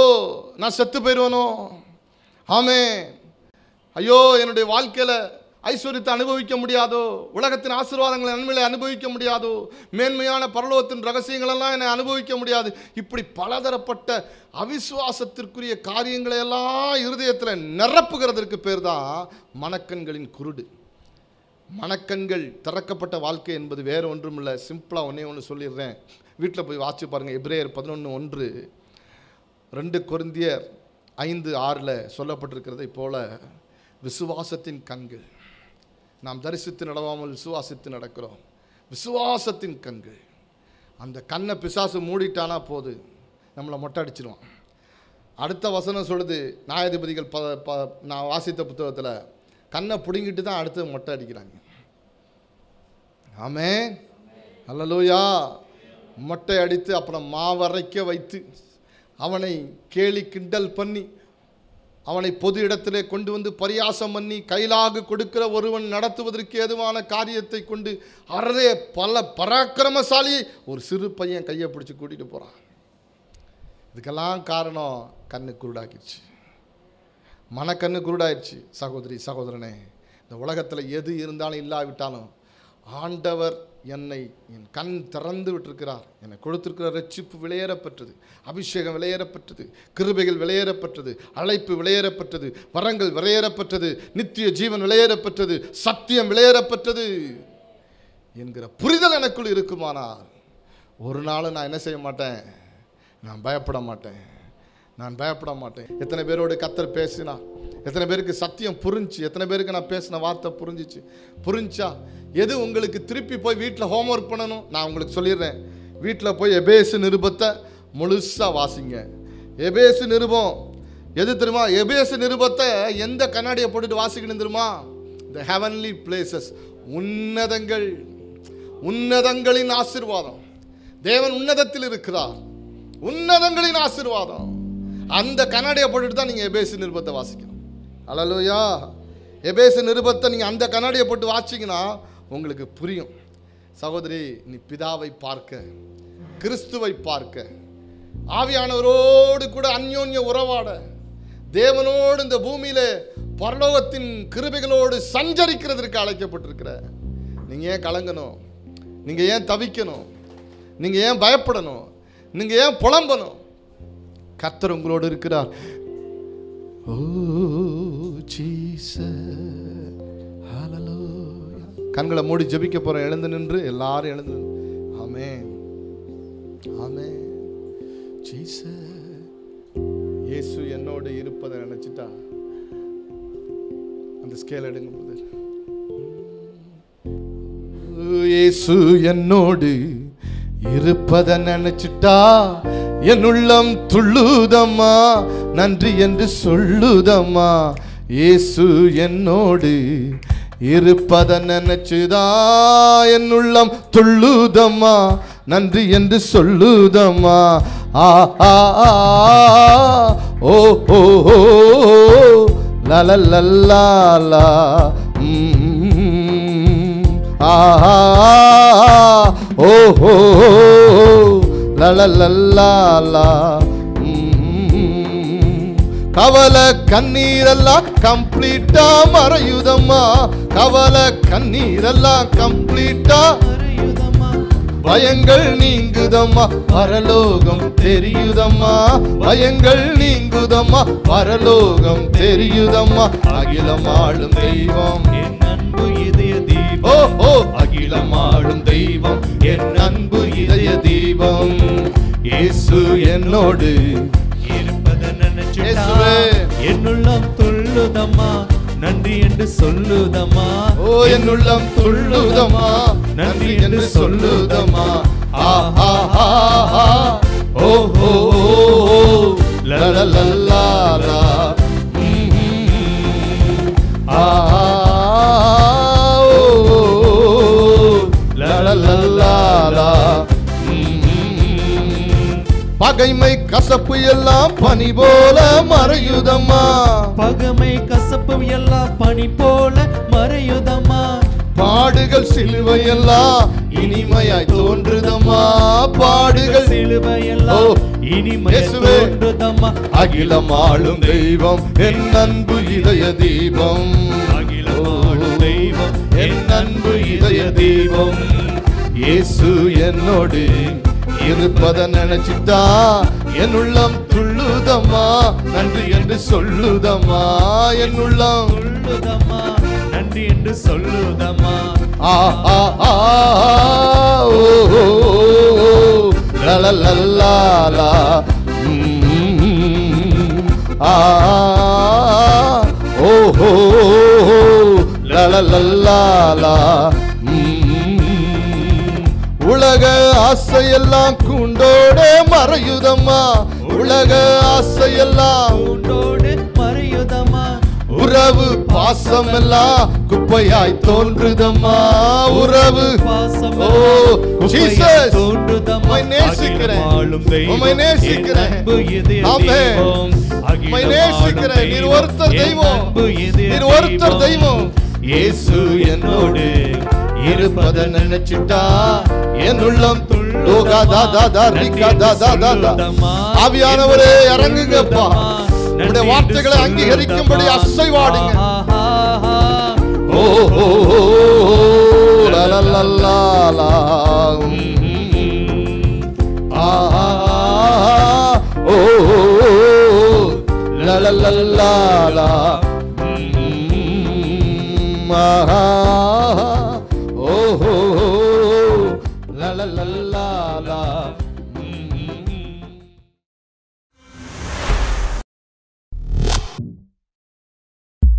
நான் செத்து போயிடுவேனோ, ஆமென், ஐயோ என்னுடைய வாழ்க்கையில் ஐஸ்வர்யத்தை அனுபவிக்க முடியாதோ, உலகத்தின் ஆசீர்வாதங்களை நன்மையை அனுபவிக்க முடியாதோ, மேன்மையான பரலோகத்தின் ரகசியங்களெல்லாம் என்னை அனுபவிக்க முடியாது. இப்படி பலதரப்பட்ட அவிசுவாசத்திற்குரிய காரியங்களை எல்லாம் இருதயத்தில் நிரப்புகிறதற்கு பேர் தான் மனக்கண்களின் குருடு. மனக்கண்கள் திறக்கப்பட்ட வாழ்க்கை என்பது வேறு ஒன்றும் இல்லை. சிம்பிளாக ஒன்று சொல்லிடுறேன், வீட்டில் போய் வாசிச்சு பாருங்கள். எபிரேயர் 11:1, 2 கொரிந்தியர் 5:6 சொல்லப்பட்டிருக்கிறதை போல விசுவாசத்தின் கண்கள். நாம் தரிசித்து நடவாமல் விசுவாசித்து நடக்கிறோம். விசுவாசத்தின் கண்கள். அந்த கண்ணை பிசாசு மூடிட்டானா போது நம்மளை மொட்டை அடிச்சிடுவான். அடுத்த வசனம் சொல்லுது, நியாயாதிபதிகள் நான் வாசித்த புத்தகத்தில், கண்ணை பிடுங்கிட்டு தான் அடுத்து மொட்டை அடிக்கிறாங்க. ஆமென், அல்லேலூயா. மொட்டை அடித்து அப்புறம் மாவரைக்க வைத்து அவனை கேலி கிண்டல் பண்ணி அவனை பொது இடத்திலே கொண்டு வந்து பரியாசம் பண்ணி கைலாக கொடுக்கிற ஒருவன் நடத்துவதற்கு ஏதுவான காரியத்தை கொண்டு அறவே பல பராக்கிரமசாலியை ஒரு சிறு பையன் கையை பிடிச்சி கூட்டிகிட்டு போகிறான். இதுக்கெல்லாம் காரணம் கண்ணு குருடாக்கிடுச்சு, மனக்கண்ணு குருடாயிடுச்சு. சகோதரி சகோதரனே, இந்த உலகத்தில் எது இருந்தாலும் இல்லாவிட்டாலும் ஆண்டவர் என்னை என் கண் திறந்து விட்டிருக்கிறார். என்னை கொடுத்திருக்கிற ரட்சிப்பு விலையேறப்பட்டது, அபிஷேகம் விலையேறப்பட்டது, கிருபைகள் விலையேறப்பட்டது, அழைப்பு விலையேறப்பட்டது, வரங்கள் விலையேறப்பட்டது, நித்திய ஜீவன் விலையேறப்பட்டது, சத்தியம் விலையேறப்பட்டது என்கிற புரிதல் எனக்குள் இருக்குமானால் ஒரு நாள் நான் என்ன செய்ய மாட்டேன், நான் பயப்பட மாட்டேன், நான் பயப்பட மாட்டேன். எத்தனை பேரோடு கர்த்தர் பேசினா, எத்தனை பேருக்கு சத்தியம் புரிஞ்சு, எத்தனை பேருக்கு நான் பேசின வார்த்தை புரிஞ்சா? எது உங்களுக்கு திருப்பி போய் வீட்டில் ஹோம்ஒர்க் பண்ணணும்? நான் உங்களுக்கு சொல்லிடுறேன், வீட்டில் போய் எபேசு நிருபத்தை முழுசாக வாசிங்க. எபேசு நிருபம் எது தெரியுமா? எபேசு நிருபத்தை எந்த கண்ணாடியை போட்டுட்டு வாசிக்கணும் தெரியுமா? த ஹெவன்லி பிளேசஸ், உன்னதங்கள், உன்னதங்களின் ஆசீர்வாதம். தேவன் உன்னதத்தில் இருக்கிறார், உன்னதங்களின் ஆசீர்வாதம். அந்த கண்ணாடியை போட்டுட்டு தான் நீங்கள் எபேசு நிருபத்தை வாசிக்கணும். அல்லேலூயா. எபேசு நிருபத்தை நீங்கள் அந்த கண்ணாடியை போட்டு வாசிங்கன்னா உங்களுக்கு புரியும். சகோதரி, நீ பிதாவை பார்க்க, கிறிஸ்துவை பார்க்க, ஆவியானவரோடு கூட அந்யோன்ய உறவாட, தேவனோடு இந்த பூமியில பரலோகத்தின் கிருபைகளோடு சஞ்சரிக்கிறதற்கு அழைக்கப்பட்டிருக்கிற நீங்கள் ஏன் கலங்கணும்? நீங்கள் ஏன் தவிக்கணும்? நீங்கள் ஏன் பயப்படணும்? நீங்கள் ஏன் புலம்பணும்? கர்த்தர் உங்களோடு இருக்கிறார். ஓ ஜீசஸ், ஹல்லேலூயா. கண்களை மூடி ஜெபிக்க போறோம். எழுந்து நின்று எல்லாரும் எழுந்து. ஆமென், ஆமென். ஜீசஸ், இயேசு என்னோடு இருப்பதை நினைச்சிட்டா அந்த ஸ்கேல் எடுங்க பிரதர். இயேசு என்னோடு இருப்பதை நினைச்சிட்டா என் உள்ளம் துள்ளுதம்மா, நன்றி என்று சொல்லுதம்மா. இயேசு என்னோடு இருப்பதை நினைச்சுதா என் உள்ளம் துள்ளுதம்மா, நன்றி என்று சொல்லுதம்மா. ஆ ஆ ஓ ஓ ஓ லா லா லா லா ஆ ஓ ஓ லா லா லா லா. கவலை கண்ணீரெல்லாம் கம்ப்ளீட்டா மறையுதம்மா, கவலை கண்ணீரெல்லாம் கம்ப்ளீட்டா மறையுதம்மா. பயங்கள் நீங்குதம்மா, பரலோகம் தெரியுதம்மா, பயங்கள் நீங்குதம்மா, பரலோகம் தெரியுதம்மா. அகிலம் ஆளும் தெய்வம் என் அன்பு இதய தீபம், ஓ ஓ அகிலம் ஆளும் தெய்வம் என் அன்பு இதய தீபம். இயேசு என்னோடு இருப்பதை நினைச்சுட்டா என் உள்ளம் துள்ளுதம்மா, நன்றி என்று சொல்லுதம்மா. ஓ என் உள்ளம் துள்ளுதம்மா, நன்றி என்று சொல்லுதம்மா. ஆ ஆ ஆ ஓ ஓ லா லா லா லா ஆ ஓ லா லா லா லா. பகைமை கசப்பு எல்லாம் பனி போல மறையுதம்மா, பகைமை கசப்பு எல்லாம் பனி போல மறையுதம்மா. பாடுகள் சிலுவை எல்லாம் இனிமையாய் தோன்றுதம்மா, பாடுகள் சிலுவை எல்லாம் இனிமையாய் தோன்றுதம்மா. அகிலம் ஆளும் தெய்வம் என் அன்பு இதய தீபம், அகிலம் ஆளும் தெய்வம் என் அன்பு இதய தீபம். இயேசு என்னோடு இருப்பதை நினைச்சிட்டா என் உள்ளம் துள்ளுதம்மா, நன்றி என்று சொல்லுதம்மா. என் உள்ளம் துள்ளுதம்மா, நன்றி என்று சொல்லுதம்மா. ஆ ஆ ஆ ஓ ஓ லா லா லா லா லா ஆ ஓ ஓ லா லா லா லா லா உலக ஆசையெல்லாம் கூண்டோட மறையுதம்மா உலக ஆசையெல்லாம் உண்டோடு மறையுதம்மா உறவு பாசம் எல்லாம் குப்பையாய் தோன்றுதம்மா உறவு பாசம் ஓ ஜீசஸ் உம்மை நேசிக்கிறேன் உம்மை நேசிக்கிறேன் ஆமென் உம்மை நேசிக்கிறேன் நீர் ஒருத்தர் தெய்வம் நீர் ஒருத்தர் தெய்வம் இயேசு என்னோடு இருப்பதை நினைச்சிட்டா என் உள்ளம் ஆவியானவரே இறங்குங்கப்பா உடைய வார்த்தைகளை அங்கீகரிக்கும்படி அசைவாடுங்க ஓ ஓ லா லா லா லா ஆ ஓ லா லா லா லா லா ஓ la la la la la